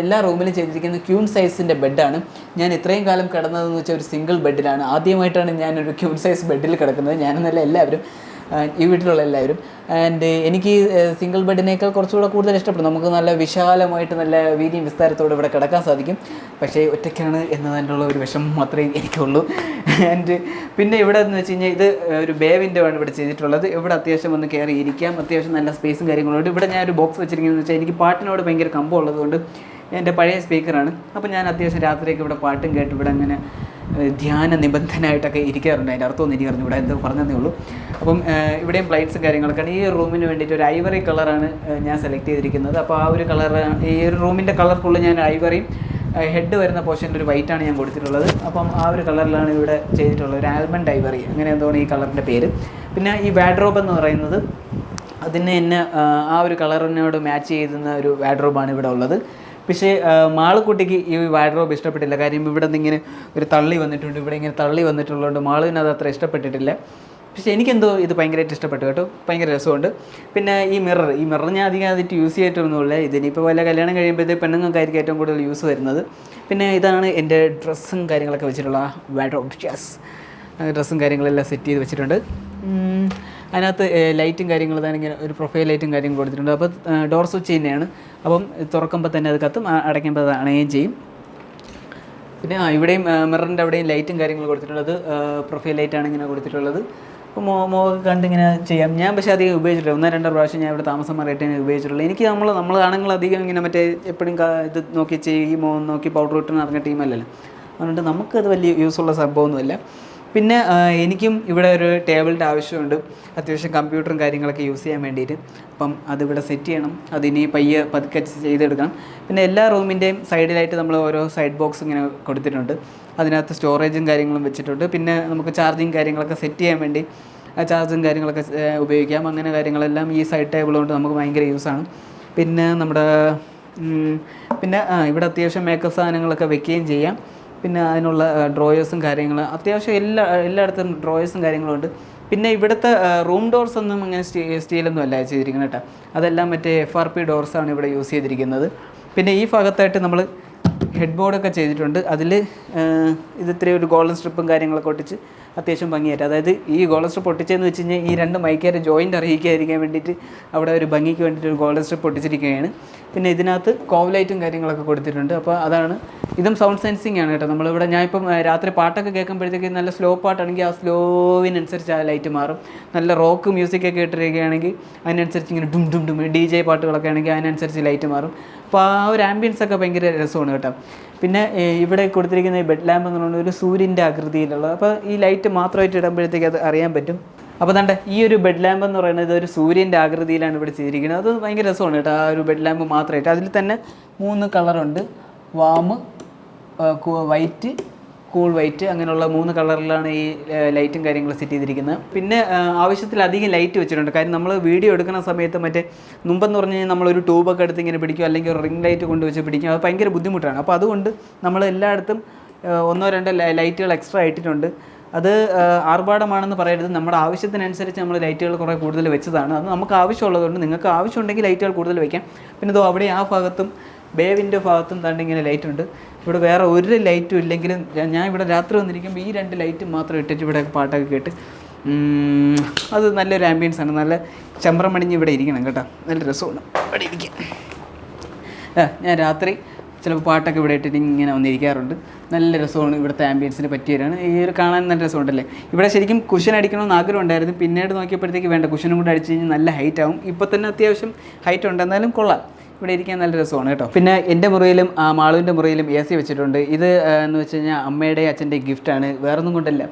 Speaker 1: എല്ലാ റൂമിലും ചെയ്തിരിക്കുന്ന ക്യൂൺ സൈസിൻ്റെ ബെഡാണ്. ഞാൻ ഇത്രയും കാലം കിടന്നതെന്ന് വെച്ചാൽ ഒരു സിംഗിൾ ബെഡിലാണ്. ആദ്യമായിട്ടാണ് ഞാനൊരു ക്യൂൺ സൈസ് ബെഡിൽ കിടക്കുന്നത്, ഞാനെന്നല്ല എല്ലാവരും, ഈ വീട്ടിലുള്ള എല്ലാവരും. ആൻഡ് എനിക്ക് സിംഗിൾ ബെഡിനേക്കാൾ കുറച്ചുകൂടെ കൂടുതൽ ഇഷ്ടപ്പെടും. നമുക്ക് നല്ല വിശാലമായിട്ട് നല്ല വീതിയും വിസ്താരത്തോടെ ഇവിടെ കിടക്കാൻ സാധിക്കും. പക്ഷേ ഒറ്റയ്ക്കാണ് എന്നതിനുള്ള ഒരു വിഷമം മാത്രമേ എനിക്കുള്ളൂ. ആൻഡ് പിന്നെ ഇവിടെ എന്ന് വെച്ച് കഴിഞ്ഞാൽ ഇത് ഒരു ബേ വിൻഡോ ആണ് ഇവിടെ ചെയ്തിട്ടുള്ളത്. ഇവിടെ അത്യാവശ്യം ഒന്ന് കയറി ഇരിക്കാം, അത്യാവശ്യം നല്ല സ്പേസും കാര്യങ്ങളുണ്ട്. ഇവിടെ ഞാനൊരു ബോക്സ് വെച്ചിരിക്കുന്നതെന്ന് വെച്ചാൽ എനിക്ക് പാട്ടിനോട് ഭയങ്കര കമ്പം ഉള്ളതുകൊണ്ട്, എൻ്റെ പഴയ സ്പീക്കറാണ്. അപ്പോൾ ഞാൻ അത്യാവശ്യം രാത്രിയൊക്കെ ഇവിടെ പാട്ടും കേട്ട് ഇവിടെ അങ്ങനെ ധ്യാന നിബന്ധനായിട്ടൊക്കെ ഇരിക്കാറുണ്ട്. അതിൻ്റെ അർത്ഥമൊന്നും എനിക്ക് അറിഞ്ഞു, ഇവിടെ എന്തോ പറഞ്ഞതേ ഉള്ളൂ. അപ്പം ഇവിടെയും ലൈറ്റ്സും കാര്യങ്ങളൊക്കെയാണ്. ഈ റൂമിന് വേണ്ടിയിട്ട് ഒരു ഐവറി കളറാണ് ഞാൻ സെലക്ട് ചെയ്തിരിക്കുന്നത്. അപ്പോൾ ആ ഒരു കളർ, ഈ ഒരു റൂമിൻ്റെ കളർ ഫുള്ള് ഞാൻ ഐവറിയും ഹെഡ് വരുന്ന പോർഷനിൽ ഒരു വൈറ്റാണ് ഞാൻ കൊടുത്തിട്ടുള്ളത്. അപ്പം ആ ഒരു കളറിലാണ് ഇവിടെ ചെയ്തിട്ടുള്ളത്, ഒരു ആൽമണ്ട് ഐവറി അങ്ങനെ എന്തോണ് ഈ കളറിൻ്റെ പേര്. പിന്നെ ഈ വാഡ്രോബ് എന്ന് പറയുന്നത് അതിന് തന്നെ ആ ഒരു കളറിനോട് മാച്ച് ചെയ്യുന്ന ഒരു വാഡ്രോബാണ് ഇവിടെ ഉള്ളത്. പക്ഷേ മാളുക്കുട്ടിക്ക് ഈ വാഡ്രോബ് ഇഷ്ടപ്പെട്ടില്ല. കാര്യം ഇവിടെ നിന്ന് ഇങ്ങനെ ഒരു തള്ളി വന്നിട്ടുണ്ട്, ഇവിടെ ഇങ്ങനെ തള്ളി വന്നിട്ടുള്ളതുകൊണ്ട് മാളുവിന് അത് അത്ര ഇഷ്ടപ്പെട്ടിട്ടില്ല. പക്ഷേ എനിക്കെന്തോ ഇത് ഭയങ്കരമായിട്ട് ഇഷ്ടപ്പെട്ടു കേട്ടോ, ഭയങ്കര രസമുണ്ട്. പിന്നെ ഈ മിറർ ഞാൻ അധികം അതിട്ട് യൂസ് ചെയ്തിട്ടൊന്നുമില്ല. ഇതിനിപ്പോൾ വല്ല കല്യാണം കഴിയുമ്പോഴത്തേക്ക് പെണ്ണുങ്ങൾക്കായിരിക്കും ഏറ്റവും കൂടുതൽ യൂസ് വരുന്നത്. പിന്നെ ഇതാണ് എൻ്റെ ഡ്രസ്സും കാര്യങ്ങളൊക്കെ വെച്ചിട്ടുള്ള വാഡ്രോബ്. ഡ്രസ്സും കാര്യങ്ങളെല്ലാം സെറ്റ് ചെയ്ത് വെച്ചിട്ടുണ്ട്. അതിനകത്ത് ലൈറ്റും കാര്യങ്ങൾ തന്നെ ഇങ്ങനെ ഒരു പ്രൊഫൈൽ ലൈറ്റും കാര്യങ്ങളും കൊടുത്തിട്ടുണ്ട്. അപ്പോൾ ഡോർ സ്വിച്ച് തന്നെയാണ്. അപ്പം തുറക്കുമ്പോൾ തന്നെ അത് കത്തും, അടയ്ക്കുമ്പോൾ അത് അണയുകയും ചെയ്യും. പിന്നെ ഇവിടെയും മിററിൻ്റെ അവിടെയും ലൈറ്റും കാര്യങ്ങളും കൊടുത്തിട്ടുള്ളത് പ്രൊഫൈൽ ലൈറ്റാണ് ഇങ്ങനെ കൊടുത്തിട്ടുള്ളത്. അപ്പോൾ മുഖം കണ്ടിങ്ങനെ ചെയ്യാം. ഞാൻ പക്ഷേ അധികം ഉപയോഗിച്ചിട്ടില്ല, 1-2 പ്രാവശ്യം ഞാൻ ഇവിടെ താമസം മാറിയിട്ട് ഉപയോഗിച്ചിട്ടുള്ളൂ. എനിക്ക് നമ്മൾ ആണുങ്ങൾ അധികം ഇങ്ങനെ മറ്റേ എപ്പോഴും ഇത് നോക്കി ചെയ്യും, മുഖം നോക്കി പൗഡർ ഇട്ട് നടക്കുന്ന ടീമല്ലല്ലോ. അതുകൊണ്ട് നമുക്കത് വലിയ യൂസുള്ള സംഭവമൊന്നുമില്ല. പിന്നെ എനിക്കും ഇവിടെ ഒരു ടേബിളിൻ്റെ ആവശ്യമുണ്ട്, അത്യാവശ്യം കമ്പ്യൂട്ടറും കാര്യങ്ങളൊക്കെ യൂസ് ചെയ്യാൻ വേണ്ടിയിട്ട്. അപ്പം അതിവിടെ സെറ്റ് ചെയ്യണം, അതിനി പതുക്കെ ചെയ്തെടുക്കണം. പിന്നെ എല്ലാ റൂമിൻ്റെയും സൈഡിലായിട്ട് നമ്മൾ ഓരോ സൈഡ് ബോക്സ് ഇങ്ങനെ കൊടുത്തിട്ടുണ്ട്, അതിനകത്ത് സ്റ്റോറേജും കാര്യങ്ങളും വെച്ചിട്ടുണ്ട്. പിന്നെ നമുക്ക് ചാർജിങ് കാര്യങ്ങളൊക്കെ സെറ്റ് ചെയ്യാൻ വേണ്ടി ചാർജും കാര്യങ്ങളൊക്കെ ഉപയോഗിക്കാം. അങ്ങനെ കാര്യങ്ങളെല്ലാം ഈ സൈഡ് ടേബിൾ കൊണ്ട് നമുക്ക് ഭയങ്കര യൂസാണ്. പിന്നെ ഇവിടെ അത്യാവശ്യം മേക്കപ്പ് സാധനങ്ങളൊക്കെ വെക്കുകയും ചെയ്യാം. പിന്നെ അതിനുള്ള ഡ്രോയേഴ്സും കാര്യങ്ങളും അത്യാവശ്യം എല്ലായിടത്തും ഡ്രോയേഴ്സും കാര്യങ്ങളും ഉണ്ട്. പിന്നെ ഇവിടുത്തെ റൂം ഡോർസ് ഒന്നും അങ്ങനെ സ്റ്റീലൊന്നും അല്ല ചെയ്തിരിക്കുന്നത് കേട്ടോ, അതെല്ലാം മറ്റേ FRP ഡോർസാണ് ഇവിടെ യൂസ് ചെയ്തിരിക്കുന്നത്. പിന്നെ ഈ ഭാഗത്തായിട്ട് നമ്മൾ ഹെഡ് ബോർഡൊക്കെ ചെയ്തിട്ടുണ്ട്. അതിൽ ഇത്രയും ഒരു ഗോൾഡൻ സ്ട്രിപ്പും കാര്യങ്ങളൊക്കെ ഒട്ടിച്ച് അത്യാവശ്യം ഭംഗിയായിട്ട്, അതായത് ഈ ഗോൾഡൻ സ്ട്രിപ്പ് ഒട്ടിച്ചതെന്ന് വെച്ച് കഴിഞ്ഞാൽ ഈ 2 മൈക്കാരെ ജോയിൻ്റ് അറിയിക്കാതിരിക്കാൻ വേണ്ടിയിട്ട് അവിടെ ഒരു ഭംഗിക്ക് വേണ്ടിയിട്ട് ഒരു ഗോൾഡൻ സ്ട്രിപ്പ് ഒട്ടിച്ചിരിക്കുകയാണ്. പിന്നെ ഇതിനകത്ത് കോവ് ലൈറ്റും കാര്യങ്ങളൊക്കെ കൊടുത്തിട്ടുണ്ട്. അപ്പോൾ അതാണ്, ഇതും സൗണ്ട് സെൻസിങ് ആണ് കേട്ടോ. നമ്മളിവിടെ ഞാനിപ്പം രാത്രി പാട്ടൊക്കെ കേൾക്കുമ്പോഴത്തേക്ക് നല്ല സ്ലോ പാട്ടാണെങ്കിൽ ആ സ്ലോവിനനുസരിച്ച് ആ ലൈറ്റ് മാറും. നല്ല റോക്ക് മ്യൂസിക്കൊക്കെ ഇട്ടിരിക്കുകയാണെങ്കിൽ അതിനനുസരിച്ച് ഇങ്ങനെ ഡും ഡും ഡും DJ പാട്ടുകളൊക്കെ ആണെങ്കിൽ അതിനനുസരിച്ച് ലൈറ്റ് മാറും. അപ്പോൾ ആ ഒരു ആംബിയൻസ് ഒക്കെ ഭയങ്കര രസമാണ് കേട്ടോ. പിന്നെ ഇവിടെ കൊടുത്തിരിക്കുന്ന ഈ ബെഡ് ലാമ്പ് എന്ന് പറയുന്നത് ഒരു സൂര്യൻ്റെ ആകൃതിയിലുള്ള, അപ്പോൾ ഈ ലൈറ്റ് മാത്രമായിട്ട് ഇടുമ്പോഴത്തേക്ക് അത് അറിയാൻ പറ്റും. അപ്പോൾ ദാണ്ടെ ഈ ഒരു ബെഡ് ലാമ്പ് എന്ന് പറയുന്നത് ഒരു സൂര്യൻ്റെ ആകൃതിയിലാണ് ഇവിടെ ചെയ്തിരിക്കുന്നത്. അത് ഭയങ്കര രസമാണ് കേട്ടോ, ആ ഒരു ബെഡ് ലാമ്പ് മാത്രമായിട്ട്. അതിൽ തന്നെ 3 കളറുണ്ട്, വാം, വൈറ്റ്, കൂൾ വൈറ്റ്, അങ്ങനെയുള്ള 3 കളറിലാണ് ഈ ലൈറ്റും കാര്യങ്ങളും സെറ്റ് ചെയ്തിരിക്കുന്നത്. പിന്നെ ആവശ്യത്തിലധികം ലൈറ്റ് വെച്ചിട്ടുണ്ട്. കാര്യം നമ്മൾ വീഡിയോ എടുക്കുന്ന സമയത്ത് മറ്റേ മുമ്പെന്ന് പറഞ്ഞു കഴിഞ്ഞാൽ നമ്മളൊരു ട്യൂബൊക്കെ എടുത്ത് ഇങ്ങനെ പിടിക്കും, അല്ലെങ്കിൽ ഒരു റിംഗ് ലൈറ്റ് കൊണ്ടുവച്ച് പിടിക്കും, അത് ഭയങ്കര ബുദ്ധിമുട്ടാണ്. അപ്പോൾ അതുകൊണ്ട് നമ്മൾ എല്ലായിടത്തും 1-2 ലൈറ്റുകൾ എക്സ്ട്രാ ഇട്ടിട്ടുണ്ട്. അത് ആർഭാടമാണെന്ന് പറയരുത്, നമ്മുടെ ആവശ്യത്തിനനുസരിച്ച് നമ്മൾ ലൈറ്റുകൾ കുറേ കൂടുതൽ വെച്ചതാണ്. അത് നമുക്ക് ആവശ്യമുള്ളതുകൊണ്ട് നിങ്ങൾക്ക് ആവശ്യമുണ്ടെങ്കിൽ ലൈറ്റുകൾ കൂടുതൽ വയ്ക്കാം. പിന്നെ ഇതോ അവിടെ ആ ഭാഗത്തും ബേ വിൻഡോ ഭാഗത്തും ഇങ്ങനെ ലൈറ്റ് ഉണ്ട്. ഇവിടെ വേറെ ഒരു ലൈറ്റും ഇല്ലെങ്കിലും ഞാൻ ഇവിടെ രാത്രി വന്നിരിക്കുമ്പോൾ ഈ 2 ലൈറ്റ് മാത്രം ഇട്ടിട്ട് ഇവിടെ പാട്ടൊക്കെ കേട്ട് അത് നല്ലൊരു ആംബിയൻസാണ്. നല്ല ചമ്രം പണിഞ്ഞ് ഇവിടെ ഇരിക്കണം കേട്ടോ, നല്ല രസമാണ് ഇവിടെ ഇരിക്കാൻ. ഞാൻ രാത്രി ചിലപ്പോൾ പാട്ടൊക്കെ ഇവിടെ ഇട്ടിട്ട് ഇങ്ങനെ വന്നിരിക്കാറുണ്ട്. നല്ല രസമാണ്, ഇവിടുത്തെ ആംബിയൻസിന് പറ്റിയവരാണ്. ഈ ഒരു കാണാൻ നല്ല രസമുണ്ടല്ലേ. ഇവിടെ ശരിക്കും കുഷൻ അടിക്കണമെന്ന് ആഗ്രഹം ഉണ്ടായിരുന്നു, പിന്നീട് നോക്കിയപ്പോഴത്തേക്ക് വേണ്ട, കുഷനും കൂടെ അടിച്ച് കഴിഞ്ഞാൽ നല്ല ഹൈറ്റ് ആവും. ഇപ്പോൾ തന്നെ അത്യാവശ്യം ഹൈറ്റ് ഉണ്ട്, എന്നാലും കൊള്ളാം, ഇവിടെ ഇരിക്കാൻ നല്ല രസമാണ് കേട്ടോ. പിന്നെ എൻ്റെ മുറിയിലും മാളുവിൻ്റെ മുറിയിലും AC വെച്ചിട്ടുണ്ട്. ഇത് എന്ന് വെച്ച് കഴിഞ്ഞാൽ അമ്മയുടെയും അച്ഛൻ്റെയും ഗിഫ്റ്റാണ്, വേറൊന്നും കൊണ്ടല്ല.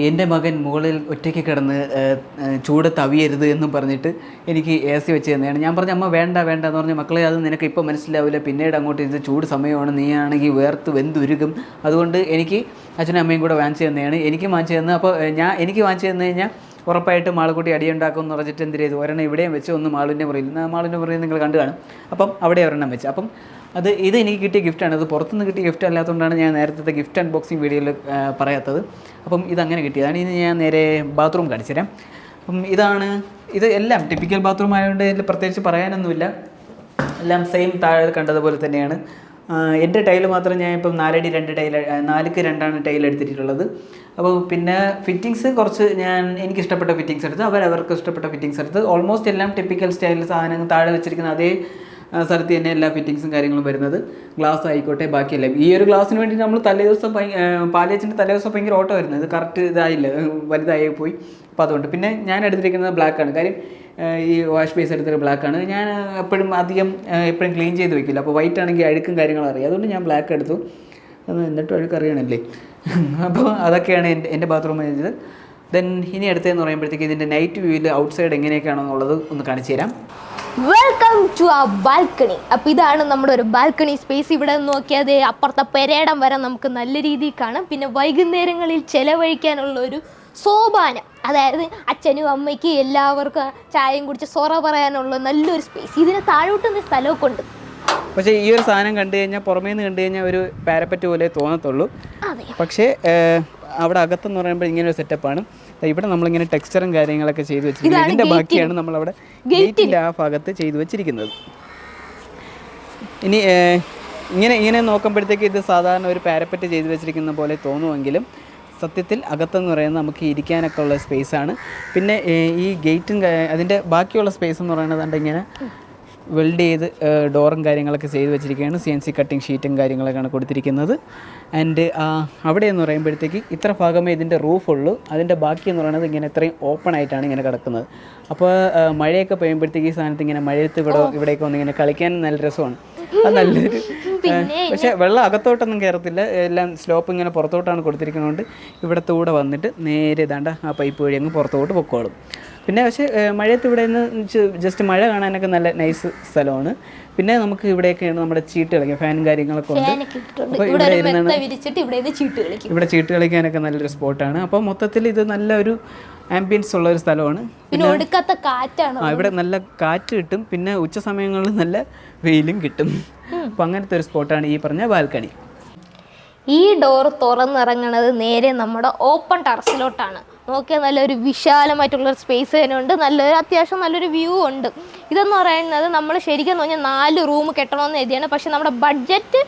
Speaker 1: എൻ്റെ മകൻ മുകളിൽ ഒറ്റയ്ക്ക് കിടന്ന് ചൂട് തവിയരുത് എന്നും പറഞ്ഞിട്ട് എനിക്ക് AC വെച്ച് തന്നെയാണ്. ഞാൻ പറഞ്ഞ അമ്മ വേണ്ട എന്ന് പറഞ്ഞ, മക്കളെ അത് നിനക്ക് ഇപ്പോൾ മനസ്സിലാവില്ല, പിന്നീട് അങ്ങോട്ട് ഇത് ചൂട് സമയമാണ്, നീ ആണെങ്കിൽ വേർത്ത് വെന്തുരുകും, അതുകൊണ്ട് എനിക്ക് അച്ഛനും അമ്മയും കൂടെ വാങ്ങിച്ചു തന്നെയാണ്. എനിക്ക് വാങ്ങിച്ചു തന്നത്. അപ്പോൾ എനിക്ക് വാങ്ങിച്ചു തന്നു കഴിഞ്ഞാൽ ഉറപ്പായിട്ടും മാളുക്കുട്ടി അടിയുണ്ടാക്കും എന്ന് പറഞ്ഞിട്ട് എന്ത് ചെയ്തു, ഒരെണ്ണം ഇവിടെയും വെച്ച്, ഒന്ന് മാളുവിൻ്റെ മുറിയിൽ നിങ്ങൾ കണ്ടു കാണും. അപ്പം അവിടെ ഒരെണ്ണം വെച്ച്. അപ്പം ഇത് എനിക്ക് കിട്ടിയ ഗിഫ്റ്റാണ്. അത് പുറത്തുനിന്ന് കിട്ടിയ ഗിഫ്റ്റ് അല്ലാത്തതുകൊണ്ടാണ് ഞാൻ നേരത്തെ ഗിഫ്റ്റ് അൺബോക്സിങ് വീഡിയോയിൽ പറയാത്തത്. അപ്പം ഇതങ്ങനെ കിട്ടിയതാണ്. ഇനി ഞാൻ നേരെ ബാത്റൂം കാണിച്ചു തരാം. അപ്പം ഇത് എല്ലാം ടിപ്പിക്കൽ ബാത്റൂം ആയതുകൊണ്ട് ഇതിൽ പ്രത്യേകിച്ച് പറയാനൊന്നുമില്ല, എല്ലാം സെയിം താഴെ കണ്ടതുപോലെ തന്നെയാണ്. എൻ്റെ ടൈല് മാത്രം ഞാൻ ഇപ്പം 4 അടി 2 ടൈൽ, 4ക്ക് 2 ടൈൽ എടുത്തിട്ടുള്ളത്. അപ്പോൾ പിന്നെ ഫിറ്റിങ്സ് കുറച്ച് എനിക്ക് ഇഷ്ടപ്പെട്ട ഫിറ്റിങ്സ് എടുത്ത്, അവർക്ക് ഇഷ്ടപ്പെട്ട ഫിറ്റിങ്സ് എടുത്ത്, ഓൾമോസ്റ്റ് എല്ലാം ടിപ്പിക്കൽ സ്റ്റൈൽ സാധനങ്ങൾ താഴെ വെച്ചിരിക്കുന്ന അതേ സ്ഥലത്ത് തന്നെ എല്ലാ ഫിറ്റിങ്സും കാര്യങ്ങളും വരുന്നത്. ഗ്ലാസ് ആയിക്കോട്ടെ, ബാക്കിയെല്ലാം. ഈ ഒരു ഗ്ലാസ്സിന് വേണ്ടി നമ്മൾ തലേദിവസം പാലിയച്ചിൻ്റെ തലേദിവസം ഭയങ്കര ഓട്ടോ വരുന്നത്, ഇത് കറക്റ്റ് ഇതായില്ല, വലുതായി പോയി. അപ്പോൾ അതുകൊണ്ട് പിന്നെ ഞാൻ എടുത്തിരിക്കുന്നത് ബ്ലാക്കാണ്. കാര്യം ഈ വാഷ് ബേസ് എടുത്തിട്ട് ബ്ലാക്കാണ്. ഞാൻ എപ്പോഴും ക്ലീൻ ചെയ്ത് വെക്കില്ല. അപ്പോൾ വൈറ്റ് ആണെങ്കിൽ അഴുക്കും കാര്യങ്ങളും അറിയാം, അതുകൊണ്ട് ഞാൻ ബ്ലാക്ക് എടുത്തു. എന്നിട്ടും അഴുക്ക് അറിയണമല്ലേ. അപ്പോൾ അതൊക്കെയാണ് എൻ്റെ ബാത്റൂം ചെയ്തത്. ദെൻ ഇനി അടുത്തതെന്ന് പറയുമ്പോഴത്തേക്ക് ഇതിൻ്റെ നൈറ്റ് വ്യൂവിൽ ഔട്ട് സൈഡ് എങ്ങനെയൊക്കെയാണെന്നുള്ളത് ഒന്ന് കാണിച്ചു തരാം.
Speaker 2: വെൽക്കം ടു ആ ബാൽക്കണി. അപ്പോൾ ഇതാണ് നമ്മുടെ ഒരു ബാൽക്കണി സ്പേസ്. ഇവിടെ നോക്കിയാൽ അപ്പുറത്തെ പെരേടം വരെ നമുക്ക് നല്ല രീതിയിൽ കാണാം. പിന്നെ വൈകുന്നേരങ്ങളിൽ ചെലവഴിക്കാനുള്ള ഒരു സോപാനം, അതായത് അച്ഛനും അമ്മയ്ക്ക് എല്ലാവർക്കും ചായയും കുടിച്ച് സൊറ പറയാനുള്ള നല്ലൊരു സ്പേസ്. ഇതിന് താഴോട്ടുന്ന സ്ഥലമൊക്കെ ഉണ്ട്.
Speaker 1: പക്ഷേ ഈ ഒരു സാധനം കണ്ടു കഴിഞ്ഞാൽ പുറമേ നിന്ന് കണ്ടു കഴിഞ്ഞാൽ ഒരു പാരപ്പറ്റ് പോലെ തോന്നത്തുള്ളൂ. പക്ഷേ അവിടെ അകത്തെന്ന് പറയുമ്പോൾ ഇങ്ങനെ ഒരു സെറ്റപ്പാണ്. ഇവിടെ നമ്മളിങ്ങനെ ടെക്സ്ചറും കാര്യങ്ങളൊക്കെ ചെയ്തു വെച്ചിരിക്കുന്നത്. ഇതിൻ്റെ ബാക്കിയാണ് നമ്മളവിടെ ഗേറ്റിൻ്റെ ആ ഭാഗത്ത് ചെയ്തു വെച്ചിരിക്കുന്നത്. ഇനി ഇങ്ങനെ നോക്കുമ്പോഴത്തേക്ക് ഇത് സാധാരണ ഒരു പാരപ്പറ്റ് ചെയ്തു വെച്ചിരിക്കുന്ന പോലെ തോന്നുമെങ്കിലും സത്യത്തിൽ അകത്തെന്ന് പറയുന്നത് നമുക്ക് ഇരിക്കാനൊക്കെ ഉള്ള സ്പേസാണ്. പിന്നെ ഈ ഗേറ്റും അതിൻ്റെ ബാക്കിയുള്ള സ്പേസ് എന്ന് പറയുന്നത് ഇങ്ങനെ വെൽഡ് ചെയ്ത് ഡോറും കാര്യങ്ങളൊക്കെ ചെയ്ത് വെച്ചിരിക്കുകയാണ്. CNC കട്ടിങ് ഷീറ്റും കാര്യങ്ങളൊക്കെയാണ് കൊടുത്തിരിക്കുന്നത്. ആൻഡ് അവിടെ എന്ന് പറയുമ്പോഴത്തേക്ക് ഇത്ര ഭാഗമേ ഇതിൻ്റെ റൂഫുള്ളൂ. അതിൻ്റെ ബാക്കി എന്ന് പറയുന്നത് ഇങ്ങനെ ഇത്രയും ഓപ്പൺ ആയിട്ടാണ് ഇങ്ങനെ കിടക്കുന്നത്. അപ്പോൾ മഴയൊക്കെ പെയ്യുമ്പോഴത്തേക്ക് ഈ സാധനത്ത് ഇങ്ങനെ മഴയത്ത് ഇവിടേക്ക് വന്ന് ഇങ്ങനെ കളിക്കാൻ നല്ല രസമാണ്. അത് നല്ലൊരു പക്ഷേ വെള്ളം അകത്തോട്ടൊന്നും കയറത്തില്ല. എല്ലാം സ്ലോപ്പ് ഇങ്ങനെ പുറത്തോട്ടാണ് കൊടുത്തിരിക്കുന്നതുകൊണ്ട് ഇവിടത്തൂടെ വന്നിട്ട് നേരെ ഇതാണ്ട് ആ പൈപ്പ് വഴി അങ്ങ് പുറത്തോട്ട് പൊക്കോളും. പിന്നെ പക്ഷേ മഴയത്ത് ഇവിടെ നിന്ന് ജസ്റ്റ് മഴ കാണാനൊക്കെ നല്ല നൈസ് സ്ഥലമാണ്. പിന്നെ നമുക്ക് ഇവിടെയൊക്കെയാണ് നമ്മുടെ ചീട്ട് കളിക്കാം, ഫാനും കാര്യങ്ങളൊക്കെ ഉണ്ട്. അപ്പോൾ ഇവിടെ ചീട്ട് കളിക്കാനൊക്കെ നല്ലൊരു സ്പോട്ടാണ്. അപ്പോൾ മൊത്തത്തിൽ ഇത് നല്ലൊരു ആംബിയൻസ് ഉള്ള ഒരു സ്ഥലമാണ്.
Speaker 2: പിന്നെ ഒടുക്കത്ത കാറ്റാണ്.
Speaker 1: ഇവിടെ നല്ല കാറ്റ് കിട്ടും. പിന്നെ ഉച്ച സമയങ്ങളിൽ നല്ല വെയിലും കിട്ടും. അപ്പോൾ അങ്ങനത്തെ ഒരു സ്പോട്ടാണ് ഈ പറഞ്ഞ ബാൽക്കണി.
Speaker 2: ഈ ഡോർ തുറന്നിറങ്ങുന്നത് നേരെ നമ്മുടെ ഓപ്പൺ ടെറസിലോട്ടാണ്. നോക്കിയാൽ നല്ലൊരു വിശാലമായിട്ടുള്ളൊരു സ്പേസ് തന്നെ ഉണ്ട്. അത്യാവശ്യം നല്ലൊരു വ്യൂ ഉണ്ട്. ഇതെന്ന് പറയുന്നത് നമ്മൾ ശരിക്കും പറഞ്ഞാൽ 4 റൂം കെട്ടണമെന്ന് എഴുതിയാണ്. പക്ഷേ നമ്മുടെ ബഡ്ജറ്റ്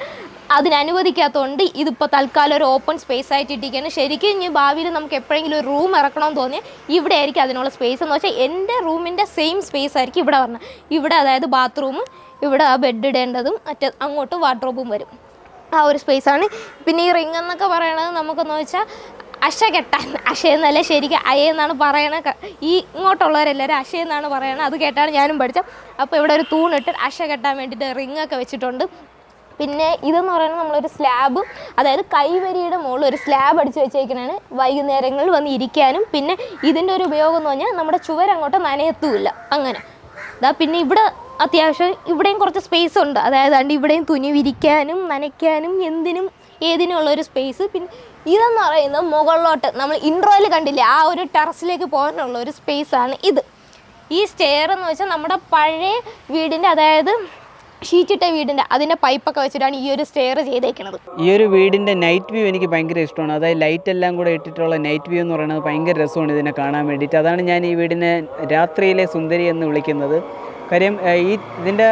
Speaker 2: അതിനനുവദിക്കാത്തതുകൊണ്ട് ഇതിപ്പോൾ തൽക്കാലം ഒരു ഓപ്പൺ സ്പേസ് ആയിട്ട് ഇട്ടിരിക്കുകയാണ്. ശരിക്കും ഇനി ഭാവിയിൽ നമുക്ക് എപ്പോഴെങ്കിലും ഒരു റൂം ഇറക്കണമെന്ന് തോന്നിയാൽ ഇവിടെ ആയിരിക്കും അതിനുള്ള സ്പേസ്. എന്ന് വെച്ചാൽ എൻ്റെ റൂമിൻ്റെ സെയിം സ്പേസ് ആയിരിക്കും ഇവിടെ പറഞ്ഞത്. ഇവിടെ അതായത് ബാത്റൂം, ഇവിടെ ആ ബെഡ് ഇടേണ്ടതും അങ്ങോട്ട് വാർഡ്രോബും വരും. ആ ഒരു സ്പേസാണ്. പിന്നെ ഈ റിങ് എന്നൊക്കെ പറയണത് നമുക്കെന്ന് വെച്ചാൽ അശ കെട്ടാൻ, അശയെന്നല്ല ശരിക്കും അയെന്നാണ് പറയണത്. ഈ ഇങ്ങോട്ടുള്ളവരെല്ലാവരും അശയെന്നാണ് പറയണത്. അത് കേട്ടാണ് ഞാനും പഠിച്ചത്. അപ്പോൾ ഇവിടെ ഒരു തൂണിട്ട് അശ കെട്ടാൻ വേണ്ടിയിട്ട് റിങ്ങൊക്കെ വെച്ചിട്ടുണ്ട്. പിന്നെ ഇതെന്ന് പറയുന്നത് നമ്മളൊരു സ്ലാബ്, അതായത് കൈവരിയുടെ മുകളിൽ ഒരു സ്ലാബ് അടിച്ച് വെച്ചേക്കുന്നതാണ്. വൈകുന്നേരങ്ങളിൽ വന്ന് ഇരിക്കാനും. പിന്നെ ഇതിൻ്റെ ഒരു ഉപയോഗം എന്ന് പറഞ്ഞാൽ നമ്മുടെ ചുവരങ്ങോട്ട് നനയത്തുമില്ല അങ്ങനെ. പിന്നെ ഇവിടെ അത്യാവശ്യം ഇവിടെയും കുറച്ച് സ്പേസ് ഉണ്ട്. അതായത് ഇവിടെയും തുണി വിരിക്കാനും നനയ്ക്കാനും ഏതിനും ഉള്ളൊരു സ്പേസ്. പിന്നെ ഇതെന്ന് പറയുന്നത് മുകളിലോട്ട് നമ്മൾ ഇൻട്രോയിൽ കണ്ടില്ലേ ആ ഒരു ടെറസിലേക്ക് പോകാനുള്ള ഒരു സ്പേസാണ് ഇത്. ഈ സ്റ്റെയർ എന്ന് വെച്ചാൽ നമ്മുടെ പഴയ വീടിൻ്റെ, അതായത് ഷീറ്റിട്ട വീടിൻ്റെ അതിൻ്റെ പൈപ്പൊക്കെ വെച്ചിട്ടാണ് ഈ ഒരു സ്റ്റെയർ ചെയ്തേക്കുന്നത്.
Speaker 1: ഈ ഒരു വീടിൻ്റെ നൈറ്റ് വ്യൂ എനിക്ക് ഭയങ്കര ഇഷ്ടമാണ്. അതായത് ലൈറ്റ് എല്ലാം കൂടെ ഇട്ടിട്ടുള്ള നൈറ്റ് വ്യൂ എന്ന് പറയുന്നത് ഭയങ്കര രസമാണ് ഇതിനെ കാണാൻ വേണ്ടിയിട്ട്. അതാണ് ഞാൻ ഈ വീടിനെ രാത്രിയിലെ സുന്ദരി എന്ന് വിളിക്കുന്നത്. കാര്യം ഇതിൻ്റെ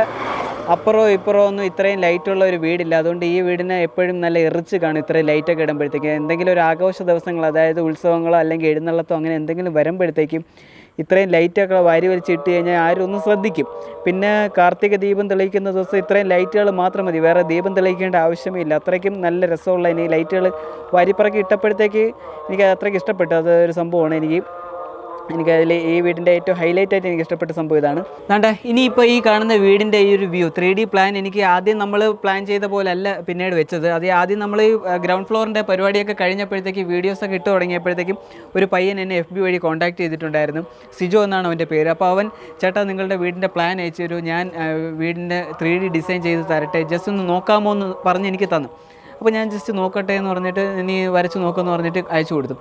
Speaker 1: അപ്പുറമോ ഇപ്പുറമോ ഒന്നും ഇത്രയും ലൈറ്റുള്ള ഒരു വീടില്ല. അതുകൊണ്ട് ഈ വീടിനെ എപ്പോഴും നല്ല എറിച്ച് കാണും ഇത്രയും ലൈറ്റൊക്കെ ഇടുമ്പോഴത്തേക്കും. എന്തെങ്കിലും ഒരു ആഘോഷ ദിവസങ്ങൾ, അതായത് ഉത്സവങ്ങളോ അല്ലെങ്കിൽ എഴുന്നള്ളത്തോ അങ്ങനെ എന്തെങ്കിലും വരുമ്പോഴത്തേക്കും ഇത്രയും ലൈറ്റൊക്കെ വാരി വലിച്ചിട്ട് കഴിഞ്ഞാൽ ആരും ഒന്ന് ശ്രദ്ധിക്കും. പിന്നെ കാർത്തിക ദീപം തെളിയിക്കുന്ന ദിവസം ഇത്രയും ലൈറ്റുകൾ മാത്രം മതി, വേറെ ദീപം തെളിയിക്കേണ്ട ആവശ്യമേ ഇല്ല. അത്രയ്ക്കും നല്ല രസമുള്ള ഈ ലൈറ്റുകൾ വാരിപ്പറക്കി ഇട്ടപ്പോഴത്തേക്ക് എനിക്ക് അത്രയ്ക്ക് ഇഷ്ടപ്പെട്ടു. അത് ഒരു സംഭവമാണ് എനിക്കതിൽ ഈ വീടിൻ്റെ ഏറ്റവും ഹൈലൈറ്റ് ആയിട്ട് എനിക്ക് ഇഷ്ടപ്പെട്ട സംഭവം ഇതാണ്. അതുകൊണ്ട് ഇനിയിപ്പോൾ ഈ കാണുന്ന വീടിൻ്റെ ഈ ഒരു വ്യൂ 3D പ്ലാൻ എനിക്ക് ആദ്യം നമ്മൾ പ്ലാൻ ചെയ്ത പോലെ അല്ല പിന്നീട് വെച്ചത്. ആദ്യം നമ്മൾ ഈ ഗ്രൗണ്ട് ഫ്ലോറിൻ്റെ പരിപാടിയൊക്കെ കഴിഞ്ഞപ്പോഴത്തേക്ക് വീഡിയോസൊക്കെ ഇട്ട് തുടങ്ങിയപ്പോഴത്തേക്കും ഒരു പയ്യൻ എന്നെ FB വഴി കോൺടാക്ട് ചെയ്തിട്ടുണ്ടായിരുന്നു. സിജോ എന്നാണ് അവൻ്റെ പേര്. അപ്പോൾ അവൻ ചേട്ടാ നിങ്ങളുടെ വീടിൻ്റെ പ്ലാൻ അയച്ചു തരൂ, ഞാൻ വീടിൻ്റെ 3D ഡിസൈൻ ചെയ്ത് തരട്ടെ, ജസ്റ്റ് ഒന്ന് നോക്കാമോ എന്ന് പറഞ്ഞ് എനിക്ക് തന്നു. അപ്പോൾ ഞാൻ ജസ്റ്റ് നോക്കട്ടെ എന്ന് പറഞ്ഞിട്ട് നീ വരച്ച് നോക്കുമെന്ന് പറഞ്ഞിട്ട് അയച്ചു കൊടുത്തു.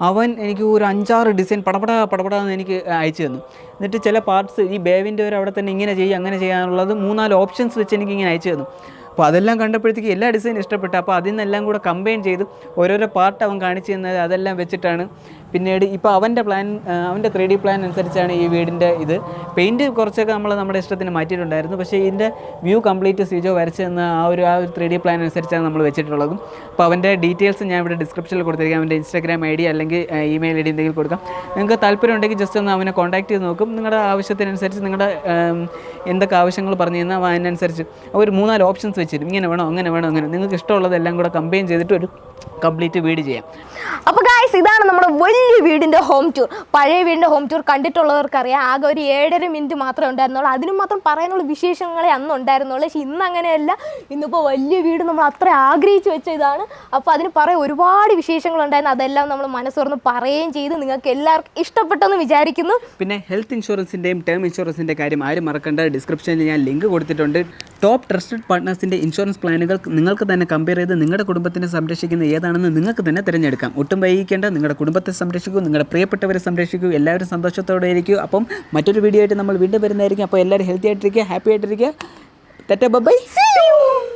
Speaker 1: അവൻ എനിക്ക് ഒരു 5-6 ഡിസൈൻ പടപടാന്ന് എനിക്ക് അയച്ചു തന്നു. എന്നിട്ട് ചില പാർട്സ് ഈ ബേവിൻ്റെ ഒരു അവിടെ തന്നെ ഇങ്ങനെ ചെയ്യുക അങ്ങനെ ചെയ്യാനുള്ളത് 3-4 ഓപ്ഷൻസ് വെച്ച് എനിക്ക് ഇങ്ങനെ അയച്ചു തന്നു. അപ്പോൾ അതെല്ലാം കണ്ടപ്പോഴത്തേക്ക് എല്ലാ ഡിസൈനും ഇഷ്ടപ്പെട്ടു. അപ്പോൾ അതിൽ നിന്നെല്ലാം കൂടെ കമ്പൈൻ ചെയ്ത് ഓരോരോ പാർട്ട് അവൻ കാണിച്ചു തന്നത് അതെല്ലാം വെച്ചിട്ടാണ് പിന്നീട് ഇപ്പോൾ അവൻ്റെ 3D പ്ലാൻ അനുസരിച്ചാണ് ഈ വീടിൻ്റെ ഇത്. പെയിൻറ്റ് കുറച്ചൊക്കെ നമ്മുടെ ഇഷ്ടത്തിന് മാറ്റിയിട്ടുണ്ടായിരുന്നു. പക്ഷേ ഇതിൻ്റെ വ്യൂ കംപ്ലീറ്റ് സിജോ വരച്ച് തന്ന ആ ഒരു 3D പ്ലാൻ അനുസരിച്ചാണ് നമ്മൾ വെച്ചിട്ടുള്ളത്. അപ്പോൾ അവൻ്റെ ഡീറ്റെയിൽസ് ഞാൻ ഇവിടെ ഡിസ്ക്രിപ്ഷനിൽ കൊടുത്തിരിക്കാം. അവൻ്റെ Instagram ID അല്ലെങ്കിൽ ഇമെയിൽ ID എന്തെങ്കിലും കൊടുക്കാം. നിങ്ങൾക്ക് താല്പര്യം ഉണ്ടെങ്കിൽ ജസ്റ്റ് ഒന്ന് അവനെ കോൺടാക്ട് ചെയ്ത് നോക്കും. നിങ്ങളുടെ ആവശ്യത്തിനനുസരിച്ച് നിങ്ങളുടെ എന്തൊക്കെ ആവശ്യങ്ങൾ പറഞ്ഞു തന്നാൽ അതിനനുസരിച്ച് ഒരു 3-4 ഓപ്ഷൻസ് വെച്ചിരും. ഇങ്ങനെ വേണോ അങ്ങനെ വേണോ അങ്ങനെ നിങ്ങൾക്ക് ഇഷ്ടമുള്ളതെല്ലാം കൂടെ കമ്പൈൻ ചെയ്തിട്ട് ഒരു കംപ്ലീറ്റ് വീട് ചെയ്യാം.
Speaker 2: അപ്പോൾ ഗായ്സ്, ഇതാണ് നമ്മുടെ വലിയ വീടിൻ്റെ ഹോം ടൂർ. പഴയ വീടിൻ്റെ ഹോം ടൂർ കണ്ടിട്ടുള്ളവർക്കറിയാം, ആകെ ഒരു 7.5 മിനിറ്റ് മാത്രമേ ഉണ്ടായിരുന്നുള്ളൂ. അതിന് മാത്രം പറയാനുള്ള വിശേഷങ്ങളെ അന്ന് ഉണ്ടായിരുന്നുള്ളൂ. പക്ഷേ ഇന്ന് അങ്ങനെയല്ല. ഇന്നിപ്പോൾ വലിയ വീട് നമ്മൾ അത്ര ആഗ്രഹിച്ച് വെച്ച ഇതാണ്. അപ്പോൾ അതിന് പറയാൻ ഒരുപാട് വിശേഷങ്ങളുണ്ടായിരുന്നു. അതെല്ലാം നമ്മൾ മനസ്സുറന്ന് പറയുകയും ചെയ്ത് നിങ്ങൾക്ക് എല്ലാവർക്കും ഇഷ്ടപ്പെട്ടെന്ന് വിചാരിക്കുന്നു.
Speaker 1: പിന്നെ ഹെൽത്ത് ഇൻഷുറൻസിൻ്റെയും ടേം ഇൻഷുറൻസിൻ്റെ കാര്യം ആരും മറക്കേണ്ട. ഡിസ്ക്രിപ്ഷനിൽ ഞാൻ ലിങ്ക് കൊടുത്തിട്ടുണ്ട്. ടോപ്പ് ട്രസ്റ്റഡ് പാർട്ട്നേഴ്സിൻ്റെ ഇൻഷുറൻസ് പ്ലാനുകൾ നിങ്ങൾക്ക് തന്നെ കമ്പയർ ചെയ്ത് നിങ്ങളുടെ കുടുംബത്തിനെ സംരക്ഷിക്കുന്ന ഏതാണെന്ന് നിങ്ങൾക്ക് തന്നെ തിരഞ്ഞെടുക്കാം. ഒട്ടും വൈകിക്കേണ്ട. നിങ്ങളുടെ കുടുംബത്തെ സംരക്ഷിക്കൂ, നിങ്ങളുടെ പ്രിയപ്പെട്ടവരെ സംരക്ഷിക്കൂ, എല്ലാവരും സന്തോഷത്തോടെ ഇരിക്കൂ. അപ്പം മറ്റൊരു വീഡിയോ ആയിട്ട് നമ്മൾ വീണ്ടും വരുന്നതായിരിക്കും. അപ്പോൾ എല്ലാവരും ഹെൽത്തി ആയിട്ടിരിക്കുക, ഹാപ്പി ആയിട്ടിരിക്കുക. Tata bye.